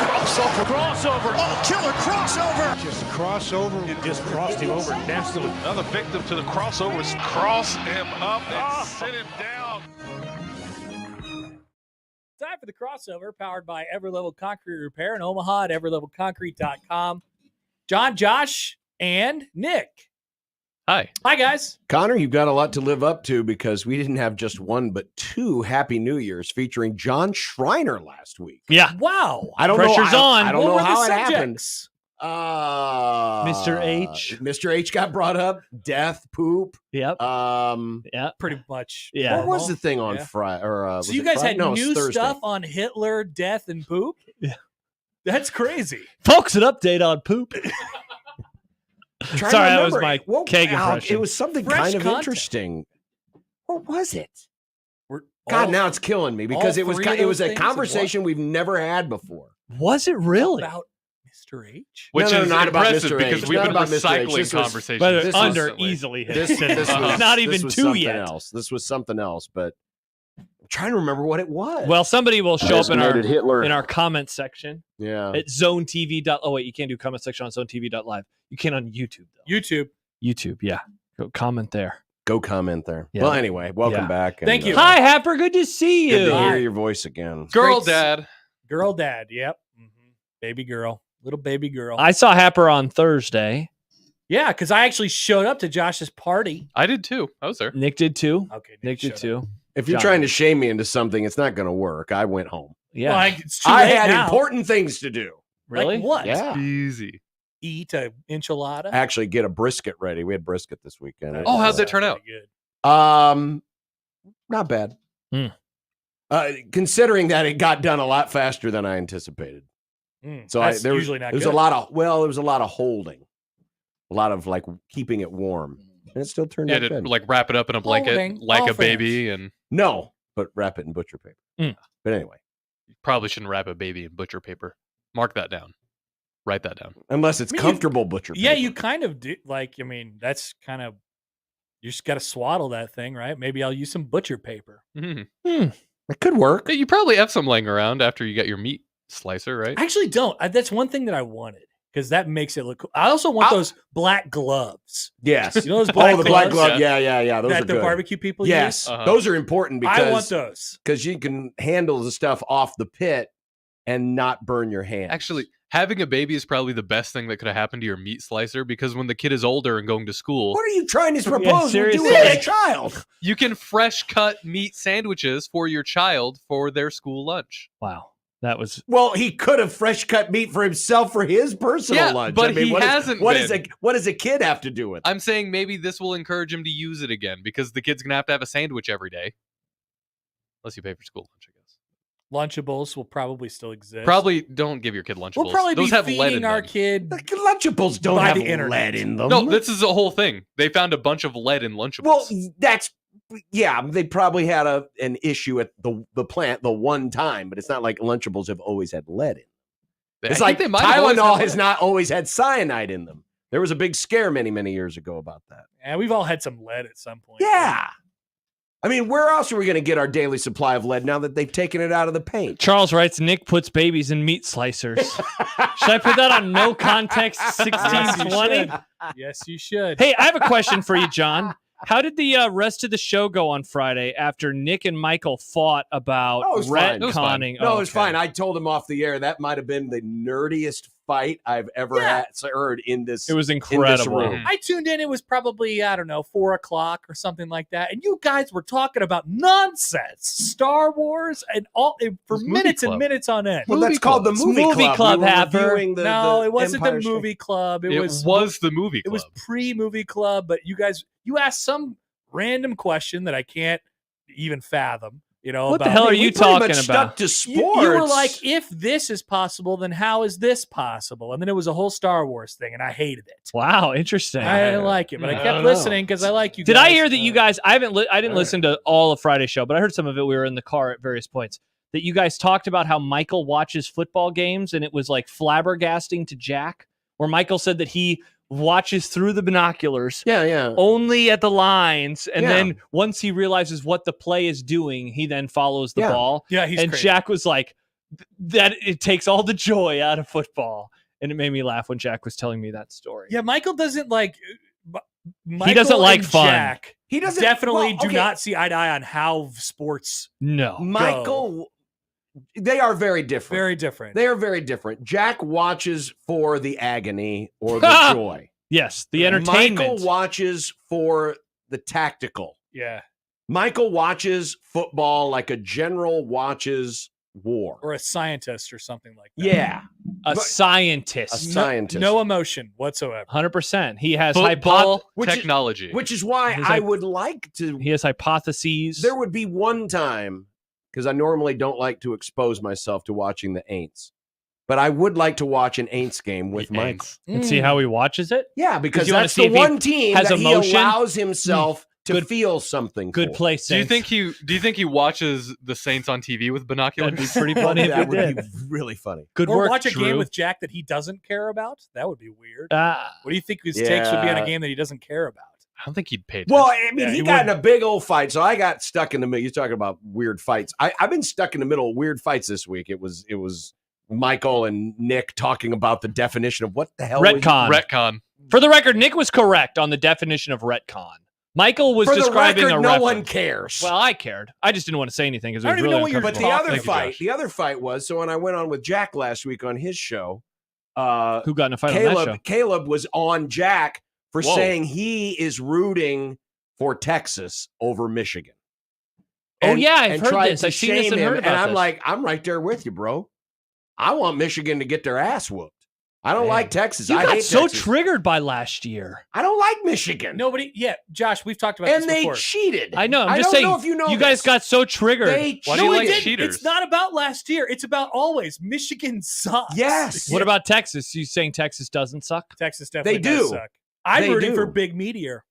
Crossover. Oh, killer crossover. Just crossover. It just crossed him over nastily. Another victim to the crossovers. Cross him up and sit him down. Time for the crossover, powered by Everlevel Concrete Repair in Omaha at everlevelconcrete.com. John, Josh, and Nick. Hi. Hi, guys. Connor, you've got a lot to live up to because we didn't have just one, but two Happy New Years featuring John Schreiner last week. Yeah. Wow. I don't Pressure's know. on. I don't What know were the how it happened. subjects? Mr. H. Mr. H got brought up. Death, poop. Yep. What Pretty much. Yeah. was the thing on Yeah. Friday? Or So you guys had No, it was new Thursday. stuff on Hitler, death, and poop? Yeah. That's crazy. Folks, an update on poop. Trying to Sorry, that was remember. my What- keg Al, impression. It was something Fresh kind of content. interesting. What was it? We're God, all now it's killing me because all it was three of it was those a things in one? conversation we've never had before. Was it really? about Mr. H. Which No, is not about impressive Mr. H. because It's we've not been about Mr. H. recycling This was- conversations. But it's This under was- easily hit. This it's was- not this even was two something yet. Else. This was something else, but I'm trying to remember what it was. Well, somebody will show up in our Hitler. in our comment section Yeah. at zonetv. Oh wait, you can't do comment section on zonetv.live. You can on YouTube though. YouTube. YouTube, yeah. Go comment there. Go comment there. Yeah. Well, anyway, welcome Yeah. back. Thank you. Hi, Happer. Good to see you. Good to hear your voice again. Girl Great. dad. Girl dad. Yep. Baby girl. Little baby girl. I saw Happer on Thursday. Yeah, because I actually showed up to Josh's party. I did too. I was there. Nick did too. Okay. Nick did too. If you're John. trying to shame me into something, it's not going to work. I went home. Yeah. Well, it's too I late had now. important things to do. Really? Like what? Yeah. Easy. Eat a enchilada. Actually, get a brisket ready. We had brisket this weekend. Oh, how's it turn out? Pretty good. Not bad. Hmm. Considering that it got done a lot faster than I anticipated. So That's there was usually not there was good. a lot of there was a lot of holding, a lot of like keeping it warm, and it still turned Yeah, out to good. like wrap it up in a blanket Holding like all a baby, and No, but wrap it in butcher paper. Mm. But anyway, you probably shouldn't wrap a baby in butcher paper. Mark that down. Write that down. unless it's I mean, comfortable butcher paper. Yeah, you kind of do. Like, I mean, that's kind of, you just got to swaddle that thing, right? Maybe I'll use some butcher paper. Mhm. It could work. You probably have some laying around after you get your meat slicer, right? I actually don't. That's one thing that I wanted because that makes it look cool. I also want those black gloves. Yes. You know those black the black gloves glove. Yeah. Those that are the good. barbecue people Yes, use? Uh-huh. those are important I want because those. you can handle the stuff off the pit and not burn your hands. Actually, having a baby is probably the best thing that could have happened to your meat slicer because when the kid is older and going to school, what are you trying to propose? We're seriously. doing with a child. you can fresh cut meat sandwiches for your child for their school lunch. Wow. That was Well, he could have fresh cut meat for himself for his personal Yeah, lunch. but he what hasn't what been. what does a kid have to do with it? I'm saying maybe this will encourage him to use it again because the kid's going to have a sandwich every day. Unless you pay for school lunch, I guess. Lunchables will probably still exist. Probably don't give your kid Lunchables. We'll probably Those be have lead in feeding our them. kid. The Lunchables don't By have the internet. lead in them. No, this is a whole thing. They found a bunch of lead in Lunchables. well, they probably had an issue at the plant the one time, but it's not like Lunchables have always had lead in. I It's think like they might have always Tylenol had has lead. not always had cyanide in them. There was a big scare many years ago about that. And we've all had some lead at some point. Yeah. I mean, where else are we going to get our daily supply of lead now that they've taken it out of the paint? Charles writes, Nick puts babies in meat slicers. Should I put that on no context Yes, you 1620? should. Yes, you should. Hey, I have a question for you, John. How did the rest of the show go on Friday after Nick and Michael fought about Oh, it was fine. It was fine. retconning? No, it was fine. I told him off the air that might have been the nerdiest fight I've ever heard in this. It was incredible. room. I tuned in. It was probably, I don't know, 4:00 or something like that. And you guys were talking about nonsense, Star Wars, and all for was Movie minutes and Club. minutes on end. Well, that's called the It's movie Movie club. Club, We were Happer. reviewing No, the it wasn't the Empire State- movie club. It was the movie It club. was pre-movie club, but you asked some random question that I can't even fathom. What the about- hell are We you pretty talking much about? Stuck to You, sports. you were like, if this is possible, then how is this possible? And then it was a whole Star Wars thing, and I hated it. Wow, interesting. I didn't like it, but I I kept don't know. listening because I like you Did guys. I hear that you guys? I didn't All listen to all of Friday's show, but I heard some of it. We were in the car at various points. That you guys talked about how Michael watches football games, and it was like flabbergasting to Jack, where Michael said that he watches through the binoculars. Yeah. Only at the lines, and Yeah. then once he realizes what the play is doing, he then follows the Yeah. ball. Yeah, he's and crazy. Jack was like, that it takes all the joy out of football. And it made me laugh when Jack was telling me that story. Yeah, Michael doesn't like. He doesn't like and fun. Jack He doesn't definitely well, do okay. not see eye to eye on how sports. No. Michael, they are very different. Very different. They are very different. Jack watches for the agony or the joy. Yes, the entertainment. Michael watches for the tactical. Yeah, Michael watches football like a general watches war. or a scientist or something like that. Yeah, a but- scientist. a scientist. No emotion whatsoever. 100%. He has Football which is- technology. Which is why His I hyp- would like to. he has hypotheses. There would be one time, because I normally don't like to expose myself to watching the Aints, but I would like to watch an Aints game with The Michael. Aints. and see how he watches it. Yeah, because you wanna that's see the if he one team has that emotion? he allows himself to Good- feel something. Good for. play, Do you Saints. think he watches the Saints on TV with binoculars? That'd be pretty funny if that he would did. be really funny. Good Or work, watch a Drew. game with Jack that he doesn't care about. That would be weird. Uh, What do you think his takes would be on a Yeah. game that he doesn't care about? I don't think he'd pay Well, attention. I mean, Yeah, he he got in wouldn't. a big old fight, so I got stuck in the middle. You're talking about weird fights. I've been stuck in the middle of weird fights this week. It was Michael and Nick talking about the definition of what the hell was retcon. Retcon. For the record, Nick was correct on the definition of retcon. Michael was For the describing record, a no reference. one cares. Well, I cared. I just didn't want to say anything because it I was don't even really know what you're but the uncomfortable. other Thank you, fight, Josh. the other fight was so when I went on with Jack last week on his show, Who got in a fight on that show? Caleb was on Jack for Whoa. saying he is rooting for Texas over Michigan. Oh, yeah, I've and heard tried this. to I've seen this shame and heard him, about I'm this. like, I'm right there with you, bro. I want Michigan to get their ass whooped. I don't Man. like Texas. You I got hate so Texas. triggered by last year. I don't like Michigan. Nobody. Yeah, Josh, we've talked about and this they before. cheated. I know. I'm I just don't saying. know if you know guys this. got so triggered. They Why do you No, like it didn't. cheaters? It's not about last year. It's about always. Michigan sucks. Yes. What about Texas? You saying Texas doesn't suck? Texas? Definitely They does do. suck. I'm They rooting do. for Big Meteor.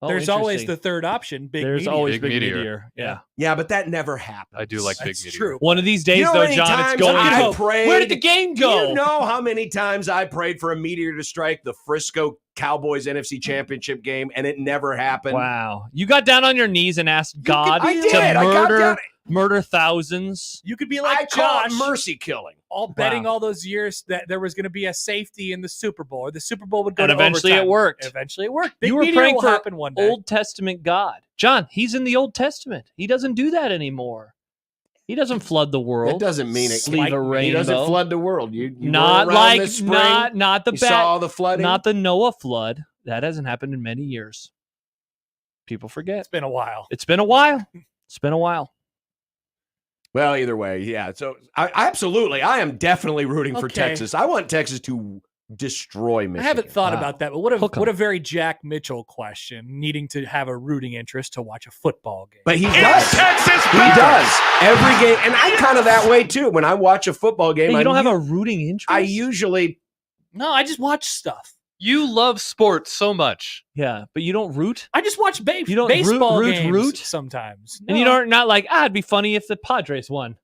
Oh, There's always interesting. the third option. Big There's Meteor. always Big Big Meteor. Meteor. Yeah. Yeah, but that never happened. I do like Big That's Meteor. true. One of these days, You know though, how many John, it's times going. I to- prayed- Where did the game Do go? you know how many times I prayed for a meteor to strike the Frisco Cowboys NFC Championship game and it never happened? Wow. You got down on your knees and asked God I to did. I got down. murder thousands. You could be I like call Josh, it mercy killing. all betting all those years that there was going to be a safety in the Super Bowl, or the Super Bowl would go And to eventually overtime. it worked. Eventually it worked. Big You were Meteor praying will for happen one day. Old Testament God. John, he's in the Old Testament. He doesn't do that anymore. He doesn't flood the world. That doesn't mean it. Leave a He rainbow. doesn't flood the world. You Not were around like this spring. not the You saw the bat, flooding. not the Noah flood. That hasn't happened in many years. People forget. It's been a while. It's been a while. It's been a while. Well, either way, yeah. So I am definitely rooting for Okay. Texas. I want Texas to destroy Michigan. I haven't thought Wow. about that, but Hook 'em. what a very Jack Mitchell question, needing to have a rooting interest to watch a football game. But he does. He does every game, and I'm kind of that way too. When I watch a football game, Hey, you I don't have u- a rooting interest? I usually No, I just watch stuff. You love sports so much. Yeah, but you don't root? I just watch You don't baseball root games sometimes. And you don't not like, it'd be funny if the Padres won.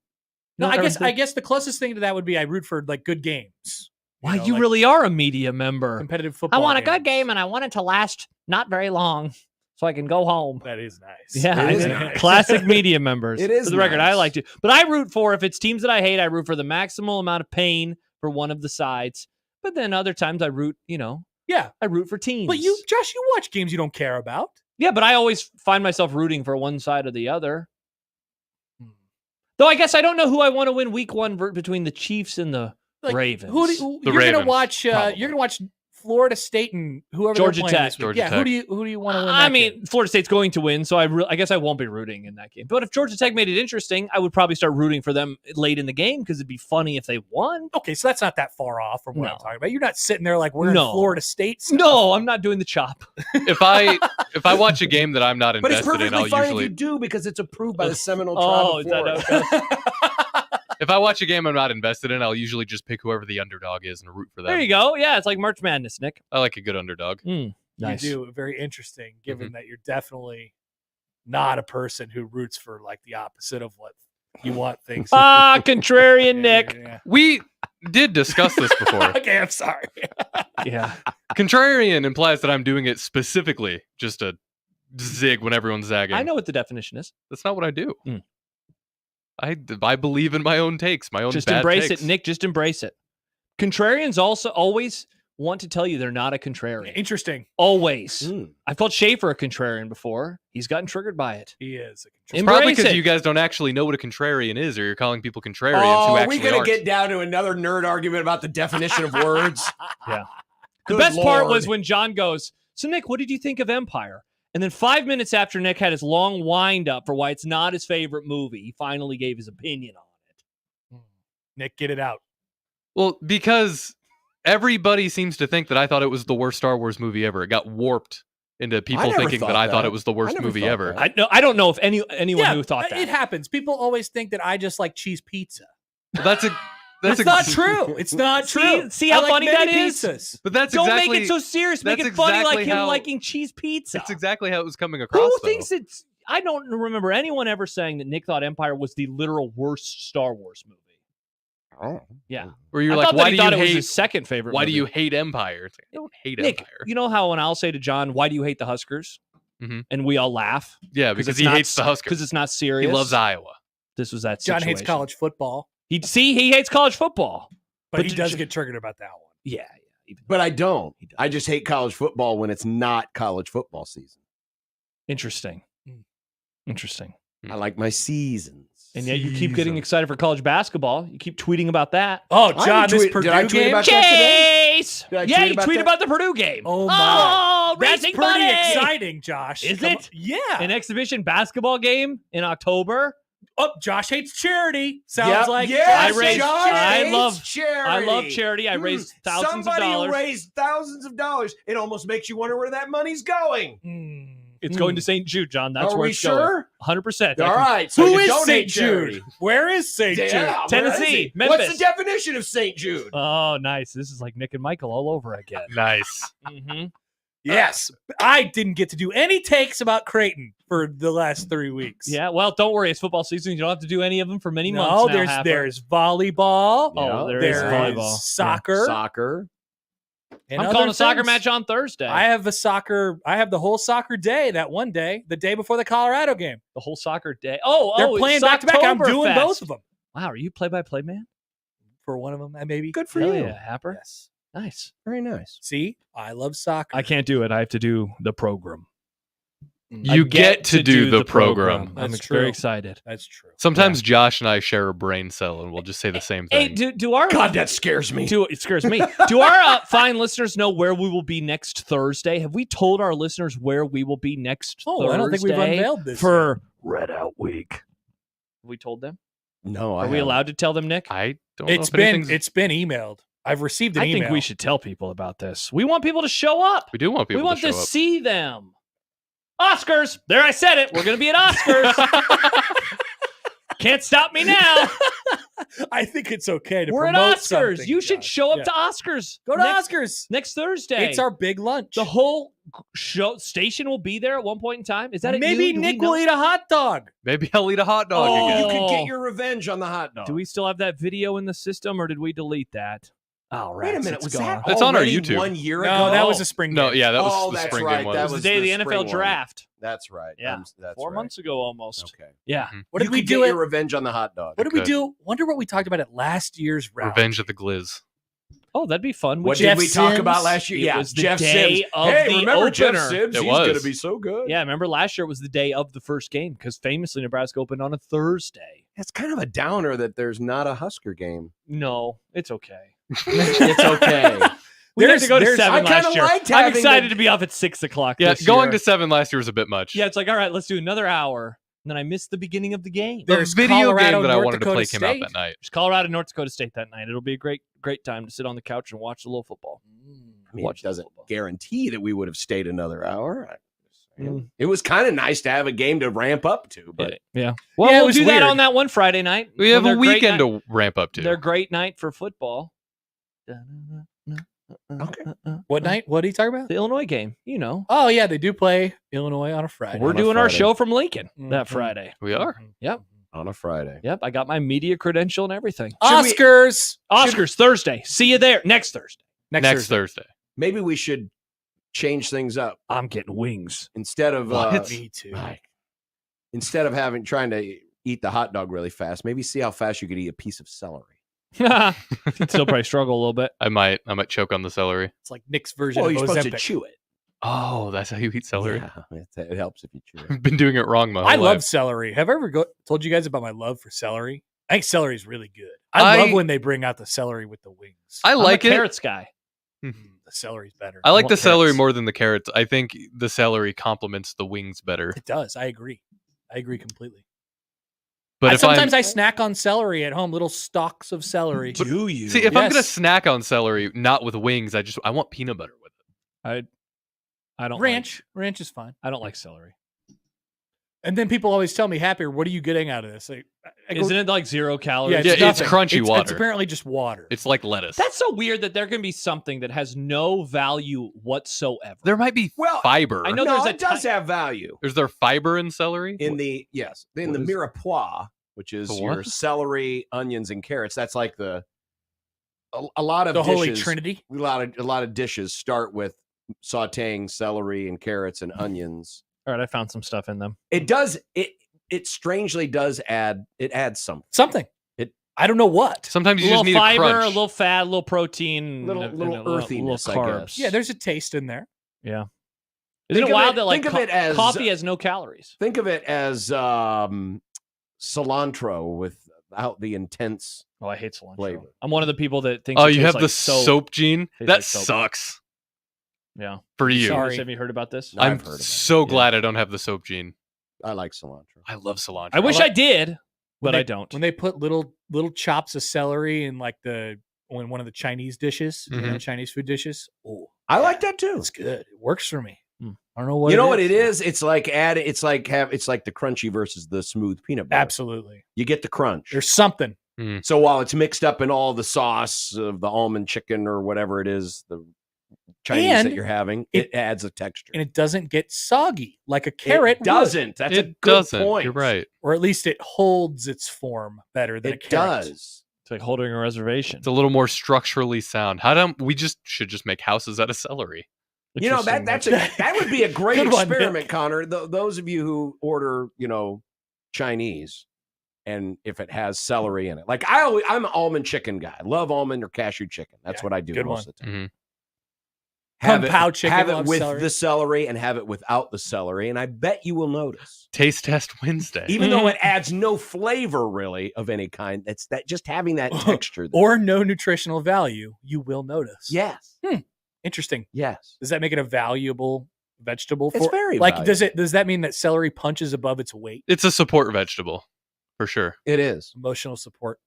No, You I don't guess ever I think- guess the closest thing to that would be I root for like good games. Wow, know, you like really are a media member. competitive football. I want a games. good game and I want it to last not very long so I can go home. That is nice. Yeah, It is I- nice. classic media members. It is For the record, I nice. like to. But I root for, if it's teams that I hate, I root for the maximal amount of pain for one of the sides. But then other times I root, Yeah, I root for teams. but Josh, you watch games you don't care about. Yeah, but I always find myself rooting for one side or the other. Though I guess I don't know who I want to win week one between the Chiefs and the Like, Ravens. You're gonna Ravens, watch? probably. You're gonna watch Florida State and whoever Georgia they're playing Tech. this week. Georgia Yeah, Tech. who do you want to win? I that mean, game? Florida State's going to win, so I guess I won't be rooting in that game. But if Georgia Tech made it interesting, I would probably start rooting for them late in the game because it'd be funny if they won. Okay, so that's not that far off from what No. I'm talking about. You're not sitting there like we're No. in Florida State. stuff. No, I'm not doing the chop. If I watch a game that I'm not But it's invested in, perfectly I'll fine usually if you do because it's approved by the Seminole Tribe Oh, of is that Florida. if I watch a game I'm not invested in, I'll usually just pick whoever the underdog is and root for them. There you go. Yeah, it's like March Madness, Nick. I like a good underdog. Nice. You do. Very interesting, given that you're definitely not a person who roots for like the opposite of what You want things. Contrarian Nick. Yeah. We did discuss this before. Okay, I'm sorry. Yeah. Contrarian implies that I'm doing it specifically just to zig when everyone's zagging. I know what the definition is. That's not what I do. Mm. I believe in my own takes, my own Just bad embrace takes. it, Nick. Just embrace it. Contrarians also always want to tell you they're not a contrarian. Interesting. Always. I've called Schaefer a contrarian before. He's gotten triggered by it. He is. It's probably Embrace because it. you guys don't actually know what a contrarian is, or you're calling people contrarians Oh, who are actually we going aren't. to get down to another nerd argument about the definition of words? Yeah. Good The best part Lord. was when John goes, so Nick, what did you think of Empire? And then 5 minutes after Nick had his long wind up for why it's not his favorite movie, he finally gave his opinion on it. Nick, get it out. Well, because everybody seems to think that I thought it was the worst Star Wars movie ever. It got warped into people never thinking that thought I thought that. it was the I worst never movie thought ever. that. I don't know if anyone who thought that. It happens. People always think that I just like cheese pizza. But that's It's not true. It's not true. See how I like funny many that is? pizzas. But that's Don't exactly, make it so serious. Make that's it funny like exactly him how- liking cheese pizza. That's exactly how it was coming across. Who though. thinks it's... I don't remember anyone ever saying that Nick thought Empire was the literal worst Star Wars movie. Oh. Yeah. Where you're I like, thought that why he do thought you it was hate? his second favorite Why do movie. you hate Empire? It's like, I don't hate Nick, Empire. you know how when I'll say to John, why do you hate the Huskers? Mhm. And we all laugh. Yeah, because it's he not hates the Huskers. Because it's not serious. He loves Iowa. This was that John situation. hates college football, He hates college football. but he did does you- get triggered about that one. Yeah. But I don't. I just hate college football when it's not college football season. Interesting. Mm. Interesting. I like my seasons. And yet you keep getting excited for college basketball. You keep tweeting about that. Oh, I John, this tweet- Purdue did I tweet game. about that today? Chase! Did I Yeah, tweet you about tweet that? about the Purdue game. Oh, my. Oh, That's racing pretty buddy! exciting, Josh. Is Come it? on. Yeah. An exhibition basketball game in October. Oh, Josh hates charity. Sounds Yep. like Yes, I raised- Josh I hates love- charity. I love charity. I raised thousands Somebody of dollars. who raised thousands of dollars. It almost makes you wonder where that money's going. It's going to St. Jude, John. That's Are where we it's going. sure? 100%. All right. So Who you is don't St. hate charity. Jude? Where is St. Yeah, Jude? where is Tennessee, he? Memphis. What's the definition of St. Jude? Oh, nice. This is like Nick and Michael all over again. Nice. Mm-hmm. Yes. I didn't get to do any takes about Creighton for the last 3 weeks. Yeah, well, don't worry. It's football season. You don't have to do any of them for many months No, now, there's volleyball. Oh, Yeah, there is There volleyball. is soccer. Soccer. and I'm other calling a soccer things. match on Thursday. I have the whole soccer day that one day, the day before the Colorado game. the whole soccer day. Oh, They're it's playing back to back. I'm doing Oktoberfest. both of them Wow, are you play-by-play man? for one of them. Maybe. Good for Hell you. yeah, Happer. Yes. Nice. Very nice. See, I love soccer. I can't do it. I have to do the program. You I get to do the program. I'm That's very true. excited. That's true. Sometimes Josh and I share a brain cell, and we'll just say the same Hey, thing. do our God, that scares me. it scares me. Do our fine listeners know where we will be next Thursday? Have we told our listeners where we will be next Thursday? I don't think we've unveiled this for Red Out Week. Have we told them? No, Are we allowed to tell them, Nick? I don't know It's if anything's... it's been emailed. I've received an I email. think we should tell people about this. We want people to show up. We do want people We want to to show up. see them. Oscars. There, I said it. We're going to be at Oscars. Can't stop me now. I think it's okay to We're at promote Oscars. something, You should Josh. show up Yeah. to Oscars. Go to Oscars. Next Thursday. It's our big lunch. the whole show station will be there at one point in time. Is that at Maybe noon? Do we Nick will know? eat a hot dog. Maybe I'll eat a hot dog Oh. again. You can get your revenge on the hot dog. Do we still have that video in the system, or did we delete that? Oh, right. Wait a minute. It's Was gone. that It's on our already YouTube. 1 year No, ago? that was a spring No, game. yeah, that was Oh, the that's spring right. game one. That It was was the day of the the spring NFL one. draft. That's right. Yeah. That's 4 right. months ago almost. Okay. Yeah. What did You we could do get at your revenge on the hot dog. What did we Good. do? Wonder what we talked about at last year's round. Revenge of the Gliz. Oh, that'd be fun. What Jeff did we talk Sims? about last year? It Yeah, was the Jeff day Sims. of Hey, the remember Jeff opener. Sims? It He's was. going to be so good. Yeah, remember last year it was the day of the first game because famously Nebraska opened on a Thursday. It's kind of a downer that there's not a Husker game. No, it's okay. It's okay. We had There's- to go to there's- 7 I kinda last year. liked I'm having excited the- to be off at 6 o'clock. Yeah, this going year. to 7 last year was a bit much. Yeah, it's like, all right, let's do another hour. And then I missed the beginning of the game. the There's video Colorado, game that I North wanted to Dakota play came out State. that night. There's Colorado, North Dakota State that night. It'll be a great time to sit on the couch and watch a little football. I mean, Watch it doesn't football. guarantee that we would have stayed another hour. Mm. It was kind of nice to have a game to ramp up to, but Yeah. Well, Yeah, it we'll was do that weird. on that one Friday night. We when have a they're great weekend night- to ramp up to. Their great night for football. Okay. What night? What are you talking about? The Illinois game, you know. Oh yeah, they do play Illinois on a Friday. We're on a doing our Friday. show from Lincoln that Mhm. Friday. We are. Yep. On a Friday. Yep, I got my media credential and everything. Oscars. Oscars Thursday. See you there next Thursday. Next Thursday. Maybe we should change things up. I'm getting wings. Instead of Me too. instead of trying to eat the hot dog really fast, maybe see how fast you could eat a piece of celery. Still probably struggle a little bit. I might choke on the celery. It's like Nick's version Well, of you're supposed to Ozempic. chew it. Oh, that's how you eat celery. Yeah, it helps if you chew it. I've been doing it wrong my whole I love life. celery. Have I ever told you guys about my love for celery? I think celery is really good. I love when they bring out the celery with the wings. I like I'm a it. carrots guy. The celery's better. I like want the celery carrots. more than the carrots. I think the celery complements the wings better. It does. I agree completely. But if sometimes I snack on celery at home, little stalks of celery. Do you? see, if I'm gonna Yes. snack on celery, not with wings, I want peanut butter with it. I don't Ranch is fine. I don't like celery. And then people always tell me, "Happier, what are you getting out of this?" I go, Isn't it like 0 calories? Yeah, it's nothing. crunchy It's water. apparently just water. It's like lettuce. That's so weird that there can be something that has no value whatsoever. There might be Well, fiber. I know No, there's a it does ti- have value. Is there fiber in celery? In the what is- mirepoix, which is The your what? celery, onions, and carrots. That's like a lot of the dishes. Holy Trinity. A lot of dishes start with sautéing celery and carrots and onions. All right, I found some stuff in them. It does it strangely does add something. Something. I don't know what. Sometimes A you little just need fiber, a a crunch. little fat, a little protein, Little and a earthiness, I little carbs. guess. Yeah, there's a taste in there. Yeah. Think Isn't of it wild it- that like think of it as- coffee has no calories? Think of it as cilantro without the intense. Oh, I hate cilantro. Flavor. I'm one of the people that thinks. Oh, it you tastes have like the soap. soap gene? Tastes That like soap. sucks Yeah. for you. Sorry. Have you heard about this? No, I've I'm heard of it. so Yeah. glad I don't have the soap gene. I like cilantro. I love cilantro. I wish I did, but I don't. When they put little chops of celery in like in one of the Chinese dishes, Chinese food dishes. Oh, I like that too. it's good. It works for me. Hmm. I don't know what You know what it is? It's like the crunchy versus the smooth peanut butter. Absolutely. You get the crunch. There's something. So while it's mixed up in all the sauce of the almond chicken or whatever it is, the Chinese And that you're having, it adds a texture. And it doesn't get soggy like a carrot It doesn't. That's a It good doesn't. point. You're right. or at least it holds its form better than a It carrot. does. It's like holding a reservation. It's a little more structurally sound. We should just make houses out of celery. You know that that would be a great Good one, experiment, Nick. Connor. Those of you who order, Chinese, and if it has celery in it, like I'm an almond chicken guy. I love almond or cashew chicken. That's Yeah, what I do good most one. of the time. Mhm. Have Kung Pao chicken have it loves with celery. the celery and have it without the celery, and I bet you will notice. Taste test Wednesday. Even though it adds no flavor really of any kind, that's just having that texture. There. Or no nutritional value, you will notice. Yes, Interesting. yes, Does that make it a valuable vegetable? it's very like valuable. does that mean that celery punches above its weight? It's a support vegetable, for sure. It is. Emotional support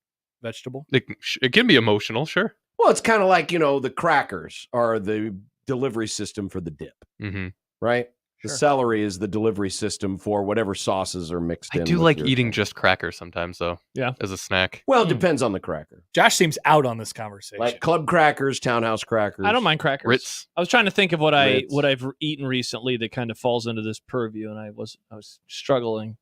vegetable. It can be emotional, sure. Well, it's kind of like the crackers are the delivery system for the dip, Mm-hmm. right? The Sure. celery is the delivery system for whatever sauces are mixed in. I do with like your eating thing. just crackers sometimes, though. Yeah. As a snack. Well, it depends on the cracker. Josh seems out on this conversation. Like club crackers, townhouse crackers. I don't mind crackers. Ritz. I was trying to think of what Ritz. I've eaten recently that kind of falls into this purview, and I was struggling.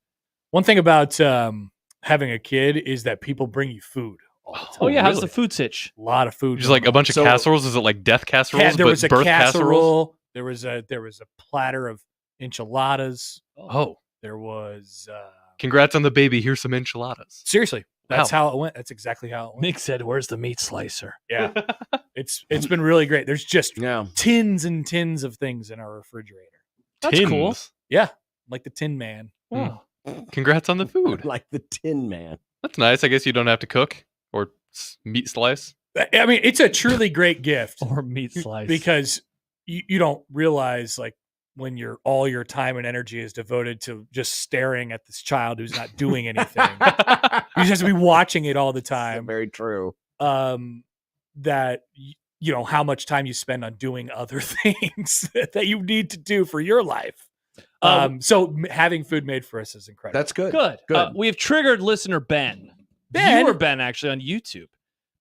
One thing about having a kid is that people bring you food all the time. Oh yeah, how's really? the food sitch? A lot of food. Just like a bunch of So- casseroles. Is it like death casseroles? There but was a birth casserole. There was a platter of enchiladas. Oh, There was congrats on the baby. Here's some enchiladas. seriously. That's Wow. how it went. That's exactly how it went. Nick said, "Where's the meat slicer?" Yeah. It's been really great. There's just Yeah. tins and tins of things in our refrigerator. That's cool. Tins. Yeah. Like the Tin Man. Oh. Congrats on the food. Like the Tin Man. That's nice. I guess you don't have to cook or meat slice. I mean, it's a truly great gift Or meat slice. because you don't realize like when all your time and energy is devoted to just staring at this child who's not doing anything. You just have to be watching it all the time. Very true. That how much time you spend on doing other things that you need to do for your life. So having food made for us is incredible. That's good. Good. Good. We have triggered listener Ben. Ben? Viewer Ben, actually, on YouTube.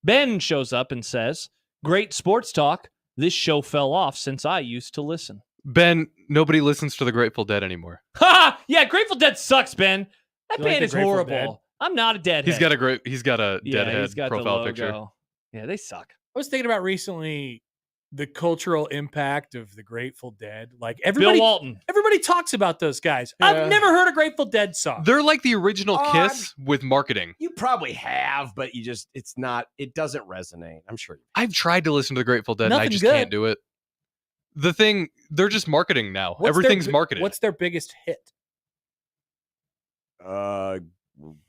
Ben shows up and says, "Great sports talk. This show fell off since I used to listen." Ben, nobody listens to the Grateful Dead anymore. Ha! Yeah, Grateful Dead sucks, Ben. That You like band the is Grateful horrible. Dead? I'm not a deadhead. He's got a deadhead he's got the profile logo. picture. Yeah, they suck. I was thinking about recently the cultural impact of the Grateful Dead. Like Bill everybody Walton. talks about those guys. Yeah. I've never heard a Grateful Dead song. They're like the original Oh, Kiss with marketing. You probably have, but it doesn't resonate. I'm sure. I've tried to listen to the Grateful Dead and I Nothing just good. can't do it. They're just marketing now. What's Everything's their, marketed. What's their biggest hit?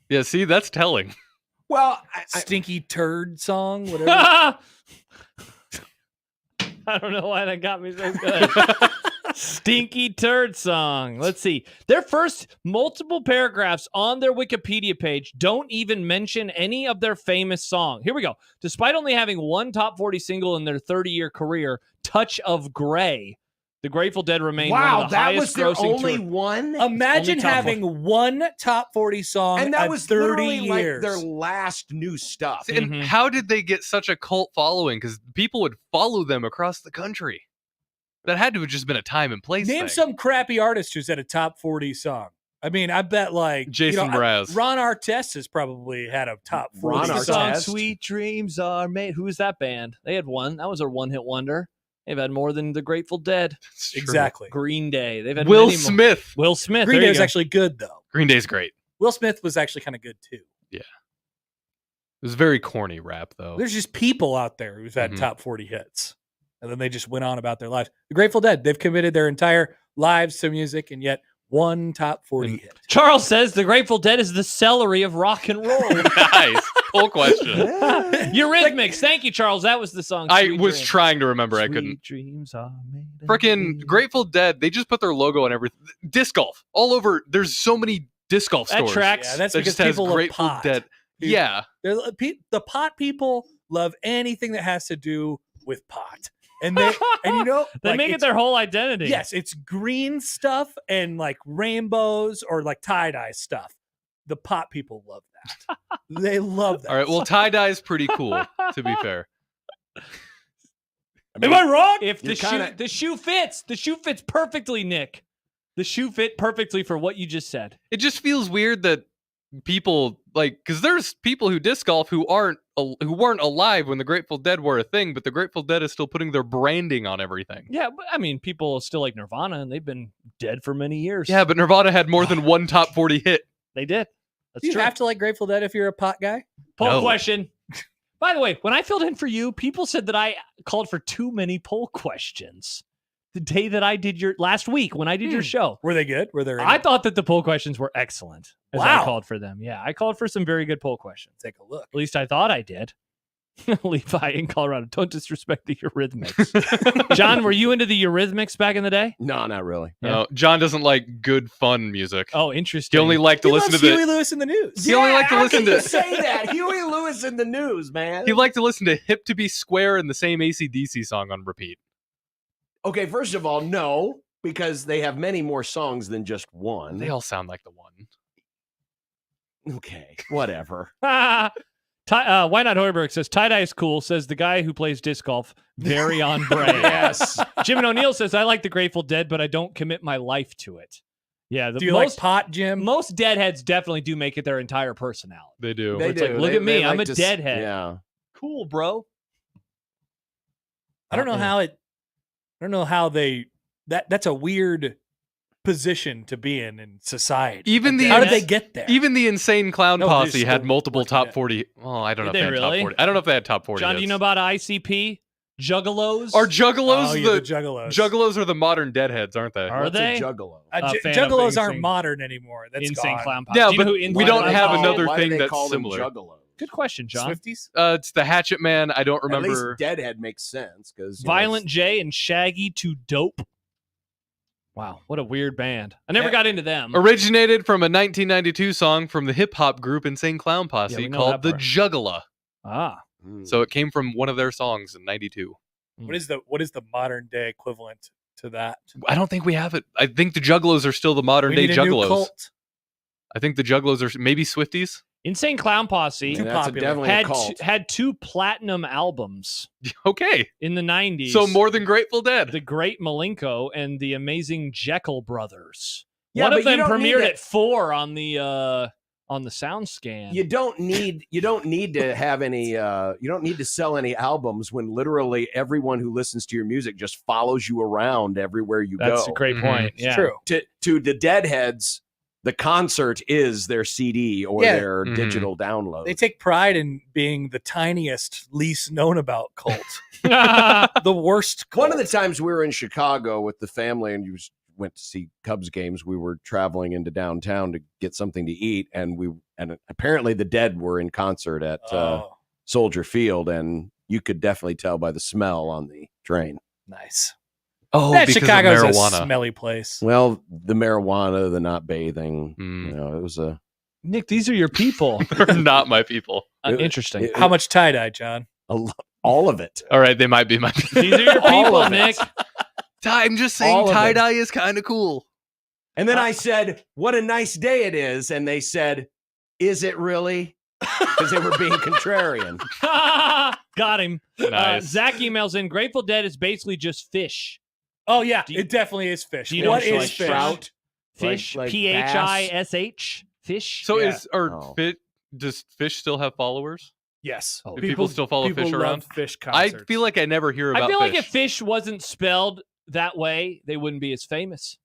Yeah, see, that's telling. Well, Stinky Turd song, whatever. I don't know why that got me so good. Stinky Turd song. Let's see. Their first multiple paragraphs on their Wikipedia page don't even mention any of their famous song. Here we go. Despite only having one top 40 single in their 30-year career, Touch of Grey, the Grateful Dead remain one of the that was highest their grossing only tour. one. Imagine Only top having one top 40 song And that at was 30 literally years. like their last new stuff. And Mhm. how did they get such a cult following? Because people would follow them across the country. That had to have just been a time and place Name thing. some crappy artist who's at a top 40 song. I mean, I bet like Jason Mraz. Ron Artest has probably had a top 40 Ron The Artest. song Artest. Sweet Dreams Are Made. Who is that band? They had one. That was a one-hit wonder. They've had more than the Grateful Dead. It's true. Exactly. Green Day. They've had Will many more. Smith. Will Smith. Green there Day you was go. actually good though. Green Day's great. Will Smith was actually kind of good too. It was very corny rap, though. There's just people out there who've had Mhm. top 40 hits. And then they just went on about their lives. The Grateful Dead, they've committed their entire lives to music and yet one top 40 hit. Charles says the Grateful Dead is the celery of rock and roll. Nice. Full question. Eurythmics. Thank you, Charles. That was the song. I Sweet was Dreams. trying to remember. I Sweet couldn't. Dreams are made of Freaking dreams. Grateful Dead. They just put their logo on everything. Disc golf all over. There's so many disc golf That stores tracks. Yeah, that's that because just has people love Grateful pot. Dead. Dude. Yeah. The pot people love anything that has to do with pot. And they and you know They like, make it it's- their whole identity. Yes, it's green stuff and like rainbows or like tie-dye stuff. The pot people love that. They love that. All right. Well, tie dye is pretty cool. To be fair. Am I wrong? If the You're kinda- shoe fits, the shoe fits perfectly, Nick. The shoe fit perfectly for what you just said. It just feels weird that people because there's people who disc golf who weren't alive when the Grateful Dead were a thing, but the Grateful Dead is still putting their branding on everything. Yeah, but I mean, people still like Nirvana, and they've been dead for many years. Yeah, but Nirvana had more than one top 40 hit. they did. That's Do you true. have to like Grateful Dead if you're a pot guy? Poll No. question. By the way, when I filled in for you, people said that I called for too many poll questions. The day that I did last week when I did your show. Were they good? Were there? I thought that the poll questions were excellent. As I Wow. called for them. Yeah, I called for some very good poll questions. take a look. At least I thought I did. Levi in Colorado. Don't disrespect the Eurythmics. John, were you into the Eurythmics back in the day? No, not really. Yeah. No, John doesn't like good fun music. Oh, He interesting. only liked to He listen to loves Huey the Lewis in the news. He only liked to how listen can you to- say that. Huey Lewis in the news, man. he liked to listen to Hip to Be Square and the same AC/DC song on repeat. Okay, first of all, no, because they have many more songs than just one. They all sound like the one. Okay, whatever. Why not Hoiberg says tie-dye is cool, says the guy who plays disc golf. Very on brand. Yes. Jim and O'Neill says, I like the Grateful Dead, but I don't commit my life to it. Yeah, Do you like pot, Jim? most deadheads dedefinitely do make it their entire personality. They do. They It's like, do. look They- at me, they I'm like a to deadhead. Yeah. Cool, bro. I don't know how it. I don't know how they. That's a weird position to be in society. Even the How did they get there? Even the Insane Clown No, they Posse just had still multiple working top it. 40. Well, I don't know Did if they they had really? top 40. I don't know if they had top 40. John, do you know hits. about ICP? Juggalos? Are Juggalos Oh, yeah, the Juggalos? Juggalos are the modern Deadheads, aren't they? Are What's they? a juggalo? fan of Juggalos aren't Insane- modern anymore. That's Insane gone. Clown Posse. Yeah, Do you know but who we Insane don't Clown have Posse is? another Why do thing they that's call them similar. juggalos? Good question, John. Swifties. It's the Hatchet Man. I don't At least remember. Deadhead makes sense because Violent J and Shaggy to Dope. Wow, what a weird band. I never Yeah. got into them. Originated from a 1992 song from the hip hop group Insane Clown Posse we know called that The part. Juggala. Ah. So it came from one of their songs in 92. What is the modern day equivalent to that? I don't think we have it. I think the Juggalos are still the modern We day need a new Juggalos. cult. I think the Juggalos are maybe Swifties. Insane Clown Posse Too that's popular. definitely a had cult. had 2 platinum albums Okay. in the 90s. So more than Grateful Dead. The Great Malenko and the Amazing Jekyll Brothers. Yeah, One but of you them don't need premiered it. at 4 on the on the sound scan. You don't need to have any you don't need to sell any albums when literally everyone who listens to your music just follows you around everywhere you go. That's a great point. It's Yeah. true. To the Deadheads, the concert is their CD or Yeah. their digital download. They take pride in being the tiniest, least known about cult. The worst cult. One of the times we were in Chicago with the family and you went to see Cubs games, we were traveling into downtown to get something to eat, and apparently the Dead were in concert at Soldier Field, and you could definitely tell by the smell on the train. Nice. Oh, That because Chicago's of a marijuana. smelly place. Well, the marijuana, the not bathing, it was a Nick, these are your people. They're not my people. Interesting. it- How much tie-dye, John? all of it. All right, they might be my people. These are your All people, of it. Nick. I'm just All saying of it. tie-dye is kind of cool. And then I said, "What a nice day it is," and they said, "Is it really?" Because they were being contrarian. Got him. Nice. Zach emails in, Grateful Dead is basically just fish. Oh, yeah. Do you- It definitely is fish. do you know What it's is like fish? trout? Fish. Like Phish. Fish. So Yeah. Oh. does Fish still have followers? Yes. Oh. Do people still follow people Fish love around? Fish I concerts. feel like I never hear about I feel Fish. like if Fish wasn't spelled that way, they wouldn't be as famous.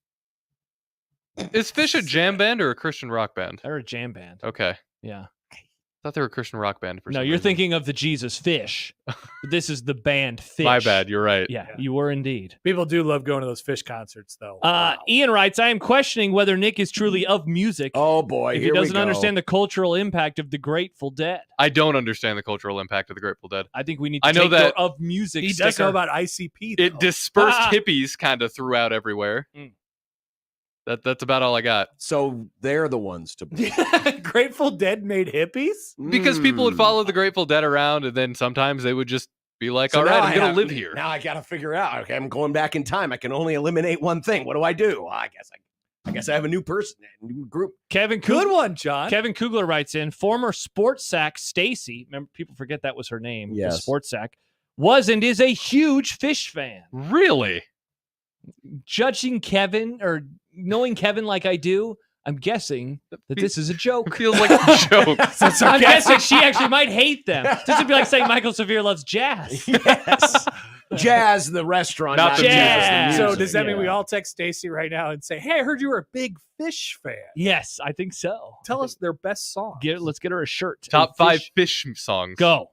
Is Fish a jam band or a Christian rock band? They're a jam band. Okay. Yeah. I thought they were a Christian rock band for No, some you're reason. thinking of the Jesus Fish. But this is the band Fish. My bad, you're right. Yeah, you were indeed. People do love going to those Fish concerts, though. Ian writes, I am questioning whether Nick is truly of music Oh boy, if he here we doesn't go. understand the cultural impact of the Grateful Dead. I don't understand the cultural impact of the Grateful Dead. I think we need to I know take your that of music He sticker. does know about ICP, though. It dispersed Ah. hippies kind of throughout everywhere. Mm. That's about all I got. So they're the ones to blame. Grateful Dead made hippies? Because people would Mm. follow the Grateful Dead around, and then sometimes they would just be like, So all now right, I I'm going have- to live here. Now I got to figure out. Okay, I'm going back in time. I can only eliminate one thing. What do I do? Well, I guess I have a new person, a new group. Kevin Good Kugler, one, John. Kevin Kugler writes in, former sports sack Stacy, remember people forget that was her name, the Yes. sports sack, was and is a huge Fish fan. Really? Judging Kevin or knowing Kevin like I do, I'm guessing that this is a It joke. feels like a joke. I'm guessing she actually might hate them. This would be like saying Michael Severe loves jazz. Yes. Jazz, the restaurant. Not the Jesus, Jazz. the So music. does that mean yeah. we all text Stacy right now and say, hey, I heard you were a big Fish fan. Yes, I think so. Tell us their best song. Let's get her a shirt. Top A 5 Fish songs. Go.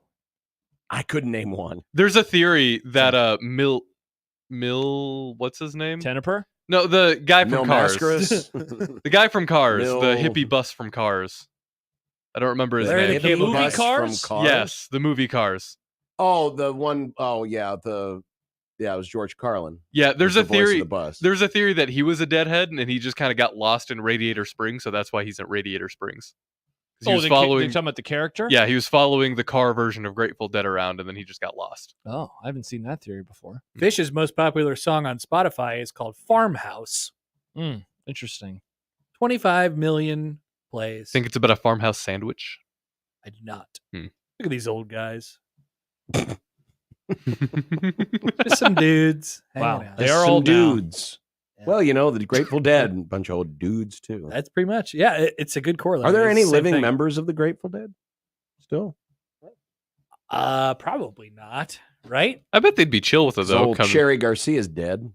I couldn't name one. There's a theory that Mill, what's his name? Tenniper? No, the guy Mil from Cars. Mascaras. The guy from Cars, the Mill- hippie bus from Cars. I don't remember his Larry name. the Cable movie Bus Cars? From Cars? Yes, the movie Cars. Oh, the one oh yeah, it was George Carlin. Yeah, there's was a the voice of theory. the bus. There's a theory that he was a deadhead and he just kind of got lost in Radiator Springs, so that's why he's at Radiator Springs. 'Cause He was They're following. talking about the character? Yeah, he was following the car version of Grateful Dead around, and then he just got lost. Oh, I haven't seen that theory before. Fish's most popular song on Spotify is called Farmhouse. Interesting. 25 million plays. Think it's about a farmhouse sandwich. I do not. Hmm. Look at these old guys. Just some dudes. Wow. hanging out. They Just are some old now. dudes. Yeah. Well, the Grateful Dead, a bunch of old dudes too. That's pretty much. Yeah, it's a good correlation. Are there It's any the same living thing. members of the Grateful Dead still? Probably not. Right? I bet they'd be chill with it So though, old come, Sherry Garcia's dead.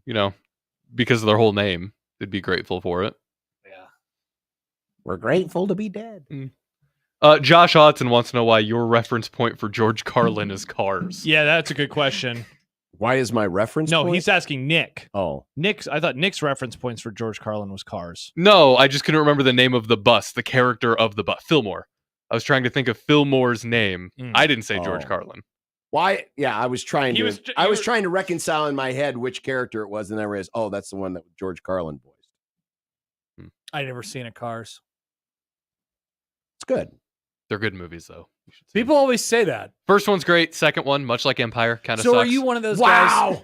because of their whole name. They'd be grateful for it. Yeah. We're grateful to be dead. Josh Hodson wants to know why your reference point for George Carlin is Cars. Yeah, that's a good question. Why is my reference? No, point? he's asking Nick. Oh, I thought Nick's reference points for George Carlin was Cars. No, I just couldn't remember the name of the bus, the character of the bus. Fillmore. I was trying to think of Fillmore's name. I didn't say George Oh. Carlin. why? Yeah, I was trying He to. was- I you was were- trying to reconcile in my head which character it was, and then I realized, oh, that's the one that George Carlin voiced. I never seen a Cars. It's good. They're good movies, though. You should see them. People always say that. First one's great. Second one, much like Empire, kind of So sucks. are you one of those guys?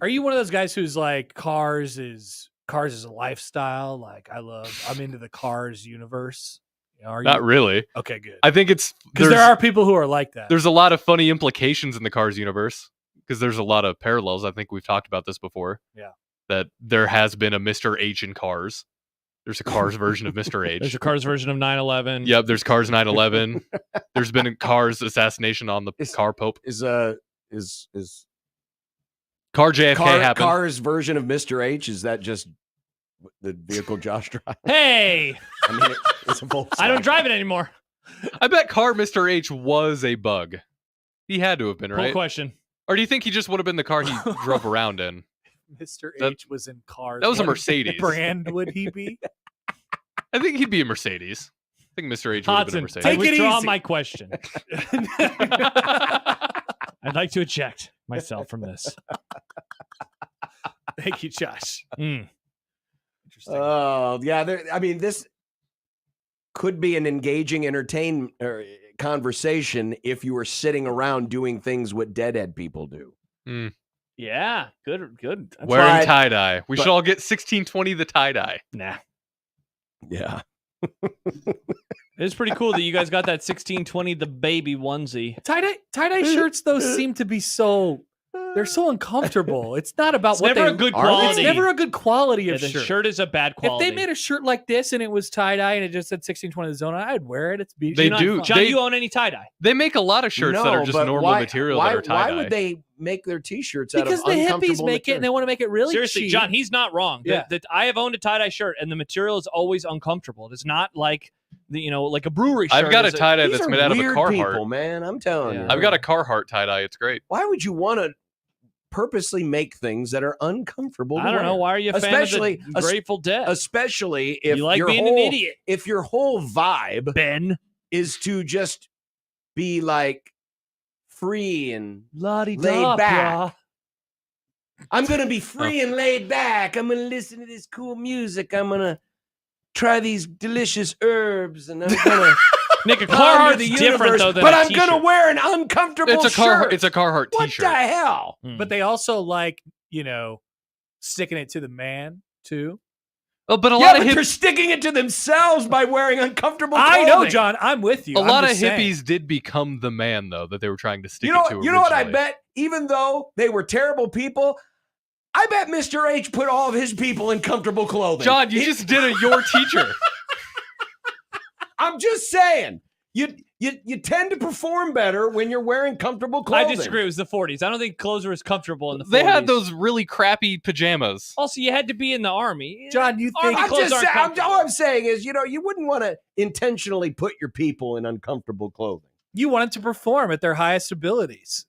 Are you one of those guys who's like Cars is a lifestyle? Like I'm into the Cars universe. Are you? Not really. Okay, good. I think it's Because there are people who are like that. there's a lot of funny implications in the Cars universe because there's a lot of parallels. I think we've talked about this before. Yeah. That there has been a Mr. H in Cars. There's a Cars version of Mr. H. There's a Cars version of 9/11. Yep, there's Cars 9/11. There's been a Cars assassination on the car Pope. Is Car JFK happened. Cars version of Mr. H? Is that just the vehicle Josh drives? Hey, I mean, it's a Volkswagen. I don't drive it anymore. I bet Car Mr. H was a bug. He had to have been, Cool right? question. Or do you think he just would have been the car he drove around in? Mr. That- H was in Cars. that was a What Mercedes. brand would he be? I think he'd be a Mercedes. I think Mr. H would have been a Hodson, Mercedes. I Take it withdraw easy. my question. I'd like to eject myself from this. Thank you, Josh. Mm. Interesting. Oh, yeah. I mean, this could be an engaging conversation if you were sitting around doing things what deadhead people do. Yeah, good. That's Wearing But- tie-dye. We but- should all get 1620 the tie-dye. Nah. Yeah. It's pretty cool that you guys got that 1620 the baby onesie. Tie-dye shirts, though, seem to be they're so uncomfortable. It's not about It's what never they a good are they? quality. It's never a good quality Yeah, of the shirt. shirt is a bad If quality. they made a shirt like this and it was tie-dye and it just said 1620 the zone, I'd wear it. It's beautiful. They John, do. John, They- you own any tie-dye? They make a lot of shirts that are just but normal material that are tie-dye. Why would they make their T-shirts Because out the of hippies uncomfortable make it and they material? want to make it really Seriously, cheap. John, he's not wrong. Yeah. I have owned a tie-dye shirt and the material is always uncomfortable. It's not like like a brewery shirt. I've got a is tie-dye These that's are made out of a weird Carhartt. people, man. I'm telling Yeah. you. I've got a Carhartt tie-dye. It's great. Why would you want to purposely make things that are uncomfortable? I don't know. Why are you a fan Especially- of the Grateful Dead? Especially if you like your being whole, an idiot, If your whole vibe Ben. is to just be like free and Laid laid back. I'm gonna be free and laid back. I'm gonna listen to this cool music. I'm gonna try these delicious herbs, and I'm gonna Nick, a ponder Carhartt's different though than but a I'm gonna t-shirt. wear an uncomfortable It's a shirt. Carhartt What t-shirt. the hell? Mm. But they also like, sticking it to the man, too. Oh, but a Yeah, lot of but they're sticking it to themselves by wearing uncomfortable I clothing. know, John. I'm with you. a I'm lot of just saying. hippies did become the man though that they were trying to stick You know, it to. you know what I originally. bet? Even though they were terrible people, I bet Mr. H put all of his people in comfortable clothing. John, you just did a your teacher. I'm just saying. You tend to perform better when you're wearing comfortable clothing. I disagree. It was the 40s. I don't think clothes were as comfortable in the 40s. They had those really crappy pajamas. Also, you had to be in the army. John, you Army think I'm clothes just aren't saying. comfortable. All I'm saying is, you wouldn't want to intentionally put your people in uncomfortable clothing. you wanted to perform at their highest abilities?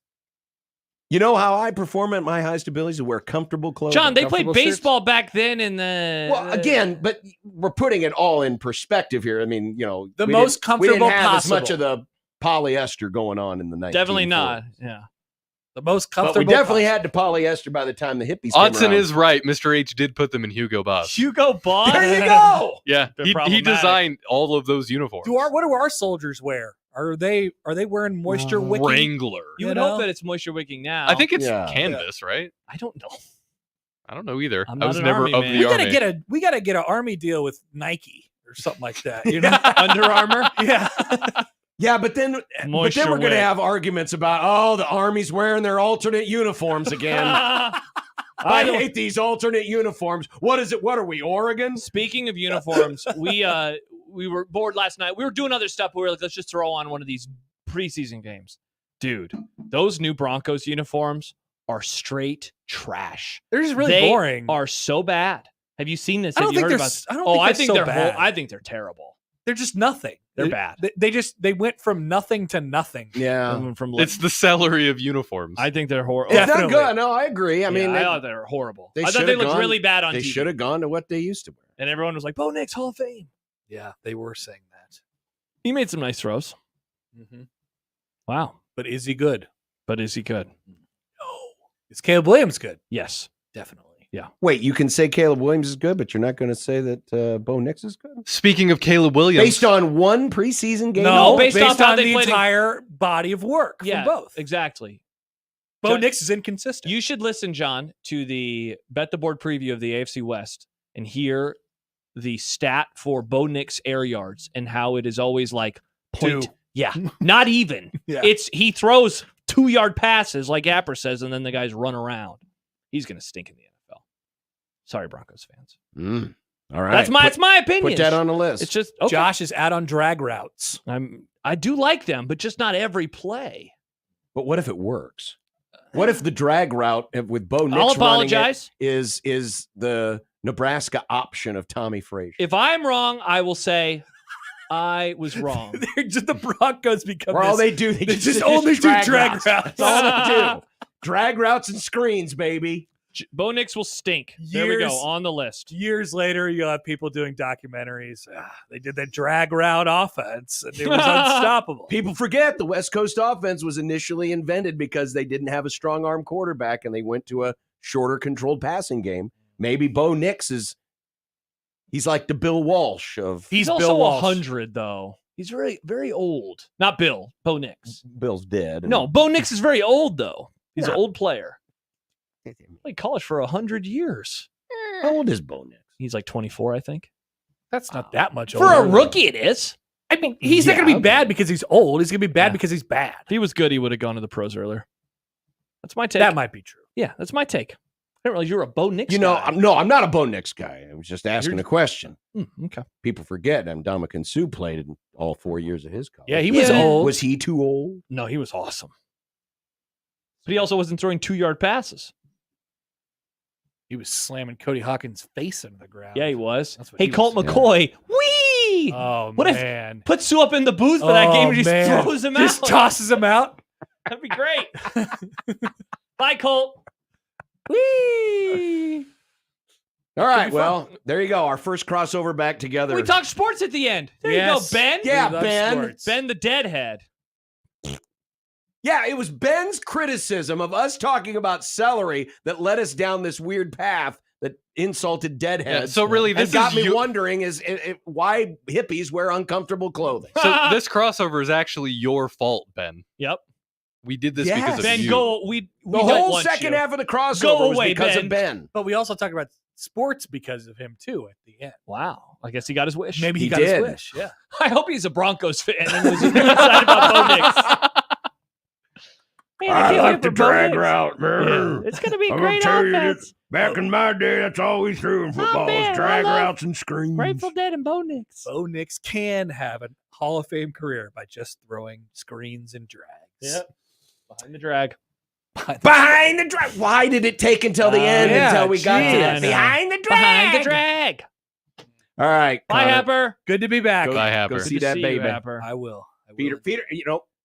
You know how I perform at my highest abilities? To wear comfortable clothing. John, they played Comfortable shirts? baseball back then in the. Well, again, but we're putting it all in perspective here. I mean, The we most didn't- we didn't comfortable have as much possible. of the polyester going on in the 1940s. Definitely not. Yeah. The most But comfortable. we definitely possible. had the polyester by the time the hippies came Odson around. is right. Mr. H did put them in Hugo Boss. Hugo Boss. There you go. Yeah, They're he problematic. designed all of those uniforms. What do our soldiers wear? Are they wearing moisture wicking? Wrangler. You You would know? hope that it's moisture wicking now. I think it's Yeah. canvas, right? I don't know. I don't know either. I'm I was not an never army of man. the We army. gotta get an army deal with Nike or something like that. You know? Under Armour. yeah. Yeah, but then we're going to have arguments about, the Army's wearing their alternate uniforms again. I hate these alternate uniforms. What is it? What are we, Oregon? Speaking of uniforms, we were bored last night. We were doing other stuff. But we were like, let's just throw on one of these preseason games. Dude, those new Broncos uniforms are straight trash. They're just really They boring. Are so bad. Have you seen this? I Have don't you think heard they're. about? I don't think they're so bad. I think they're terrible. They're just nothing. They're bad. They went from nothing to nothing. Yeah. It's the celery of uniforms. I think they're horrible. It's not Definitely. good. No, I agree. I mean, I thought they were horrible. they I thought should've they looked gone- really bad on they TV. should have gone to what they used to wear. And everyone was like, Bo Nix, Hall of Fame. Yeah, they were saying that. He made some nice throws. Mm-hmm. Wow. But is he good? But is he good? No. Is Caleb Williams good? Yes. Definitely. Wait, you can say Caleb Williams is good, but you're not going to say that Bo Nix is good? Speaking of Caleb Williams, Based on one preseason game? No, based based, off how on they the played in- entire body of work Yeah, from both. exactly. Bo John- Nix is inconsistent. You should listen, John, to the Bet the Board preview of the AFC West and hear the stat for Bo Nix air yards and how it is always like point. 2. Yeah, not even. Yeah. He throws 2-yard passes like Apper says, and then the guys run around. He's going to stink in the NFL. Sorry, Broncos fans. All right. That's my opinion. Put that on the list. It's just okay. Josh is out on drag routes. I do like them, but just not every play. But what if it works? What if the drag route with Bo Nix I'll running apologize. it is the Nebraska option of Tommy Frazier? If I'm wrong, I will say I was wrong. They're just the Broncos become Or all this- they do, they just only do drag routes. That's all they do. Drag routes and screens, baby. Bo Nix will stink. There we Years- go, on the list. Years later, you'll have people doing documentaries. They did that drag route offense, and it was unstoppable. People forget the West Coast offense was initially invented because they didn't have a strong arm quarterback and they went to a shorter controlled passing game. Maybe Bo Nix he's like the Bill Walsh of He's Bill also Walsh. 100, though. He's very, very old. Not Bill, Bo Nix. Bill's dead. No, Bo Nix is very old, though. He's an Yeah. old player. Played college for 100 years. How old is Bo Nix? He's like 24, I think. That's not that much For a older. rookie, it is. I mean, he's not going to Yeah, be bad because he's old. He's going to be bad Yeah. because he's bad. If he was good, he would have gone to the pros earlier. That's my take. That might be true. Yeah, that's my take. I didn't realize you were a Bo Nix You know, guy. I'm not a Bo Nix guy. I was just asking a question. Okay. People forget Ndamukong Suh played in all 4 years of his college. Yeah, he was old. Was he too old? No, he was awesome. But he also wasn't throwing 2-yard passes. He was slamming Cody Hawkins' face into the ground. Yeah, he was. That's what Hey, he Colt was. McCoy. Whee! Oh, What if- man. Put Sue up in the booth for that game and just man. throws him Just out. tosses him out. That'd be great. Bye, Colt. Whee! All right, be fun. well, there you go. Our first crossover back together. We talked sports at the end. There Yes. you go, Ben. Yeah, We love Ben. sports. Ben the Deadhead. Yeah, it was Ben's criticism of us talking about celery that led us down this weird path that insulted deadheads. so really, and this got is me you- wondering why hippies wear uncomfortable clothing. So this crossover is actually your fault, Ben. Yep. We did this Yes. because of Ben, you. go. We The don't whole want second you. half of the crossover Go was away, because Ben. of Ben. But we also talk about sports because of him, too, at the end. Wow. I guess he got his wish. Maybe he He got did. his wish. Yeah. I hope he's a Broncos fan and was excited about Bo Nix. Man, can't wait for Bo Nix. Yeah, it's going to be a great offense. Back in my day, that's all we threw in football, was drag routes and screens. Grateful Dead and Bo Nix. Bo Nix can have a Hall of Fame career by just throwing screens and drags. Yep. Behind the drag. Behind the drag. Why did it take until the end yeah, until we got to gee, I that? know. Behind the drag. Behind the drag. All right. Bye, Connor, Happer. Good to be back. Bye, Go Happer. see Good to that see baby. you, Happer. I will. Feed her,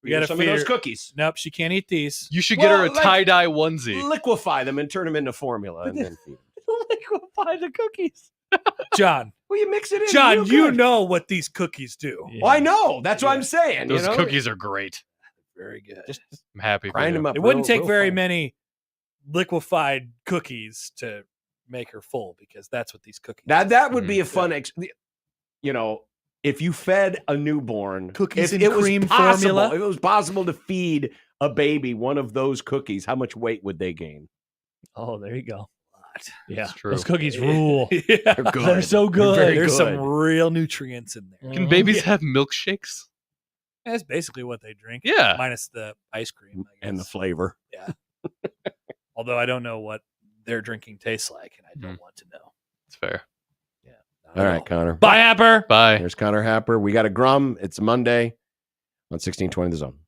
We gotta some feed of those her. cookies. Nope, she can't eat these. You should get her a Well, like- tie-dye onesie. Liquefy them and turn them into formula and then feed them. Liquefy the cookies. John, Well, you mix it in. John, real you good. know what these cookies do. Yeah. Well, I know. That's what Yeah. I'm saying. Those you know? cookies are great. Very good. I'm happy for Grind you. them up. It wouldn't real- take real very fine. many liquefied cookies to make her full because that's what these cookies Now do. that would be a Mhm. fun, if you fed a newborn Cookies if and it was cream possible, formula? if it was possible to feed a baby one of those cookies, how much weight would they gain? Oh, there you go. Yeah. It's true. Those cookies rule. yeah. They're good. They're so good. very There's good. some real nutrients in there. Can Mhm. babies have milkshakes? That's basically what they drink. Yeah. Minus the ice cream. I and the guess. flavor. Although I don't know what their drinking tastes like, and I don't Mm. want to know. It's fair. Not All at right, Connor. Bye, Happer. Bye. There's Connor Happer. We got a Grum. It's Monday on 1620 The Zone.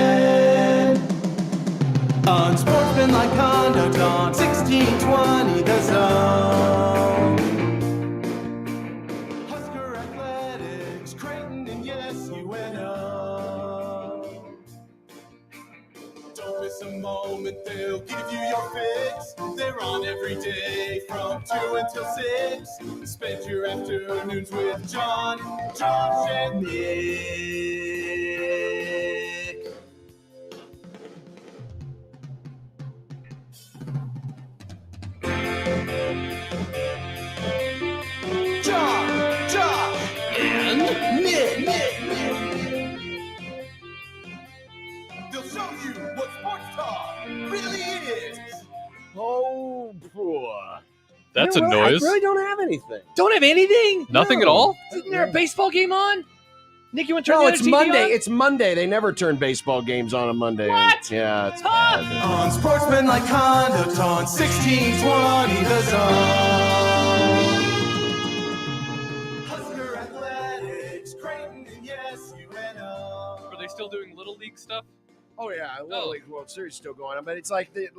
KOZN. Unsportsmanlike conduct on 1620 The Zone. Husker Athletics, Creighton, and yes, UNO. Don't miss a moment, they'll give you your fix. They're on every day from 2 until 6. Spend your afternoons with John, Josh, and Nick. John, Josh, and Nick. They'll show you what sports talk really is. Oh, boy. That's a I noise. really don't have anything. Don't have anything? Nothing at all? Isn't there a baseball game on? Nick, you want to turn No, the it's other TV Monday. on? It's Monday. They never turn baseball games on Monday. What? Yeah, it's Huh? bad. Unsportsmanlike conduct on 1620 The Zone. Husker Athletics, Creighton, and yes, UNO. Are they still doing Little League stuff? Oh yeah, Oh. Little League World Series still going on, but it's like today,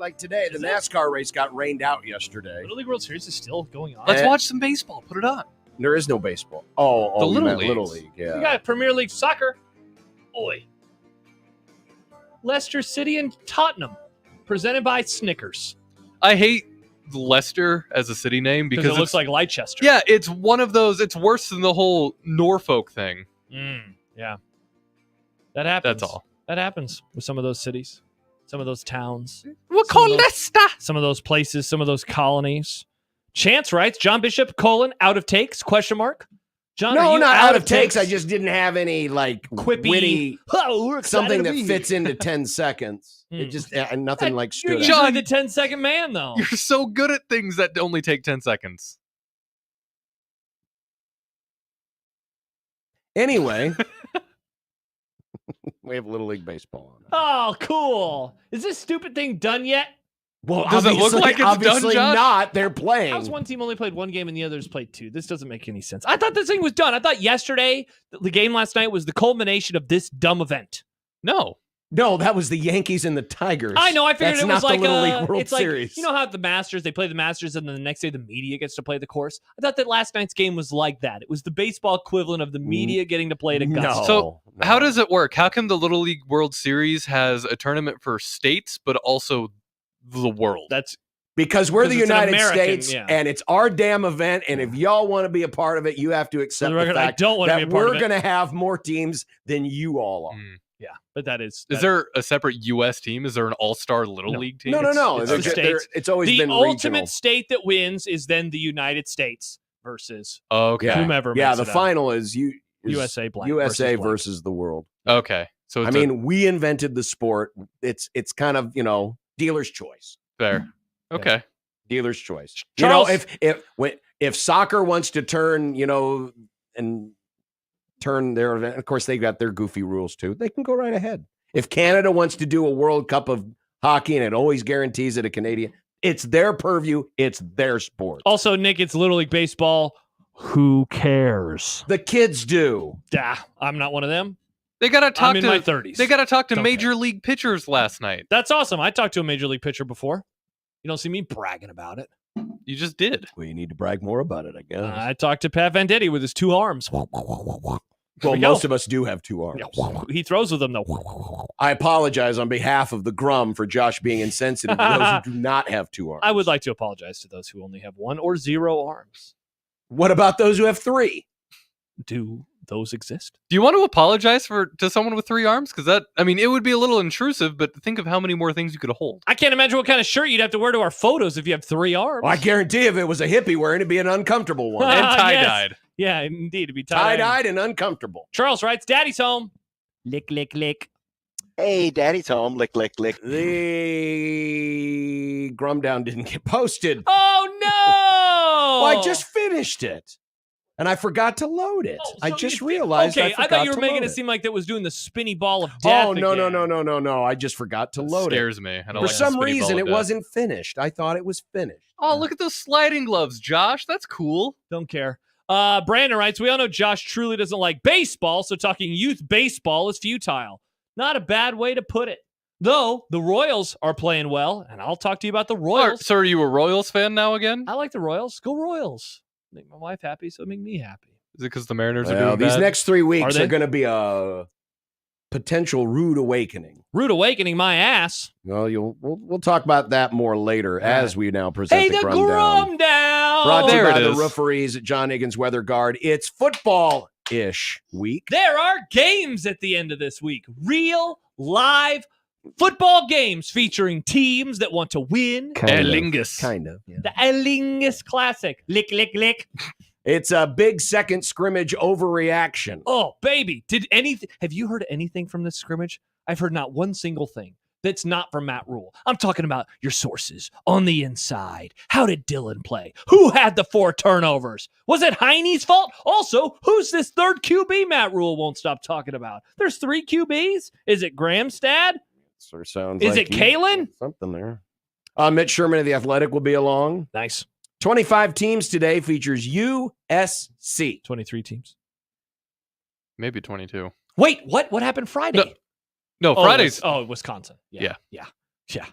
the Is it? NASCAR race got rained out yesterday. Little League World Series is still going on. Let's Eh. watch some baseball. Put it on. There is no baseball. Oh, The you Little meant Leagues. Little League. Yeah. We got Premier League soccer. Oi. Leicester City and Tottenham, presented by Snickers. I hate Leicester as a city name Because because it looks like Leicester. yeah, it's one of those. It's worse than the whole Norfolk thing. Yeah. That happens. That's all. That happens with some of those cities, some of those towns, We'll Some of those- Leicester. some of those places, some of those colonies. Chance writes, John Bishop, out of takes, question mark. John, are No, you not out of takes. I just didn't have any like quippy, witty "Oh, we're excited something to that be fits here." into 10 seconds. It Hmm. just nothing like You're stood out. usually John- the 10-second man, though. You're so good at things that only take 10 seconds. Anyway, we have Little League baseball on. Oh, cool. Is this stupid thing done yet? Well, Does it look obviously- like it's done, obviously Josh? not. They're playing. How's one team only played one game and the others played two? This doesn't make any sense. I thought this thing was done. I thought yesterday, the game last night was the culmination of this dumb event. No. No, that was the Yankees and the Tigers. I know. I figured That's it was not like the Little League World it's like, Series. you know how at the Masters they play the Masters and then the next day the media gets to play the course. I thought that last night's game was like that. It was the baseball equivalent of the media getting to play at Augusta. No, So, no. How does it work? How come the Little League World Series has a tournament for states, but also the world? That's Because we're the Because it's an United American, States, yeah. and it's our damn event. And if y'all want to be a part of it, you have to accept the the record, I fact don't want to be that a part we're of it. going to have more teams than you all are. Mm. Yeah, but that is Is there a separate U.S. team? Is there an all-star Little No. League team? No. It's They're the ju- they're- states. It's always the been ultimate regional. state that wins is then the United States versus Okay. Yeah. whomever. Yeah, makes the it out. final is USA blank USA versus blank. versus the world. Okay. So it's I mean, we invented the sport. It's kind of, dealer's choice. fair. Okay. Dealer's choice. Charles- If soccer wants to turn, and turn their event, of course they've got their goofy rules too. They can go right ahead. If Canada wants to do a World Cup of hockey and it always guarantees it a Canadian, it's their purview. It's their sport. Also, Nick, it's Little League baseball. Who cares? The kids do. I'm not one of them. They gotta talk I'm in to my 30s. They gotta talk to Don't major league pitchers last night. That's awesome. I talked to a major league pitcher before. You don't see me bragging about it. You just did. Well, you need to brag more about it, I guess. I talked to Pat Venditti with his two arms. well, we go. most of us do have two arms. He throws with them though. I apologize on behalf of the Grum for Josh being insensitive to those who do not have two arms. I would like to apologize to those who only have one or zero arms. What about those who have three? Do those exist? Do you want to apologize to someone with 3 arms? Because it would be a little intrusive. But think of how many more things you could hold. I can't imagine what kind of shirt you'd have to wear to our photos if you have 3 arms. Well, I guarantee if it was a hippie wearing, it'd be an uncomfortable one. And Yes. tie-dyed. Yeah, indeed. It'd be tie-dyed. Tie-dyed and uncomfortable. Charles writes, Daddy's home. Lick, lick, lick. Hey, Daddy's home. Lick, lick, lick. The Grum Down didn't get posted. Oh, no! Well, I just finished it. And I forgot to load it. Oh, so I just you- realized Okay, I forgot thought you were to making load it seem like that was doing the spinny ball of death. Oh, no. again. I just forgot to load it. Scares me. I don't For like the some spinny ball reason, of it death. wasn't finished. I thought it was finished. Oh, look at those sliding gloves, Josh. That's cool. Don't care. Brandon writes, we all know Josh truly doesn't like baseball, so talking youth baseball is futile. Not a bad way to put it. Though the Royals are playing well, and I'll talk to you about the Royals. So are you a Royals fan now again? I like the Royals. Go Royals. Make my wife happy, so make me happy. Is it because the Mariners are Well, doing these bad? next 3 weeks Are they? are going to be a potential rude awakening. Rude awakening my ass. Well, we'll talk about that more later as we now present Hey, the the Grum Down. Grum Down. Brought to you There by it the is. Rooferys at John Higgins Weather Guard. It's football-ish week. There are games at the end of this week. Real, live football games featuring teams that want to win. Erlingus. Kind of. Yeah. The Erlingus Classic. Lick, lick, lick. It's a big second scrimmage overreaction. Oh, baby. Have you heard anything from this scrimmage? I've heard not one single thing that's not from Matt Rule. I'm talking about your sources on the inside. How did Dylan play? Who had the 4 turnovers? Was it Heine's fault? Also, who's this third QB Matt Rule won't stop talking about? There's 3 QBs? Is it Gramstad? Sort of sounds Is like it Kalen? something there. Mitch Sherman of The Athletic will be along. Nice. 25 teams today features USC. 23 teams. Maybe 22. Wait, what happened Friday? No, Fridays. Wisconsin. Yeah. Yeah.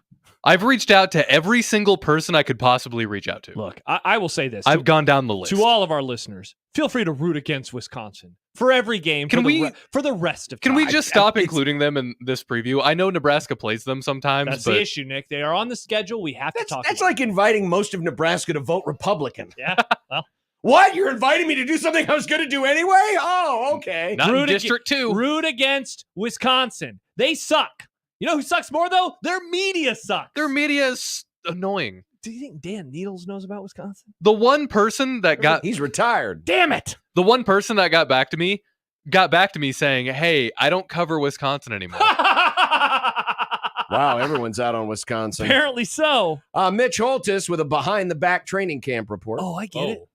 I've reached out to every single person I could possibly reach out to. Look, I will say this. I've gone down the list. To all of our listeners, feel free to root against Wisconsin for every game for the rest of time. Can we just stop including them in this preview? I know Nebraska plays them sometimes, That's but the issue, Nick. They are on the schedule. We have to talk That's about like inviting most of Nebraska to vote Republican. it. Yeah. Well, What? You're inviting me to do something I was going to do anyway? Oh, okay. not in Root ag- District 2. root against Wisconsin. They suck. You know who sucks more, though? Their media sucks. Their media is annoying. Do you think Dan Needles knows about Wisconsin? The one person that got He's retired. Damn it. got back to me saying, "Hey, I don't cover Wisconsin anymore." Wow, everyone's out on Wisconsin. Apparently so. Mitch Holtis with a behind-the-back training camp report. Oh, I get it.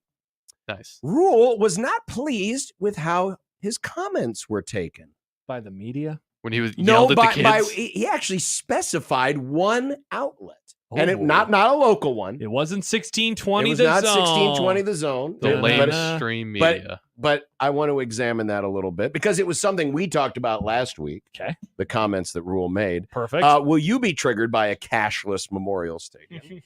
Nice. Rule was not pleased with how his comments were taken. By the media? When he was No, yelled at the kids. he actually specified one outlet. And Oh. not a local one. It wasn't 1620 It was the not zone. 1620 the zone. the Yeah, mainstream media. But I want to examine that a little bit because it was something we talked about last week. Okay. The comments that Rule made. Perfect. Will you be triggered by a cashless Memorial Stadium?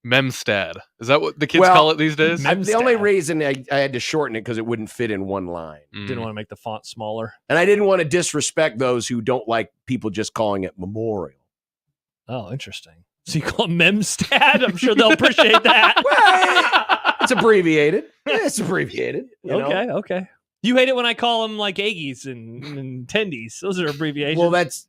Memstad. Is that what the kids Well, call it these days? The only reason I had to shorten it because it wouldn't fit in one line. Didn't want to make the font smaller. And I didn't want to disrespect those who don't like people just calling it Memorial. Oh, interesting. So you call it Memstad? I'm sure they'll appreciate that. Well, it's abbreviated. It's abbreviated. You know? Okay. You hate it when I call them like Aggies and Tendies. Those are abbreviations. Well, that's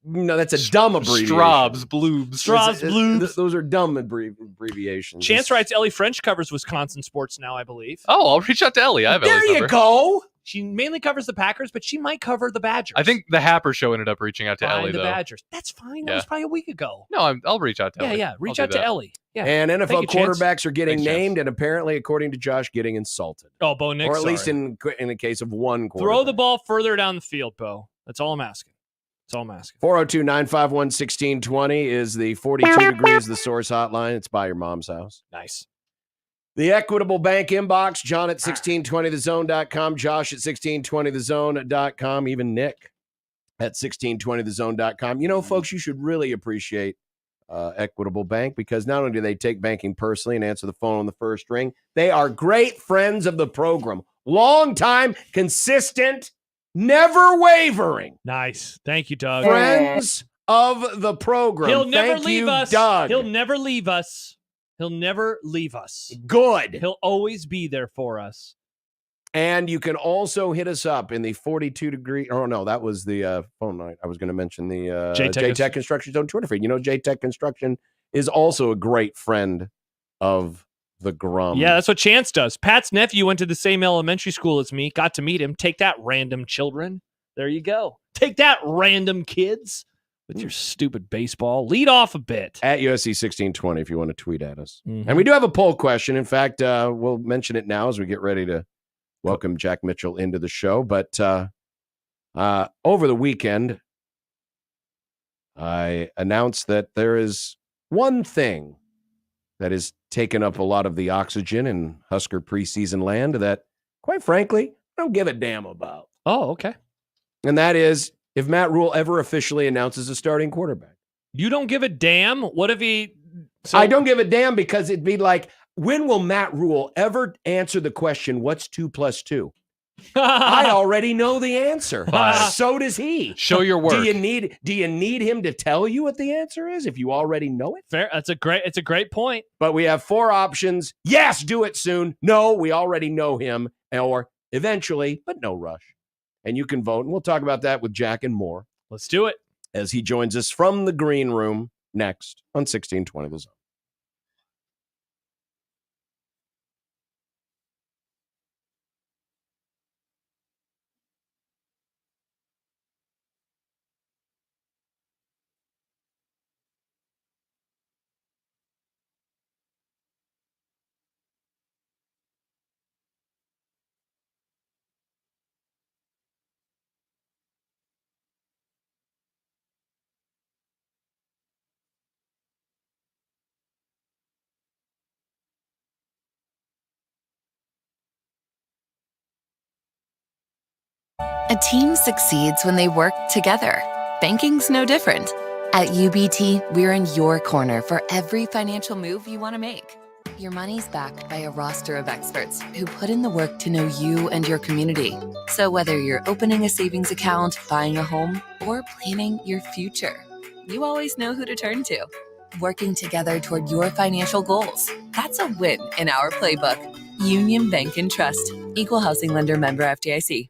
a dumb abbreviation. Straubs, bloobs. Straubs, bloobs. Those are dumb abbreviations. Chance writes Ellie French covers Wisconsin sports now, I believe. Oh, I'll reach out to Ellie. I have There Ellie's you number. go. She mainly covers the Packers, but she might cover the Badgers. I think the Happer show ended up reaching out to Find Ellie, the though. Badgers. That's fine. That Yeah. was probably a week ago. No, I'll reach out to Ellie. Yeah. Reach I'll out do to that. Ellie. Yeah. And NFL Thank you, Chance. quarterbacks are getting Thanks, Chance. named and apparently, according to Josh, getting insulted. Oh, Bo Nix. Or at least sorry. in the case of one quarterback. Throw the ball further down the field, Bo. That's all I'm asking. 402-951-1620 is the 42 degrees the source hotline. It's by your mom's house. Nice. The Equitable Bank inbox, John at 1620thezone.com, Josh at 1620thezone.com, even Nick at 1620thezone.com. You know, folks, you should really appreciate Equitable Bank because not only do they take banking personally and answer the phone on the first ring, they are great friends of the program. Long time, consistent, never wavering. Nice. Thank you, Doug. Friends of the program. He'll never Thank leave you, us. Doug. He'll never leave us. He'll never leave us. Good. He'll always be there for us. And you can also hit us up in the 42 degree. Oh, no, that was the phone line. I was going to mention the J-Tech Construction Zone Twitter feed. You know, J-Tech Construction is also a great friend of the Grum. Yeah, that's what Chance does. Pat's nephew went to the same elementary school as me. Got to meet him. Take that, random children. There you go. Take that, random kids. With your stupid baseball. Lead off a bit. At USC 1620 if you want to tweet at us. Mhm. And we do have a poll question. In fact, we'll mention it now as we get ready to welcome Jack Mitchell into the show. But over the weekend, I announced that there is one thing that is taken up a lot of the oxygen in Husker preseason land that, quite frankly, I don't give a damn about. Oh, okay. And that is if Matt Rule ever officially announces a starting quarterback. You don't give a damn? What if he... I don't give a damn because it'd be like, when will Matt Rule ever answer the question, what's 2 + 2? I already know the answer. So does he. Show your work. Do you need him to tell you what the answer is if you already know it? Fair. It's a great point. But we have 4 options. Yes, do it soon. No, we already know him. Or eventually, but no rush. And you can vote. And we'll talk about that with Jack and more Let's do it. as he joins us from the green room next on 1620 The Zone. A team succeeds when they work together. Banking's no different. At UBT, we're in your corner for every financial move you want to make. Your money's backed by a roster of experts who put in the work to know you and your community. So whether you're opening a savings account, buying a home, or planning your future, you always know who to turn to. Working together toward your financial goals. That's a win in our playbook. Union Bank and Trust. Equal housing lender, member FDIC.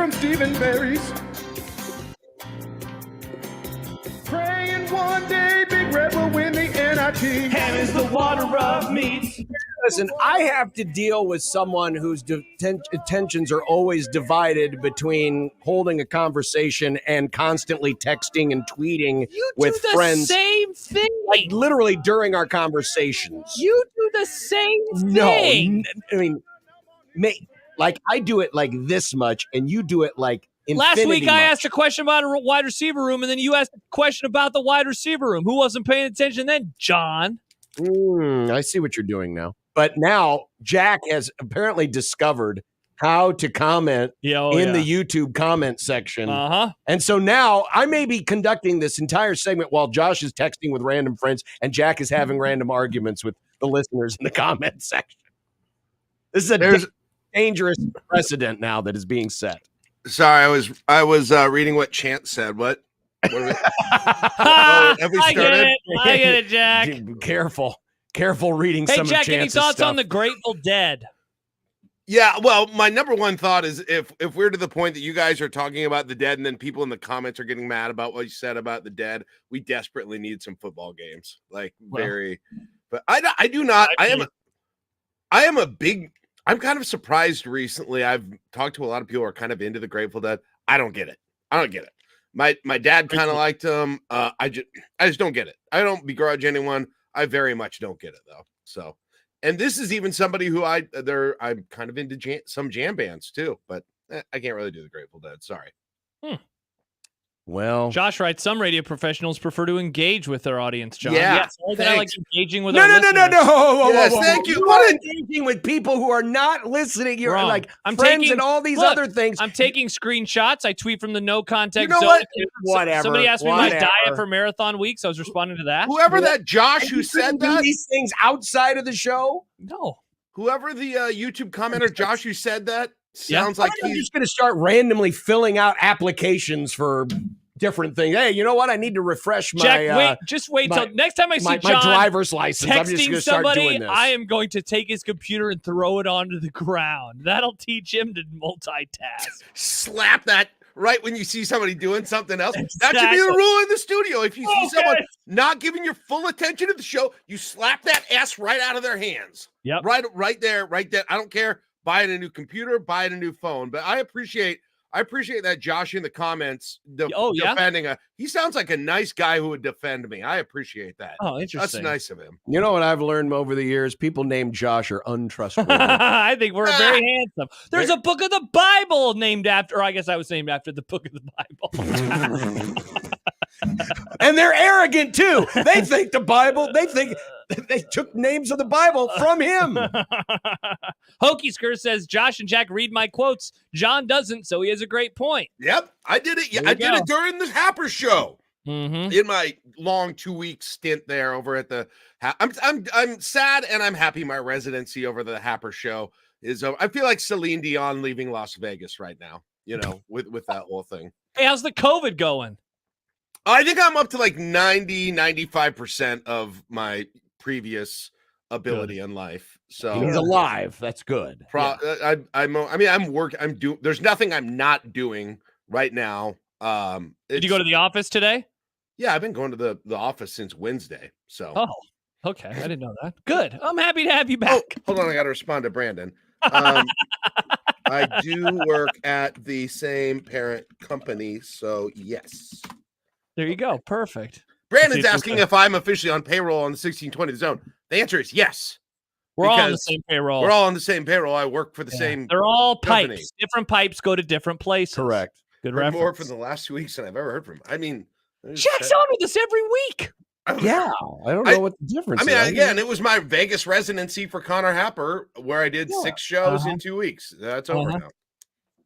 from Stephen Berries. Praying one day Big Red will win the NIT. Ham is the water of meats. Listen, I have to deal with someone whose attentions are always divided between holding a conversation and constantly texting and tweeting with friends. Same thing. Like literally during our conversations. You do the same No, thing. I mean, like I do it like this much, and you do it like Last week I much. asked a question about a wide receiver room, and then you asked a question about the wide receiver room. Who wasn't paying attention then? John. I see what you're doing now. But now Jack has apparently discovered how to comment in the YouTube comment section. And so now I may be conducting this entire segment while Josh is texting with random friends and Jack is having random arguments with the listeners in the comment section. This is a dangerous precedent now that is being set. Sorry, I was reading what Chance said. What have we started? I get it, Jack. Careful reading some of Jack, Chance's any thoughts stuff. on the Grateful Dead? Yeah, well, my number one thought is if we're to the point that you guys are talking about the Dead and then people in the comments are getting mad about what you said about the Dead, we desperately need some football games. But I do not. I'm kind of surprised recently. I've talked to a lot of people who are kind of into the Grateful Dead. I don't get it. My dad kind of liked them. I just don't get it. I don't begrudge anyone. I very much don't get it though. So, and this is even somebody who I'm kind of into some jam bands too, but I can't really do the Grateful Dead. Sorry. Well, Josh writes, some radio professionals prefer to engage with their audience, John. Yeah, yes, I like engaging with No. Thank you. What engaging with people who are not listening? You're Wrong. like friends and all these other things. I'm taking screenshots. I tweet from the no context You know zone. what? Whatever. Somebody asked me my whatever. diet for marathon week, so I was responding to that. Whoever that Josh And who you said couldn't do that, these things outside of the show. No. whoever the YouTube commenter Josh who said that sounds like I'm he's just going to start randomly filling out applications for different things. Hey, you know what? I need to refresh my Jack, wait till next time I see my John driver's license. I'm just texting going to start somebody, doing this. I am going to take his computer and throw it onto the ground. That'll teach him to multitask. slap that right when you see somebody doing something else. That should be Exactly. the rule in the studio. If you see someone not giving your full attention to the show, you slap that ass right out of their hands. Yep. Right there. I don't care. Buy it a new computer, buy it a new phone. But I appreciate that Josh in the comments defending he sounds like a nice guy who would defend me. I appreciate that. Oh, interesting. That's nice of him. You know what I've learned over the years? People named Josh are untrustworthy. I think we're very handsome. There's a book of the Bible named after, or I guess I was named after the book of the Bible. And they're arrogant too. They think the Bible, they took names of the Bible from him. Hokey Skirt says, Josh and Jack read my quotes. John doesn't, so he has a great point. Yep, I did it. There I you did go. it during the Happer show. Mm-hmm. In my long 2-week stint there over at the I'm sad and I'm happy my residency over the Happer show is over. I feel like Celine Dion leaving Las Vegas right now, with that whole thing. Hey, how's the COVID going? I think I'm up to like 95% of my previous ability in life. So He's alive. That's good. There's nothing I'm not doing right now. Did you go to the office today? Yeah, I've been going to the office since Wednesday. So Okay. I didn't know that. Good. I'm happy to have you back. Hold on, I got to respond to Brandon. I do work at the same parent company, so yes. There you go. Perfect. Brandon's asking if I'm officially on payroll on the 1620 zone. The answer is yes. We're all on the because same payroll. We're all on the same payroll. I work for the same. They're all company. pipes. Different pipes go to different places. Correct. Good Heard reference. more for the last 2 weeks than I've ever heard from. I mean, Jack's on with us every week. Yeah, I don't know what the difference is. Again, it was my Vegas residency for Connor Happer, where I did 6 shows in 2 weeks. That's over now.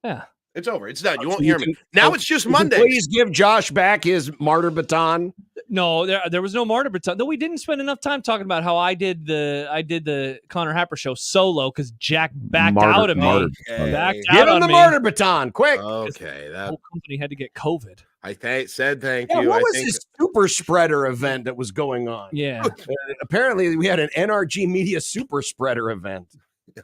Yeah. It's over. It's done. You won't hear me. Now it's just You can Monday. Please give Josh back his martyr baton. No, there was no martyr baton. No, we didn't spend enough time talking about how I did the Connor Happer show solo because Jack backed out of me. Give him the martyr baton, quick. Okay, The that whole company had to get COVID. I said thank Yeah, you. what I was think this super spreader event that was going on? Yeah. Apparently, we had an NRG Media super spreader event.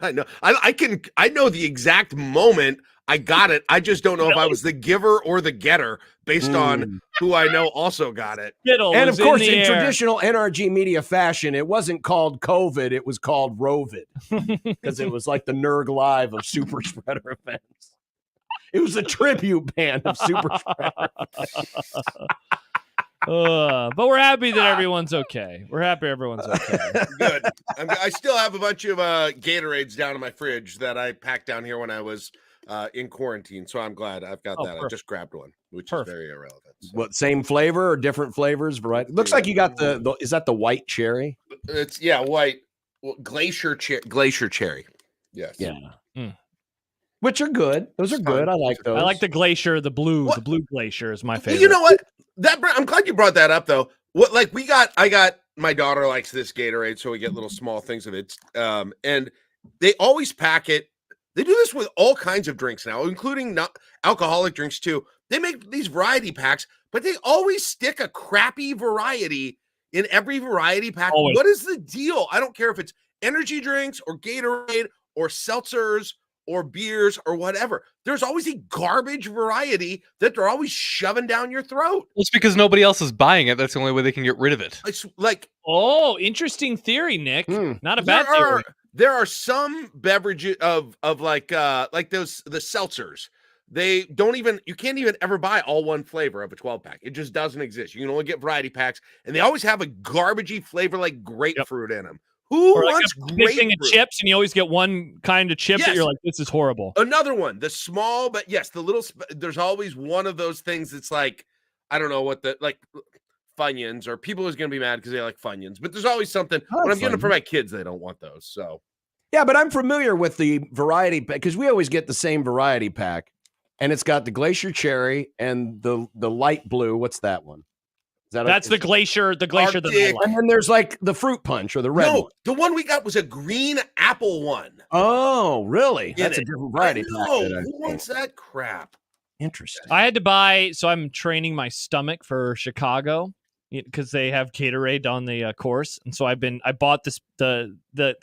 I know. I know the exact moment I got it. I just don't know if I was the giver or the getter based on who I know also got it. And of course, in traditional NRG media fashion, it wasn't called COVID, it was called Rovid because it was like the Nerg Live of super spreader events. It was a tribute band of super spreader. But we're happy that everyone's okay. We're happy everyone's okay. Good. I still have a bunch of Gatorades down in my fridge that I packed down here when I was in quarantine. So I'm glad I've got that. Perfect. I just grabbed one, which is very irrelevant. So. What, same flavor or different flavors? Variety. Looks like you got the is that the white cherry? It's white. Well, glacier cherry. Yes. Yeah. Which are good. Those are good. I like those. I like the glacier, the blue. The blue glacier is my favorite. You know what? I'm glad you brought that up though. I got my daughter likes this Gatorade, so we get little small things of it. And they always pack it. They do this with all kinds of drinks now, including not alcoholic drinks too. They make these variety packs, but they always stick a crappy variety in every variety pack. Always. What is the deal? I don't care if it's energy drinks or Gatorade or seltzers or beers or whatever. There's always a garbage variety that they're always shoving down your throat. It's because nobody else is buying it. That's the only way they can get rid of it. It's like, interesting theory, Nick. Not a bad theory. There are some beverages of like those the seltzers. They don't even, you can't even ever buy all one flavor of a 12-pack. It just doesn't exist. You can only get variety packs, and they always have a garbagey flavor like grapefruit in them. Who wants big thing of chips, and you always get one kind of chip that you're like, this is horrible. Another one, the small, but yes, the little. There's always one of those things that's like, I don't know what like Funyuns, or people are going to be mad because they like Funyuns, but there's always something. When I'm getting them for my kids, they don't want those. So yeah, but I'm familiar with the variety pack because we always get the same variety pack, and it's got the glacier cherry and the light blue. What's that one? That's the glacier, and then there's like the fruit punch or the red one. The one we got was a green apple one. Oh, really? That's a different variety pack. Who wants that crap? Interesting. I had to buy, so I'm training my stomach for Chicago because they have Gatorade on the course, and so I bought this the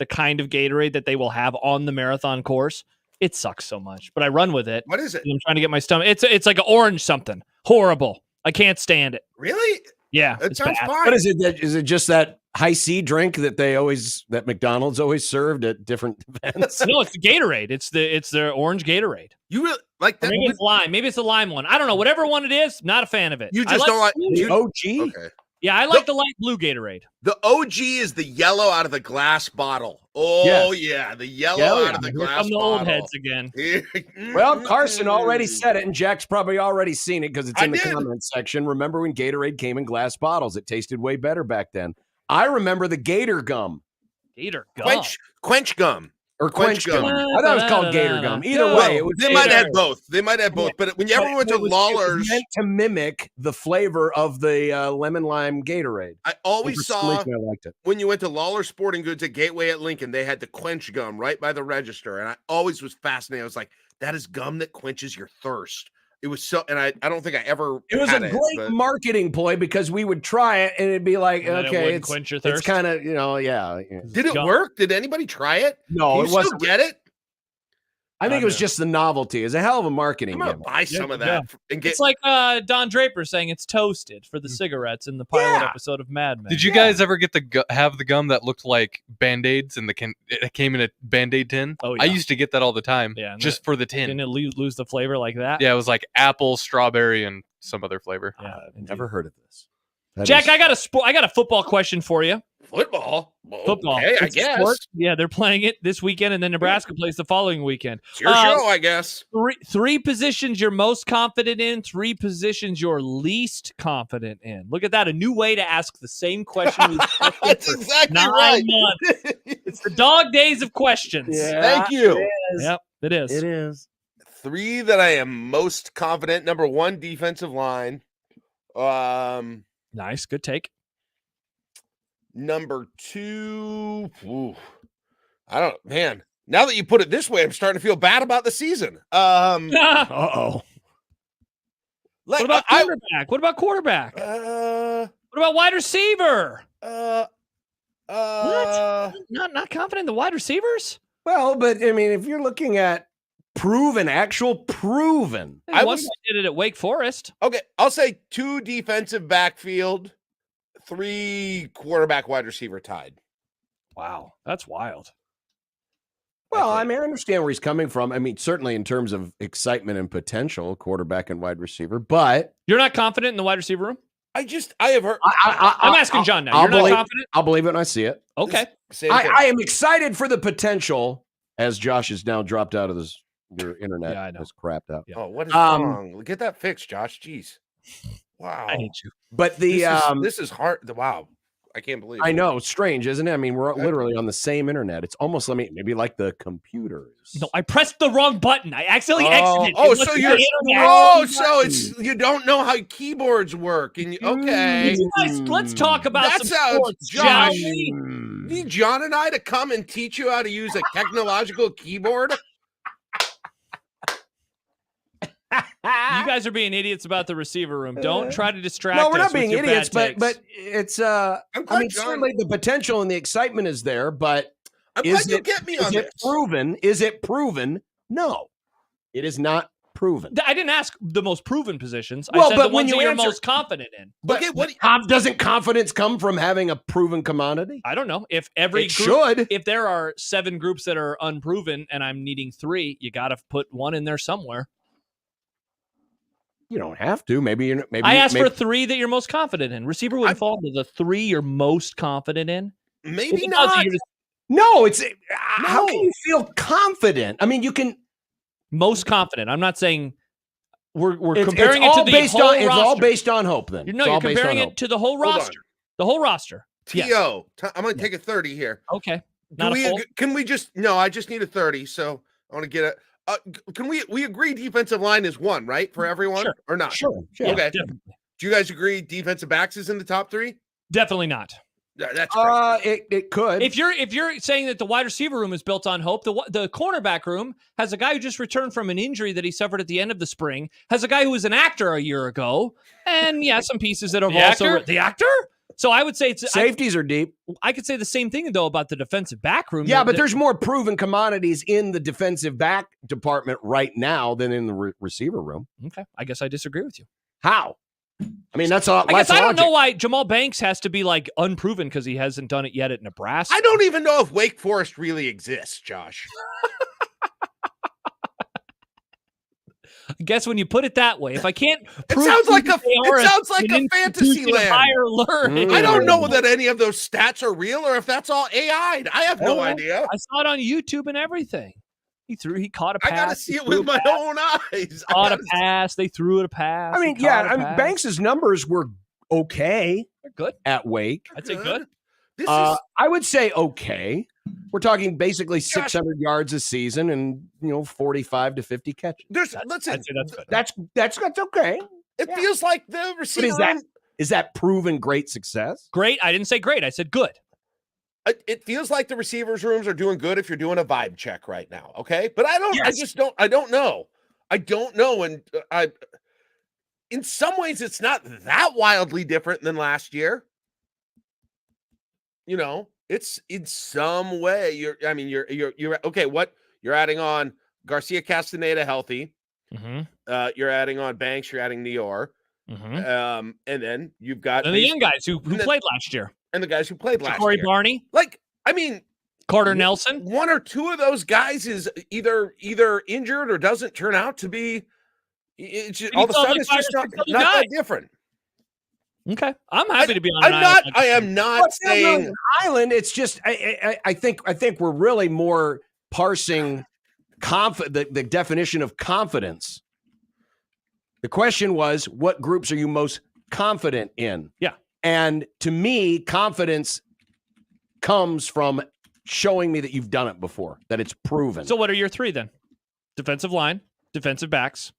kind of Gatorade that they will have on the marathon course. It sucks so much, but I run with it. What is it? I'm trying to get my stomach. It's like an orange something. Horrible. I can't stand it. Really? Yeah. It sounds fine. What is it? Is it just that high C drink that McDonald's always served at different events? No, it's the Gatorade. It's the orange Gatorade. You really like that? Maybe it's lime. Maybe it's the lime one. I don't know. Whatever one it is, not a fan of it. You just don't like the OG? Okay. Yeah, I like the light blue Gatorade. The OG is the yellow out of the glass bottle. Oh, yeah. The yellow out of the glass bottle. I'm the old heads again. Well, Carson already said it, and Jack's probably already seen it because it's in the comment section. Remember when Gatorade came in glass bottles? It tasted way better back then. I remember the Gator gum. Gator gum? Quench gum. Or quench gum. I thought it was called Gator gum. Either way, they might have both. But when you ever went to Lawler's, it was meant to mimic the flavor of the lemon lime Gatorade. I always saw I liked it. When you went to Lawler Sporting Goods at Gateway at Lincoln, they had the quench gum right by the register, and I always was fascinated. I was like, that is gum that quenches your thirst. It was so, and I don't think I ever. It was a great marketing ploy because we would try it and it'd be like, okay, it's kind of, yeah. Did it work? Did anybody try it? No, it wasn't. Get it? I think it was just the novelty. It's a hell of a marketing. I'm gonna buy some of that. And get. It's like Don Draper saying it's toasted for the cigarettes in the pilot episode of Mad Men. Did you guys ever get have the gum that looked like Band-Aids and it came in a Band-Aid tin? Oh, yeah. I used to get that all the time. Yeah, just for the tin. Didn't it lose the flavor like that? Yeah, it was like apple, strawberry, and some other flavor. Yeah, never heard of this. Jack, I got a football question for you. Football? Football. Okay, I guess. Sport. Yeah, they're playing it this weekend, and then Nebraska plays the following weekend. It's your show, I guess. Three positions you're most confident in, 3 positions you're least confident in. Look at that. A new way to ask the same question. That's exactly right. 9 months. It's the dog days of questions. Yeah, thank you. Yep, it is. It is. 3 that I am most confident. Number 1, defensive line. Nice. Good take. Number 2, I don't, man. Now that you put it this way, I'm starting to feel bad about the season. Uh-oh. What about quarterback? What about quarterback? What about wide receiver? What? Not confident in the wide receivers? Well, but I mean, if you're looking at actual proven. One guy did it at Wake Forest. Okay, I'll say 2 defensive backfield, 3 quarterback wide receiver tied. Wow, that's wild. Well, I mean, I understand where he's coming from. I mean, certainly in terms of excitement and potential, quarterback and wide receiver, but you're not confident in the wide receiver room? I have heard. I'm asking John now. You're not confident? I'll believe it when I see it. Okay. I am excited for the potential as Josh has now dropped out of your internet. Yeah, I know. Has crapped out. Oh, what is wrong? Get that fixed, Josh. Jeez. Wow. I hate you. But this is hard. Wow. I can't believe it. I know. Strange, isn't it? I mean, we're literally on the same internet. It's almost maybe like the computers. No, I pressed the wrong button. I accidentally exited. Oh, so it's you don't know how keyboards work. And okay, guys, let's talk about that some sports, Josh. shall we? Need John and I to come and teach you how to use a technological keyboard? You guys are being idiots about the receiver room. Don't try to distract us. No, we're not being with your idiots, bad but takes. it's I mean, certainly the potential and the excitement is there, but I'm glad you get me on this. Proven? Is it proven? No, it is not proven. I didn't ask the most proven positions. Well, I said but the when ones you that you're answer- most confident in. But doesn't confidence come from having a proven commodity? I don't know. If every It group, should. if there are 7 groups that are unproven and I'm needing 3, you got to put one in there somewhere. You don't have to. Maybe I asked for 3 that you're most confident in. Receiver wouldn't fall into the 3 you're most confident in. Maybe If it does, not. you're just No, it's how can you feel confident? I mean, you can most confident. I'm not saying we're it's comparing it all to the based whole on it's all roster. based on hope. Then No, It's you're all based comparing on it hope. to the whole Hold on. roster. The whole roster. Yes. T.O. I'm going to take a 30 here. Okay. Not a full. Can we just no, I just need a 30, so I want to get it. Can we agree defensive line is 1, right? For everyone Sure. or not? Sure. Yeah, Okay. definitely. Do you guys agree defensive backs is in the top 3? Definitely not. That's great. It could. If you're saying that the wide receiver room is built on hope, the cornerback room has a guy who just returned from an injury that he suffered at the end of the spring, has a guy who was an actor a year ago, and some pieces that have the actor. So I would say it's Safeties are deep. I could say the same thing though about the defensive back room. Yeah, but there's more proven commodities in the defensive back department right now than in the receiver room. Okay, I guess I disagree with you. How? I mean, that's all. I guess I don't know why Jamal Banks has to be like unproven because he hasn't done it yet at Nebraska. I don't even know if Wake Forest really exists, Josh. I guess when you put it that way, if I can't, It sounds like a fantasy land. Higher learning. I don't know that any of those stats are real or if that's all AI. I have no idea. I saw it on YouTube and everything. He caught a pass. I got to see it with my own eyes. Caught a pass. They threw it a pass. I mean, Banks's numbers were okay. They're good at Wake. I'd say good. I would say okay. We're talking basically 600 yards a season and 45 to 50 catches. I'd say that's good. That's okay. It feels like the receiver. Is that proven great success? Great. I didn't say great. I said good. It feels like the receivers' rooms are doing good if you're doing a vibe check right now. Okay, but I don't. Yes. I don't know. I don't know, and in some ways, it's not that wildly different than last year. It's in some way. You're okay. What you're adding on Garcia Castaneda healthy. Mm-hmm. You're adding on Banks. You're adding Nior. Mm-hmm. And then you've got the young guys who played last year. And the guys who played last Corey year. Barney. Carter Nelson. 1 or 2 of those guys is either injured or doesn't turn out to be. All of a sudden, it's just not that different. Okay, I'm happy to be on. I am not saying an island. It's just I think we're really more parsing the definition of confidence. The question was, what groups are you most confident in? Yeah. And to me, confidence comes from showing me that you've done it before, that it's proven. So what are your 3 then? Defensive line, defensive backs.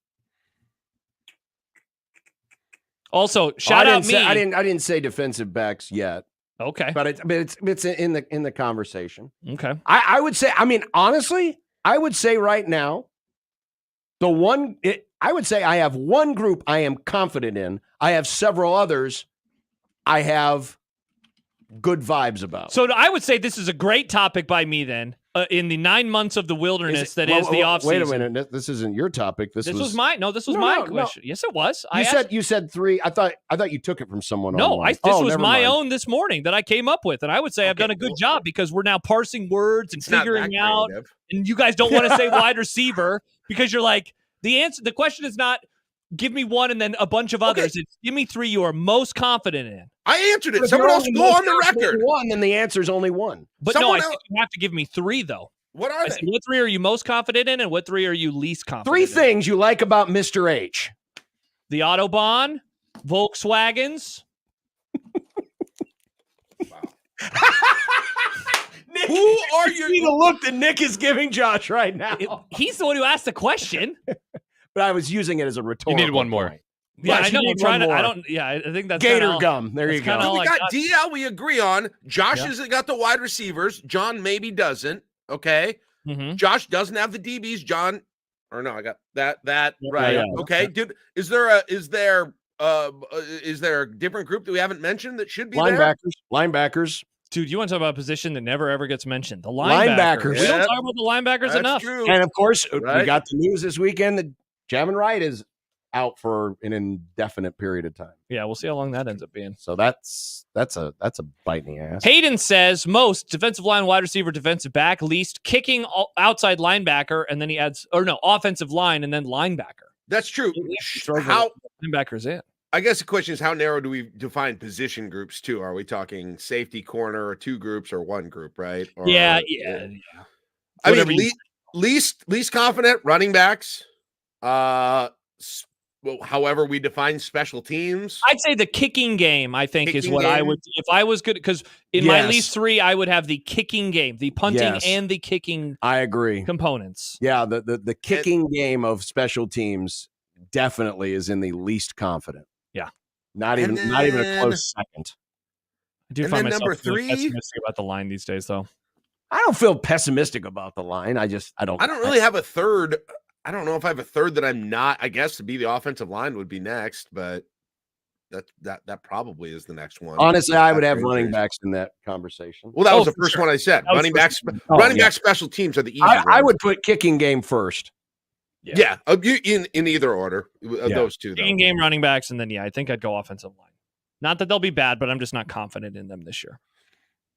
Also, shout out me. I didn't say defensive backs yet. Okay. But it's in the conversation. Okay. I would say, honestly, I would say right now, I would say I have one group I am confident in. I have several others I have good vibes about. So I would say this is a great topic by me then. in the 9 months of the wilderness Is that it- is the offseason. Wait a minute. This isn't your topic. This was was my this was No, my no, no. question. Yes, it was. You said 3. I thought you took it from someone. No, online. this was never my mind. own this morning that I came up with, and I would say I've done a good job because we're now parsing words and It's not figuring that out. creative. And you guys don't want to say wide receiver because you're like the question is not give me one and then a bunch of others. It's give me 3 you are most confident in. I answered it. If Someone you're else only go most on the confident record. in one, then the answer is only one. But no, Someone I think else- you have to give me 3 though. What are I they? said, what 3 are you most confident in, and what 3 are you least confident? 3 in? things you like about Mr. H. The Autobahn, Volkswagens. Nick, Who are see you? the look that Nick is giving Josh right now? He's the one who asked the question. But I was using it as a rhetorical. You need one more. point. Yeah, Yes, I you know. I'm need trying one to. I more. don't. Yeah, I think that's Gator kinda all- gum. There you that's kinda go. all We I got got. DL. We agree on. Josh hasn't got the wide receivers. John maybe doesn't. Okay. Mhm. Josh doesn't have the DBs. John, or no, I got that Yeah, right. yeah. Okay, dude. Is there a different group that we haven't mentioned that should be there? Linebackers. Dude, you want to talk about a position that never ever gets mentioned? The Linebackers. linebackers. We don't Yeah. talk about the linebackers That's enough. true. And of course, we Right. got the news this weekend that Javon Wright is out for an indefinite period of time. Yeah, we'll see how long that ends up being. So that's a bite in the ass. Hayden says most defensive line, wide receiver, defensive back, least kicking outside linebacker, and then he adds, or no, offensive line and then linebacker. That's true. Throws How? Linebackers in. I guess the question is, how narrow do we define position groups too? Are we talking safety, corner, or 2 groups, or 1 group? Right? Or, Yeah. I Whatever mean, least confident running backs. However we define special teams. I'd say the kicking game, I think, is Kicking what I game? would, if I was good, because in my Yes. least 3, I would have the kicking game, the punting Yes. and the kicking I agree. components. Yeah, the kicking game of special teams definitely is in the least confident. Yeah. Not And even a then- close second. I do And find then myself number feeling 3? pessimistic about the line these days, though. I don't feel pessimistic about the line. I don't really have a third. I don't know if I have a third that I'm not. I guess to be the offensive line would be next, but that probably is the next one. Honestly, I would have After running injuries. backs in that conversation. Well, that was Oh, the for first sure. one I said. That was Running the backs, first running yeah. back special teams are the easy I ones. would put kicking game first. Yeah, in either order of Yeah. those two. Though. Kicking game, running backs, and then, I think I'd go offensive line. Not that they'll be bad, but I'm just not confident in them this year.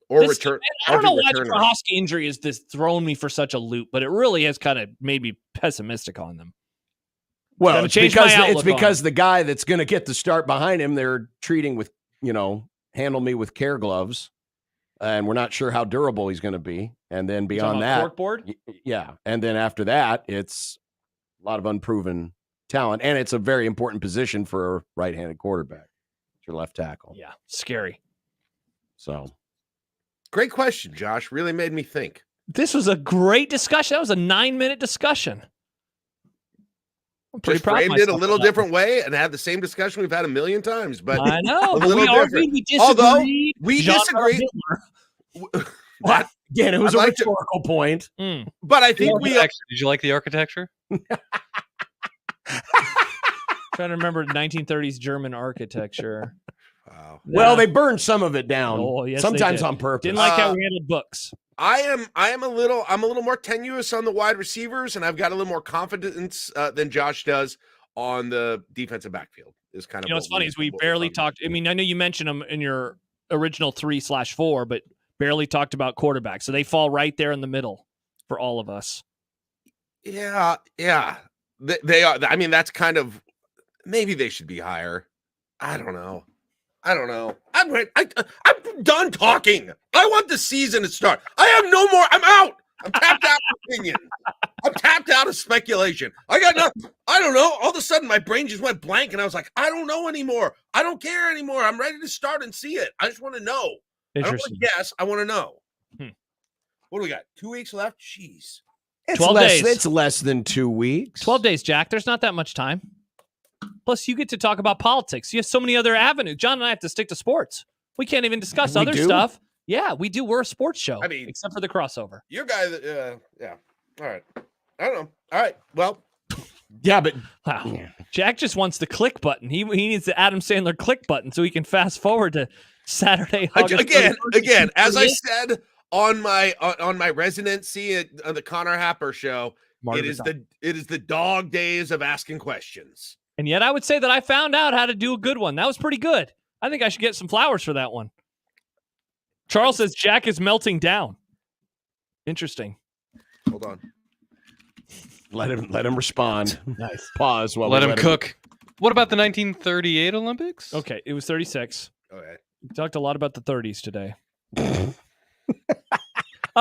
Or This- return. I don't know why the returners. Krohosky injury has this thrown me for such a loop, but it really has kind of made me pessimistic on them. Well, Gotta it's change my because outlook on the guy that's going to get the start behind him, they're treating with, handle me with care gloves, and we're not sure how durable he's going to be. And then beyond that, corkboard? yeah, and then after that, it's a lot of unproven talent, and it's a very important position for a right-handed quarterback. It's your left tackle. Yeah, scary. So Great question, Josh. Really made me think. This was a great discussion. That was a 9-minute discussion. I'm pretty Just proud of framed it a myself little for that. different way and had the same discussion we've had a million times. But I know. a But little we argued, different. we disagreed. Although we John disagree. what? Again, it was I'd a like to- rhetorical point. But I think we. Did you like the architecture? Trying to remember 1930s German architecture. Wow. Well, they burned some of it down. Oh, yes, they sometimes did. on purpose. Didn't like how we handled books. I'm a little more tenuous on the wide receivers, and I've got a little more confidence than Josh does on the defensive backfield. Is kind of What's funny is we barely talked. I mean, I know you mentioned them in your original 3/4, but barely talked about quarterbacks. So they fall right there in the middle for all of us. Yeah. They are. I mean, that's kind of maybe they should be higher. I don't know. I'm done talking. I want the season to start. I have no more. I'm out. I'm tapped out of opinion. I'm tapped out of speculation. I got nothing. I don't know. All of a sudden, my brain just went blank, and I was like, I don't know anymore. I don't care anymore. I'm ready to start and see it. I just want to know. I don't want to guess. I want to know. What do we got? 2 weeks left? Jeez. It's 12 less, days. It's less than 2 weeks. 12 days, Jack. There's not that much time. Plus, you get to talk about politics. You have so many other avenues. John and I have to stick to sports. We can't even discuss We other do? stuff. Yeah, we do. We're a sports show. I mean- except for the crossover. Your guy that, yeah. All right. I don't know. All right. Well, Yeah, but Wow. Jack just wants the click button. He needs the Adam Sandler click button so he can fast forward to Saturday. August again, 31st. as I said on my residency on the Connor Happer show. It is the dog days of asking questions. And yet I would say that I found out how to do a good one. That was pretty good. I think I should get some flowers for that one. Charles says Jack is melting down. Interesting. Hold on. Let him respond. Nice. Pause while Let we him cook. What about the 1938 Olympics? Okay, it was 36. Okay. We talked a lot about the 30s today.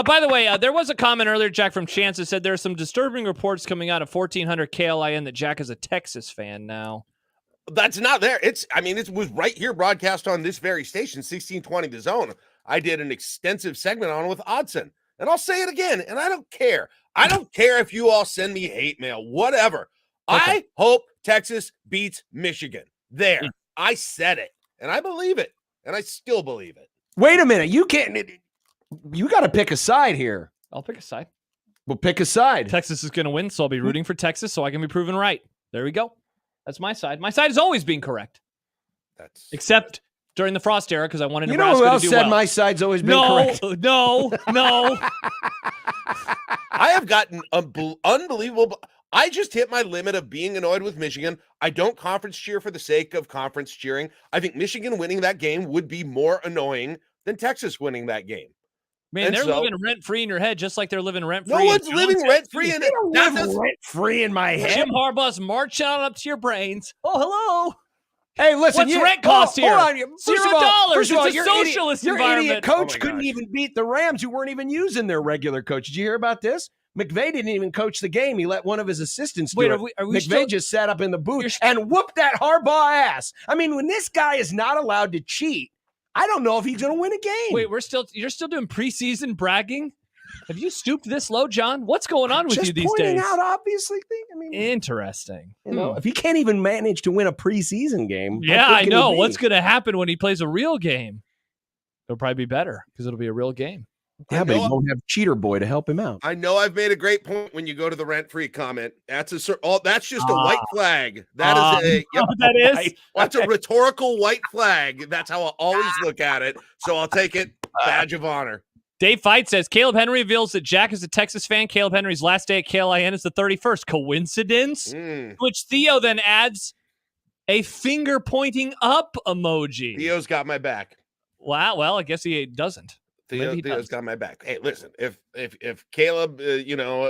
By the way, there was a comment earlier, Jack, from Chance that said there are some disturbing reports coming out of 1400 KLIN that Jack is a Texas fan now. That's not there. It was right here broadcast on this very station, 1620 The Zone. I did an extensive segment on it with Odson. And I'll say it again, and I don't care. I don't care if you all send me hate mail, whatever. Okay. I hope Texas beats Michigan. There. I said it, and I believe it, and I still believe it. Wait a minute. You got to pick a side here. I'll pick a side. Well, pick a side. Texas is going to win, so I'll be rooting for Texas so I can be proven right. There we go. That's my side. My side is always being correct. Except during the Frost era, because I wanted Nebraska to do well. You know who else said my side's always been correct? No. I have gotten unbelievable. I just hit my limit of being annoyed with Michigan. I don't conference cheer for the sake of conference cheering. I think Michigan winning that game would be more annoying than Texas winning that game. Man, they're living rent-free in your head, just like they're living rent-free. No one's living rent-free in it. Rent-free in my head. Jim Harbaugh's marching on up to your brains. Oh, hello. Hey, listen. What's rent cost here? Hold on. $0. It's a socialist environment. Your idiot coach couldn't even beat the Rams, who weren't even using their regular coach. Did you hear about this? McVay didn't even coach the game. He let one of his assistants do it. Are we McVay just sat up in the booth and whooped that Harbaugh ass. I mean, when this guy is not allowed to cheat, I don't know if he's going to win a game. Wait, you're still doing preseason bragging? Have you stooped this low, John? What's going on with you these days? Just pointing out, obviously. Interesting. If he can't even manage to win a preseason game. Yeah, I know. What's going to happen when he plays a real game? It'll probably be better because it'll be a real game. Yeah, but he won't have Cheater Boy to help him out. I know I've made a great point when you go to the rent-free comment. That's just a white flag. That is that's a rhetorical white flag. That's how I always look at it. So I'll take it. Badge of honor. Dave Fight says Caleb Henry reveals that Jack is a Texas fan. Caleb Henry's last day at KLIN is the 31st. Coincidence? Which Theo then adds a finger pointing up emoji. Theo's got my back. Wow. Well, I guess he doesn't. Theo's got my back. Hey, listen, if Caleb,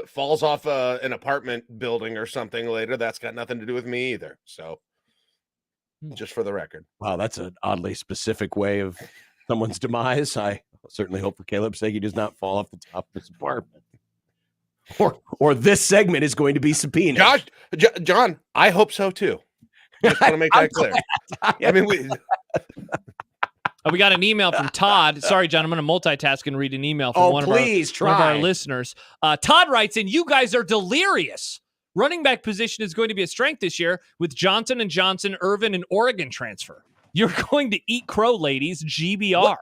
falls off an apartment building or something later, that's got nothing to do with me either. So, just for the record. Wow, that's an oddly specific way of someone's demise. I certainly hope for Caleb's sake he does not fall off the top of his apartment. Or this segment is going to be subpoenaed. John, I hope so too. Just want to make that clear. We got an email from Todd. Sorry, John, I'm going to multitask and read an email from one of our listeners. Todd writes in, you guys are delirious. Running back position is going to be a strength this year with Johnson & Johnson, Irvin, and Oregon transfer. You're going to eat crow, ladies. GBR.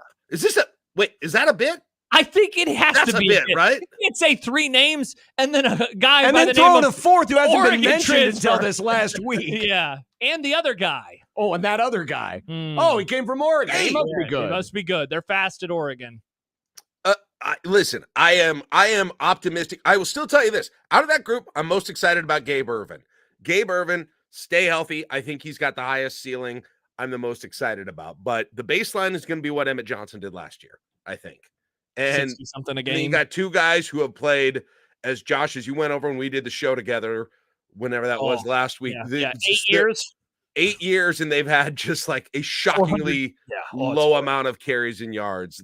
What? Is that a bit? I think it has to be a bit, right? You can't say three names and then a guy and by then the name throw in a fourth who hasn't Oregon been mentioned transfer. until this last week. Yeah, and the other guy. Oh, and that other guy. Oh, he came from Oregon. He must be good. He must be good. They're fast at Oregon. Listen, I am optimistic. I will still tell you this. Out of that group, I'm most excited about Gabe Ervin. Gabe Ervin, stay healthy. I think he's got the highest ceiling I'm the most excited about. But the baseline is going to be what Emmett Johnson did last year, I think. And 60-something a game. You got two guys who have played, as Josh, as you went over when we did the show together, whenever that was last week. Yeah. 8 years. 8 years, and they've had just like a shockingly low amount of carries and yards.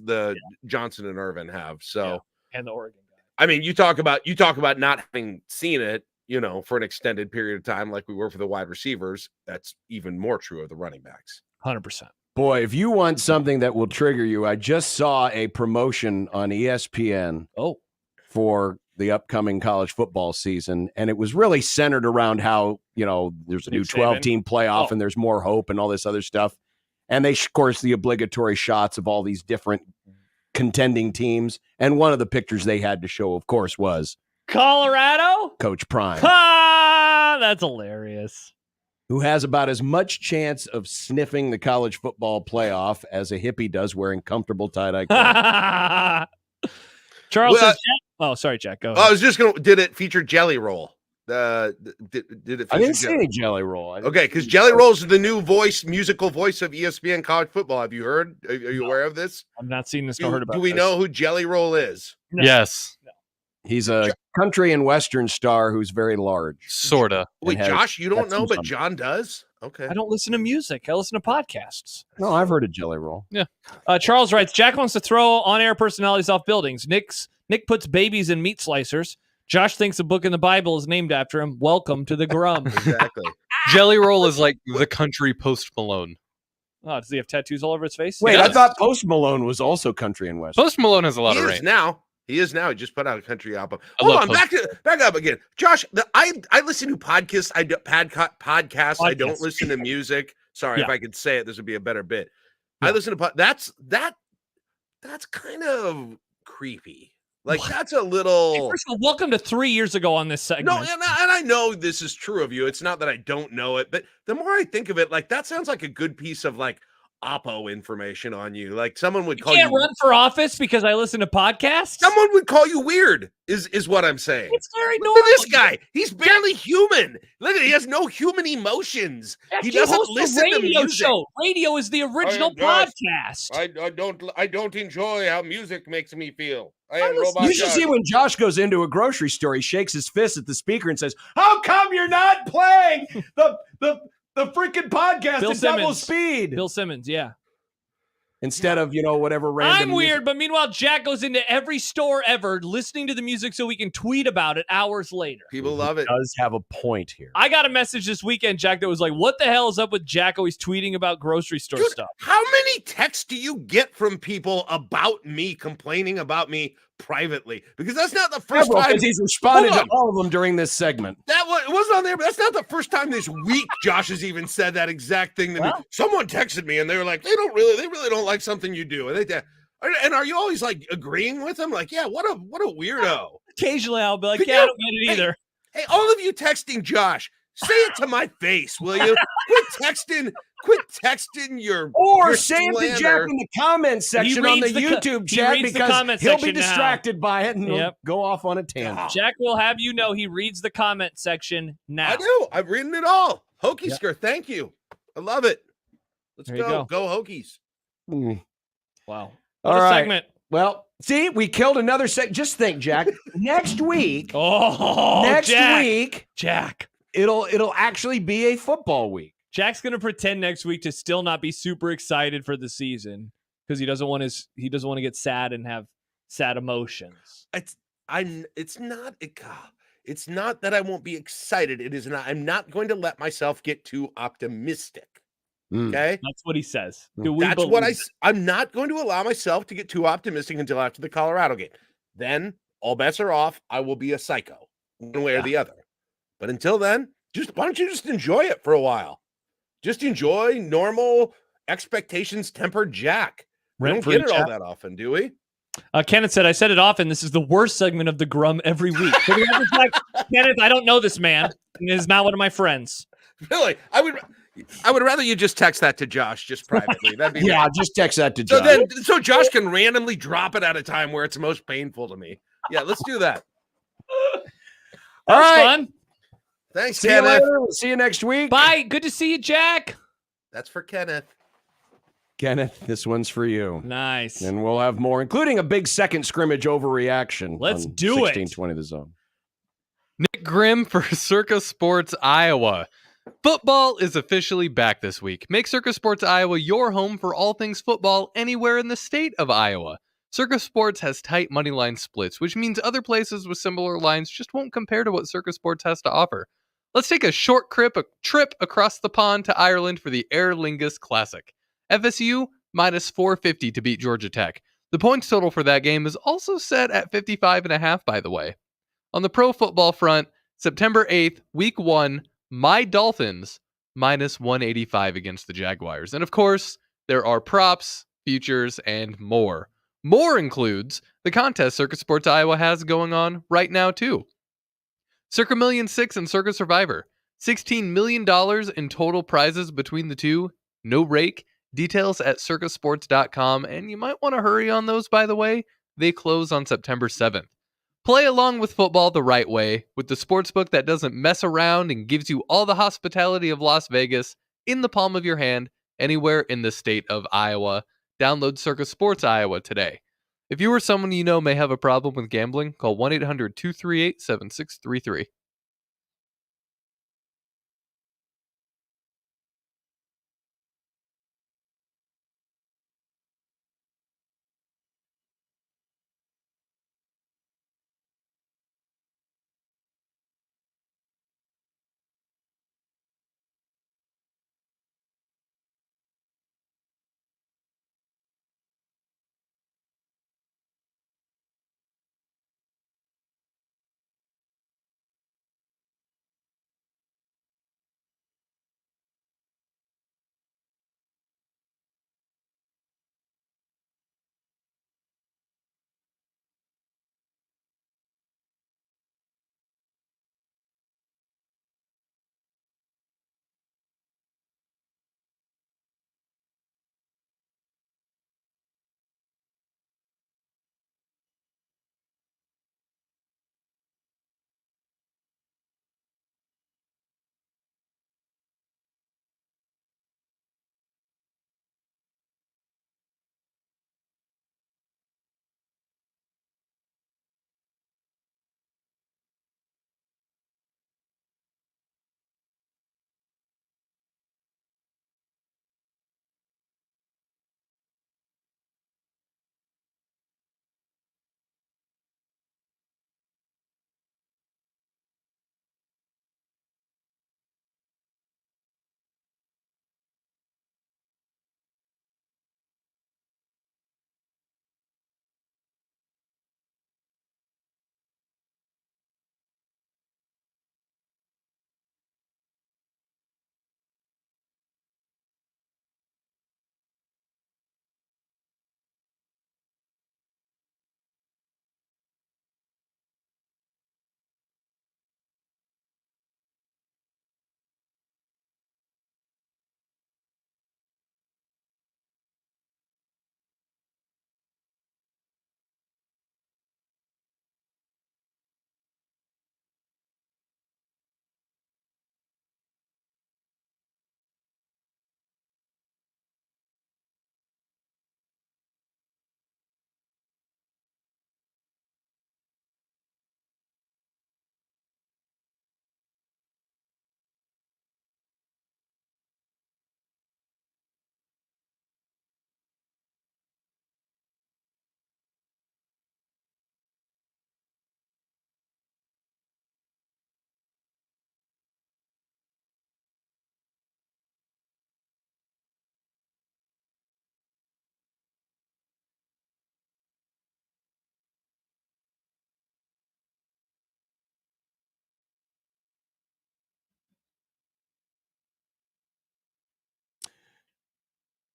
Johnson and Irvin have. So and the Oregon guy. I mean, you talk about not having seen it, for an extended period of time, like we were for the wide receivers. That's even more true of the running backs. 100%. Boy, if you want something that will trigger you, I just saw a promotion on ESPN for the upcoming college football season, and it was really centered around how, there's a new 12-team playoff and there's more hope and all this other stuff. And they, of course, the obligatory shots of all these different contending teams. And one of the pictures they had to show, of course, was Colorado? Coach Prime. That's hilarious. Who has about as much chance of sniffing the college football playoff as a hippie does wearing comfortable tie-dye clothes. Charles Well, says, oh, sorry, Jack. Go I ahead. was just going to, did it feature Jelly Roll? Did it feature I didn't see any Jelly Roll. Okay, because Jelly Roll's the new musical voice of ESPN college football. Have you heard? Are you aware of this? I've not seen this nor heard about Do we this. know who Jelly Roll is? No. Yes, He's a country and western star who's very large. sorta. Wait, has Josh, you don't know, tattoos but on him. John does? Okay. I don't listen to music. I listen to podcasts. No, I've heard of Jelly Roll. Charles writes, Jack wants to throw on-air personalities off buildings. Nick puts babies in meat slicers. Josh thinks a book in the Bible is named after him. Welcome to the Grum. Exactly. Jelly Roll is like the country Post Malone. Oh, does he have tattoos all over his face? Wait, Yeah. I thought Post Malone was also country and western. Post Malone has a lot He of is range. now. He is now. He just put out a country album. I Hold love on, back up again. Josh, I listen to podcasts. Podcasts. I don't Podcasts. listen to music. Sorry, Yeah. if I could say it, this would be a better bit. Yeah. I listen to that's kind of creepy. Like that's a little. Hey, first of all, welcome to 3 years ago on this segment. No, and I know this is true of you. It's not that I don't know it, but the more I think of it, like that sounds like a good piece of like Oppo information on you. Like someone would You call can't you. run for office because I listen to podcasts? Someone would call you weird. Is what I'm saying. It's very Look normal. at this guy. He's barely human. Look at he has no human emotions. Jack, He you doesn't host a listen to radio music. show. Radio is the original Josh, podcast. I don't enjoy how music makes me feel. You should see when Josh goes into a grocery store, he shakes his fist at the speaker and says, "How come you're not playing the freaking podcast Bill at double Simmons. speed?" Bill Simmons, yeah. Instead of, whatever random I'm weird, but meanwhile, Jack goes into every store ever listening to the music so we can tweet about it hours later. People love it. does have a point here. I got a message this weekend, Jack, that was like, what the hell is up with Jack always tweeting about grocery store Dude, stuff? how many texts do you get from people about me complaining about me privately? Because that's not the first time. Because he's responded Hold to all of them during this segment. It wasn't on there, but that's not the first time this week Josh has even said that exact thing to me. Well. Someone texted me and they were like, they really don't like something you do. And are you always like agreeing with them? Like, yeah, what a weirdo. Occasionally I'll be like, Could yeah, I you- don't get it either. Hey, all of you texting Josh, say it to my face, will you? Quit texting your Or your say it to Jack slander. in the comments section on the reads the YouTube he chat reads the because comment he'll be section now. distracted by it and he'll Yep. go off on a tangent. Jack will have you know he reads the comment section now. I do. I'm reading it all. Hokies, thank you. I love it. Let's There you go. go. Go Hokies. Mm. Wow. All What a right. segment. Well, see, we killed another Just think, Jack. Next week, Oh, next Jack. week, Jack. it'll actually be a football week. Jack's gonna pretend next week to still not be super excited for the season because he doesn't want to get sad and have sad emotions. It's not that I won't be excited. It is not. I'm not going to let myself get too optimistic. Mm. Okay. That's what he says. Do we That's what believe? I'm not going to allow myself to get too optimistic until after the Colorado game. Then all bets are off. I will be a psycho one way or the other. But until then, why don't you just enjoy it for a while? Just enjoy normal expectations tempered Jack. We don't Rent-free get it all Jack. that often, do we? Kenneth said, I said it often. This is the worst segment of the Grum every week. So we have to check, Kenneth, I don't know this man. He is not one of my friends. Really? I would rather you just text that to Josh just privately. That'd be Yeah, great. just text that to So John. so Josh can randomly drop it at a time where it's most painful to me. Yeah, let's do that. That All was right. fun. Thanks, See you Kenneth. later. We'll see you next week. Bye. Good to see you, Jack. That's for Kenneth. Kenneth, this one's for you. Nice. And we'll have more, including a big second scrimmage overreaction. Let's on do it. 1620 The Zone. Nick Grimm for Circa Sports Iowa. Football is officially back this week. Make Circa Sports Iowa your home for all things football anywhere in the state of Iowa. Circa Sports has tight money line splits, which means other places with similar lines just won't compare to what Circa Sports has to offer. Let's take a short trip across the pond to Ireland for the Aer Lingus Classic. FSU minus 450 to beat Georgia Tech. The points total for that game is also set at 55.5, by the way. On the pro football front, September 8th, week 1, my Dolphins minus 185 against the Jaguars. And of course, there are props, futures, and more. More includes the contest Circa Sports Iowa has going on right now, too. Circa Million 6 and Circa Survivor. $16 million in total prizes between the two. No rake. Details at circasports.com. And you might want to hurry on those, by the way. They close on September 7th. Play along with football the right way with the sportsbook that doesn't mess around and gives you all the hospitality of Las Vegas in the palm of your hand anywhere in the state of Iowa. Download Circa Sports Iowa today. If you or someone you know may have a problem with gambling, call 1-800-238-7633.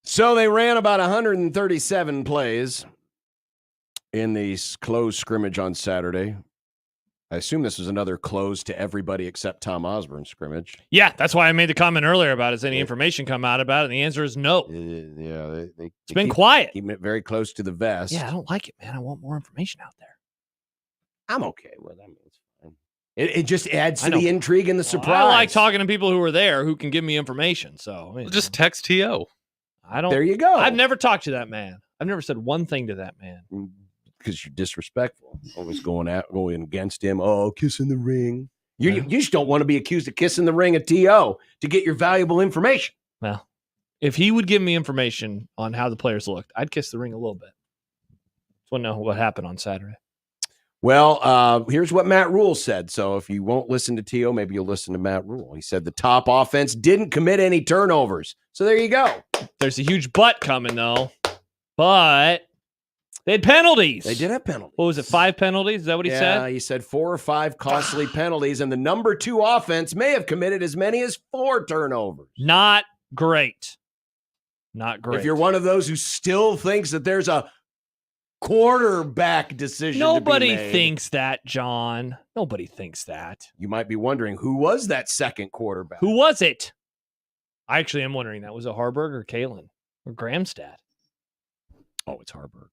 So they ran about 137 plays in the closed scrimmage on Saturday. I assume this was another close to everybody except Tom Osborne scrimmage. Yeah, that's why I made the comment earlier about has any information come out about it, and the answer is no. Yeah, It's been quiet. Keeping it very close to the vest. Yeah, I don't like it, man. I want more information out there. I'm okay with it. I mean, it's fine. It just adds to the intrigue and the surprise. I like talking to people who are there who can give me information. So Just text T.O. I don't. There you go. I've never talked to that man. I've never said one thing to that man. Because you're disrespectful. Always going against him. Oh, kissing the ring. You just don't want to be accused of kissing the ring at T.O. to get your valuable information. Well, if he would give me information on how the players looked, I'd kiss the ring a little bit. Just want to know what happened on Saturday. Well, here's what Matt Rule said. So if you won't listen to T.O., maybe you'll listen to Matt Rule. He said the top offense didn't commit any turnovers. So there you go. There's a huge but coming, though. But they had penalties. They did have penalties. What was it, 5 penalties? Is that what he said? Yeah, he said 4 or 5 costly penalties, and the number 2 offense may have committed as many as 4 turnovers. Not great. Not great. If you're one of those who still thinks that there's a quarterback decision Nobody to be made, thinks that, John. Nobody thinks that. you might be wondering, who was that second quarterback? Who was it? I actually am wondering that. Was it Harburg or Kalen or Gramstad? Oh, it's Harburg.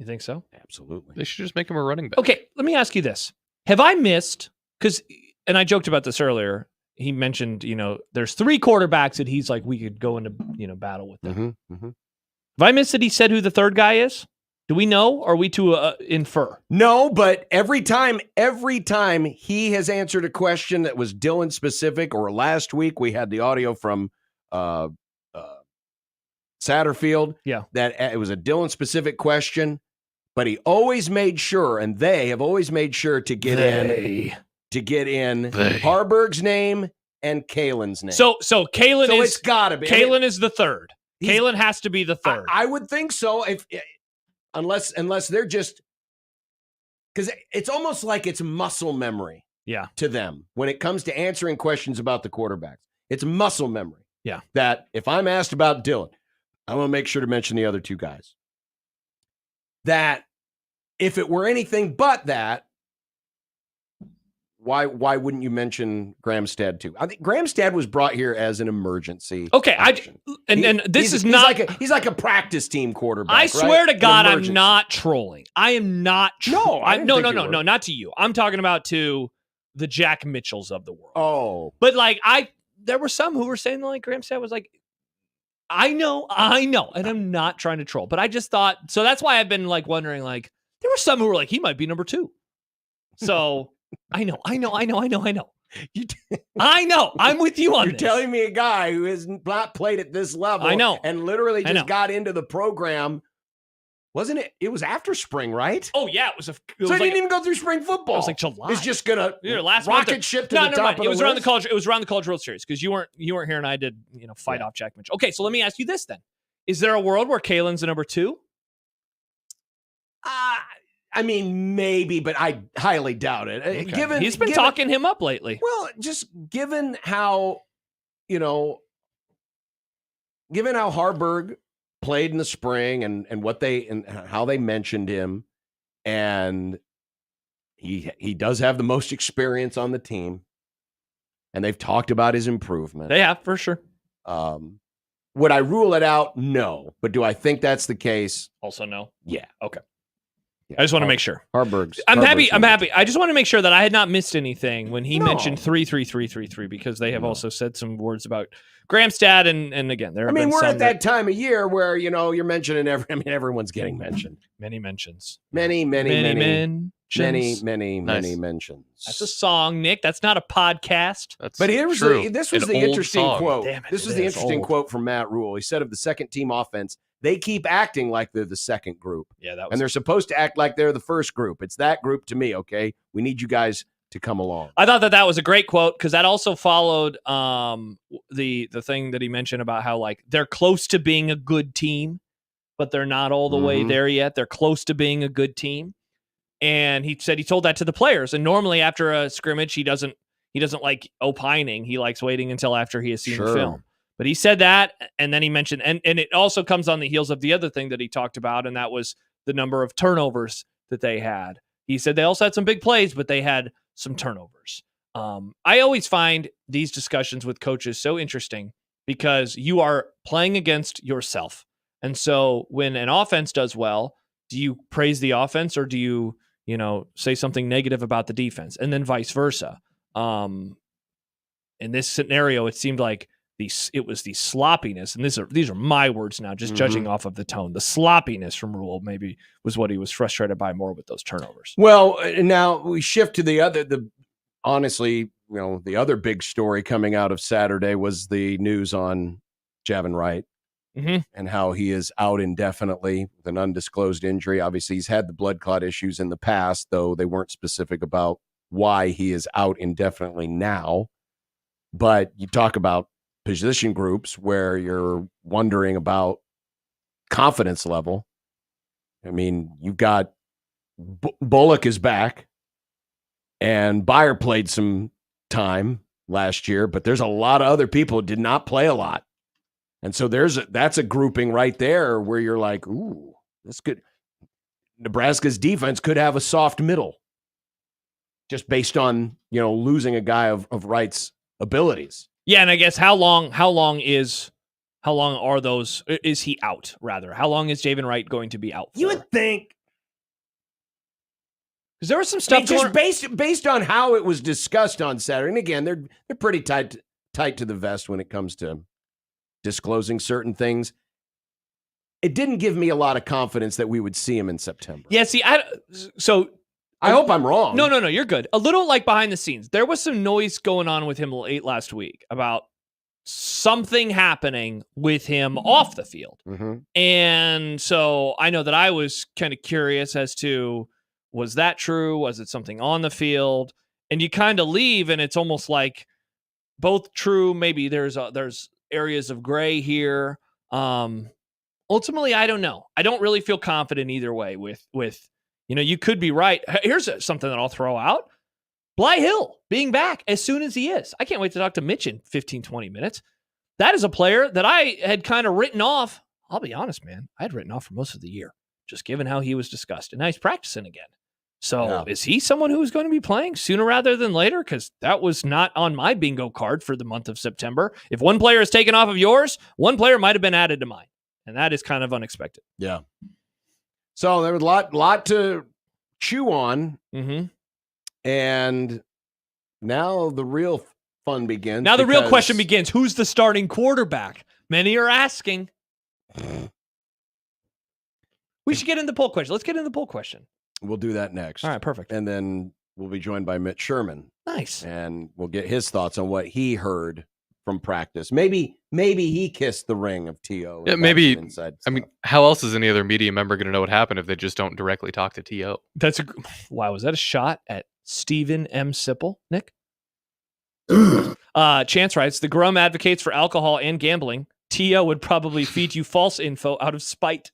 You think so? Absolutely. They should just make him a running back. Okay, let me ask you this. Have I missed, and I joked about this earlier, he mentioned, there's 3 quarterbacks that he's like, we could go into, battle with them. Have I missed that he said who the third guy is? Do we know, or are we to infer? No, but every time he has answered a question that was Dylan specific, or last week we had the audio from Satterfield. Yeah. That it was a Dylan specific question, but he always made sure, and they have always made sure to get in Harburg's name and Kalen's name. So Kalen it's gotta be. Kalen is the third. Kalen has to be the third. I would think so. Unless they're just, because it's almost like it's muscle memory. Yeah. To them when it comes to answering questions about the quarterbacks, it's muscle memory. Yeah. That if I'm asked about Dylan, I want to make sure to mention the other 2 guys. That if it were anything but that, why wouldn't you mention Gramstad too? I think Gramstad was brought here as an emergency. Okay, option. he's not. He's like a practice team quarterback. I swear to God, I'm emergency. not trolling. I am not. No, I didn't think you were. No, not to you. I'm talking about to the Jack Mitchells of the world. Oh, but there were some who were saying like Gramstad was like, I know, and I'm not trying to troll, but I just thought so. That's why I've been like wondering. Like there were some who were like, he might be number 2. So. I know. I know. I'm with you on You're this. telling me a guy who has not played at this level. I know. And literally just got into the program. Wasn't it? It was after spring, right? Oh, yeah. It was so it didn't even go through spring football. It was like July. It's just going to last rocket ship to the top of it was the around list? the college. It was around the College World Series because you weren't here and I did, fight off Jack Mitchell. Okay, so let me ask you this then. Is there a world where Kalen's the number 2? I mean, maybe, but I highly doubt it. Okay. He's been talking him up lately. Well, just given how, given how Harburg played in the spring and how they mentioned him, and he does have the most experience on the team, and they've talked about his improvement. They have, for sure. Would I rule it out? No. But do I think that's the case? Also no. Yeah. Okay. Yeah, I just want to make sure. Harburg's. I'm happy. I just want to make sure that I had not missed anything when he mentioned 3-3-3-3-3 because they have also said some words about Gramstad and again there. We're at that time of year where you're mentioning everyone's getting mentioned. Many mentions. Many mentions. That's a song, Nick. That's not a podcast. But this was the interesting song. quote. Damn it, This was the interesting quote from Matt Rule. He said of the second team offense, they keep acting like they're the second group. Yeah, that was. And they're supposed to act like they're the first group. It's that group to me, okay? We need you guys to come along. I thought that was a great quote because that also followed the thing that he mentioned about how like they're close to being a good team, but they're not all the way there yet. They're close to being a good team. And he said he told that to the players. And normally after a scrimmage, he doesn't like opining. He likes waiting until after he has seen the film. But he said that, and then he mentioned, and it also comes on the heels of the other thing that he talked about, and that was the number of turnovers that they had. He said they also had some big plays, but they had some turnovers. I always find these discussions with coaches so interesting because you are playing against yourself. And so when an offense does well, do you praise the offense or do you say something negative about the defense? And then vice versa. In this scenario, it seemed like it was the sloppiness, and these are my words now, just judging off of the tone. The sloppiness from Rule maybe was what he was frustrated by more with those turnovers. Well, now we shift to the other big story coming out of Saturday was the news on Javin Wright and how he is out indefinitely with an undisclosed injury. Obviously, he's had the blood clot issues in the past, though they weren't specific about why he is out indefinitely now. But you talk about position groups where you're wondering about confidence level. I mean, you've got Bullock is back and Byer played some time last year, but there's a lot of other people who did not play a lot. And so that's a grouping right there where you're like, ooh, that's good. Nebraska's defense could have a soft middle just based on, losing a guy of Wright's abilities. Yeah, and I guess how long are those? Is he out? Rather, how long is Javin Wright going to be out for? You would think Because there was some I stuff mean, just based on how it was discussed on Saturday. And again, they're pretty tight to the vest when it comes to disclosing certain things. It didn't give me a lot of confidence that we would see him in September. Yeah, see, I hope I'm wrong. No, you're good. A little like behind the scenes. There was some noise going on with him late last week about something happening with him off the field. Mm-hmm. And so I know that I was kind of curious as to, was that true? Was it something on the field? And you kind of leave and it's almost like both true. Maybe there's areas of gray here. Ultimately, I don't know. I don't really feel confident either way with you could be right. Here's something that I'll throw out. Bly Hill being back as soon as he is. I can't wait to talk to Mitch in 15, 20 minutes. That is a player that I had kind of written off. I'll be honest, man. I had written off for most of the year, just given how he was discussed. And now he's practicing again. So Is he someone who's going to be playing sooner rather than later? Because that was not on my bingo card for the month of September. If one player is taken off of yours, one player might have been added to mine. And that is kind of unexpected. Yeah. So there was a lot to chew on. Mm-hmm. And now the real fun begins. Now the real question begins. Who's the starting quarterback? Many are asking. We should get into the poll question. Let's get into the poll question. We'll do that next. All right, perfect. And then we'll be joined by Mitch Sherman. Nice. And we'll get his thoughts on what he heard from practice. Maybe he kissed the ring of T.O. Yeah, maybe. I mean, how else is any other media member going to know what happened if they just don't directly talk to T.O.? Wow, was that a shot at Stephen M. Sipple, Nick? Chance writes, the Grum advocates for alcohol and gambling. T.O. would probably feed you false info out of spite.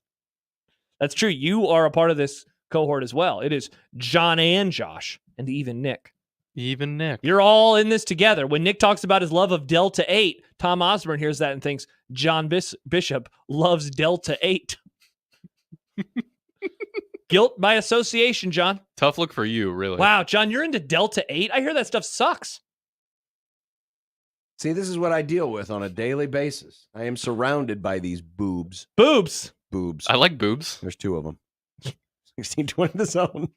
That's true. You are a part of this cohort as well. It is John and Josh and even Nick. Even Nick. You're all in this together. When Nick talks about his love of Delta 8, Tom Osborne hears that and thinks John Bishop loves Delta 8. Guilt by association, John. Tough look for you, really. Wow, John, you're into Delta 8? I hear that stuff sucks. See, this is what I deal with on a daily basis. I am surrounded by these boobs. Boobs. I like boobs. There's two of them. 16-20 the zone.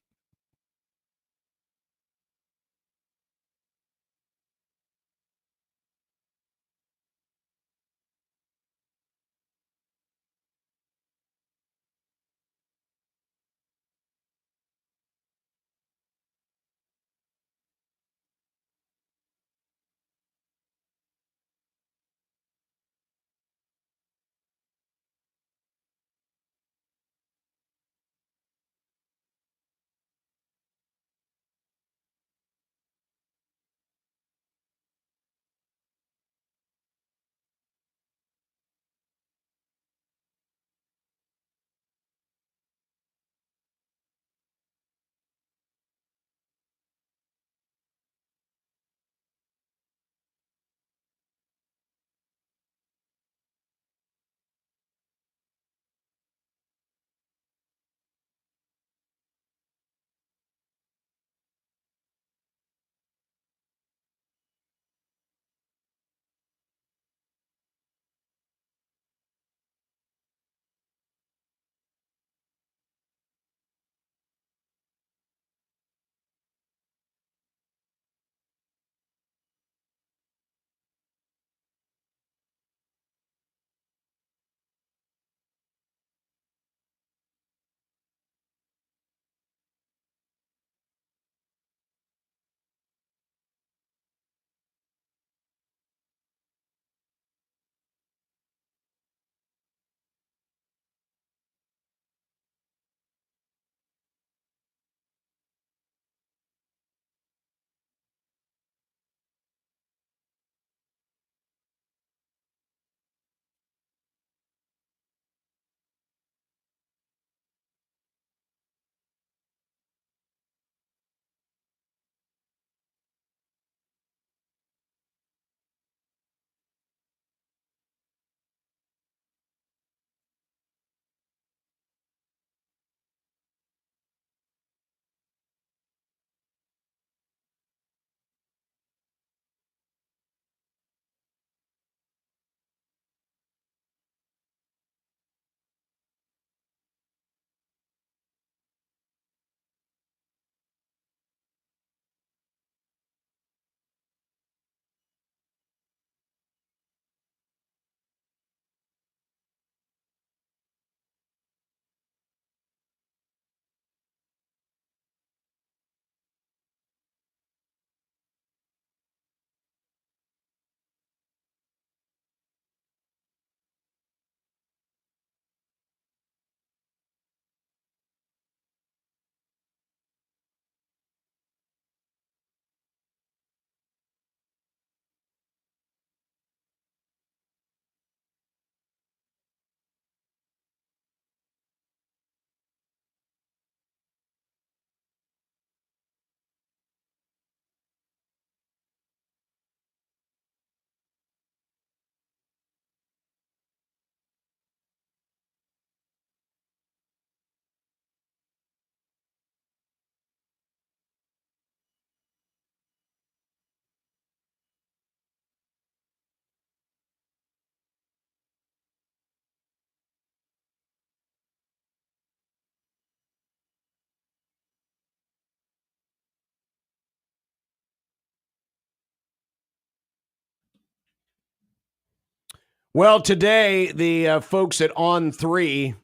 Well, today, the folks at On3,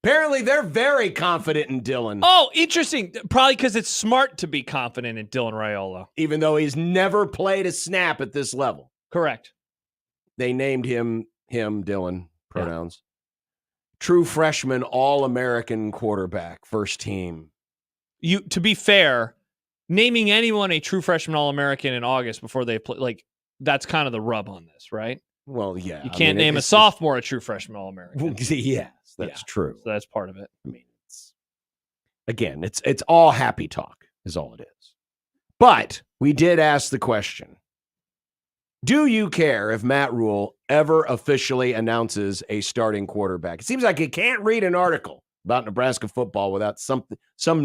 apparently they're very confident in Dylan. Oh, interesting. Probably because it's smart to be confident in Dylan Raiola. Even though he's never played a snap at this level. Correct. They named him, Dylan, pronouns. True freshman, all-American quarterback, first team. To be fair, naming anyone a true freshman All-American in August before they play, like, that's kind of the rub on this, right? Well, yeah. You can't name a sophomore a true freshman All-American. Yes, that's true. So that's part of it. I mean, it's all happy talk is all it is. But we did ask the question, do you care if Matt Rule ever officially announces a starting quarterback? It seems like you can't read an article about Nebraska football without some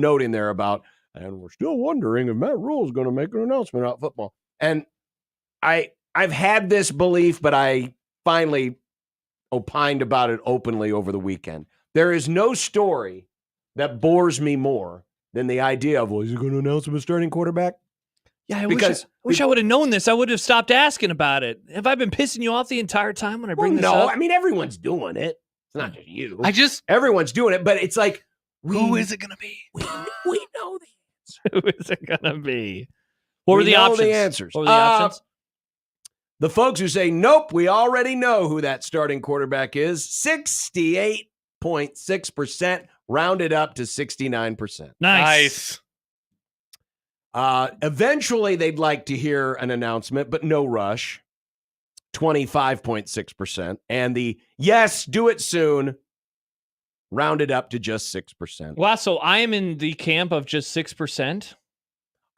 note in there about, and we're still wondering if Matt Rule is going to make an announcement about football. And I've had this belief, but I finally opined about it openly over the weekend. There is no story that bores me more than the idea of, well, is he going to announce him a starting quarterback? Yeah, I wish I would have known this. I would have stopped asking about it. Have I been pissing you off the entire time when I bring this up? No, I mean, everyone's doing it. It's not just you. Everyone's doing it, but it's like, who is it going to be? We know the answer. Who is it going to be? What were the options? The answers. What were the options? The folks who say, nope, we already know who that starting quarterback is, 68.6%, rounded up to 69%. Nice. Eventually, they'd like to hear an announcement, but no rush, 25.6%. And the yes, do it soon, rounded up to just 6%. Wow, so I am in the camp of just 6%.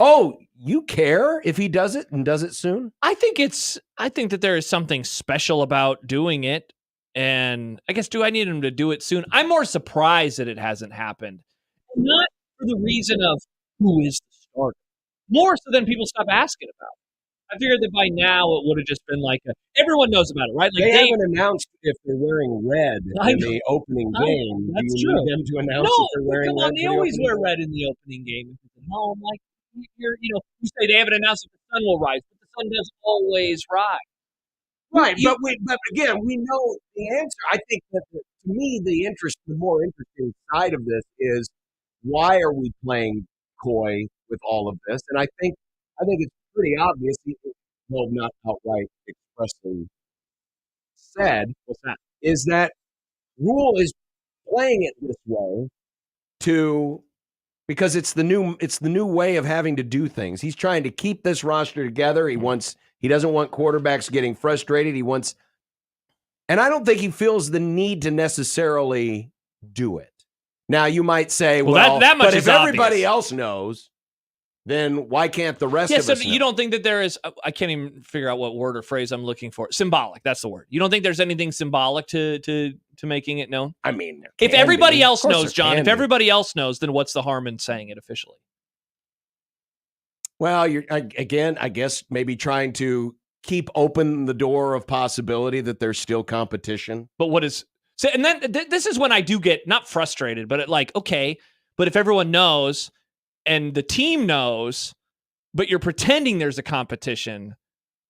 Oh, you care if he does it and does it soon? I think that there is something special about doing it. And I guess, do I need him to do it soon? I'm more surprised that it hasn't happened. Not for the reason of who is the starter. More so than people stop asking about it. I figured that by now it would have just been like, everyone knows about it, right? Like they haven't announced if they're wearing red in the opening game. That's do you true. need them to announce if they're wearing red? They always wear red in the opening game. No, I'm like, you say they haven't announced if the sun will rise, but the sun does always rise. Right, but again, we know the answer. I think that to me, the more interesting side of this is, why are we playing coy with all of this? And I think it's pretty obvious. Well, not outright expressly said. What's that? Is that Rule is playing it this way because it's the new way of having to do things. He's trying to keep this roster together. He doesn't want quarterbacks getting frustrated. And I don't think he feels the need to necessarily do it. Now you might say, well that much but is if everybody obvious. else knows, then why can't the rest of us know? You don't think that there is, I can't even figure out what word or phrase I'm looking for. Symbolic, that's the word. You don't think there's anything symbolic to making it known? I mean, if everybody else knows, John, if everybody else knows, then what's the harm in saying it officially? Well, I guess maybe trying to keep open the door of possibility that there's still competition. But and then this is when I do get not frustrated, but okay, but if everyone knows and the team knows, but you're pretending there's a competition,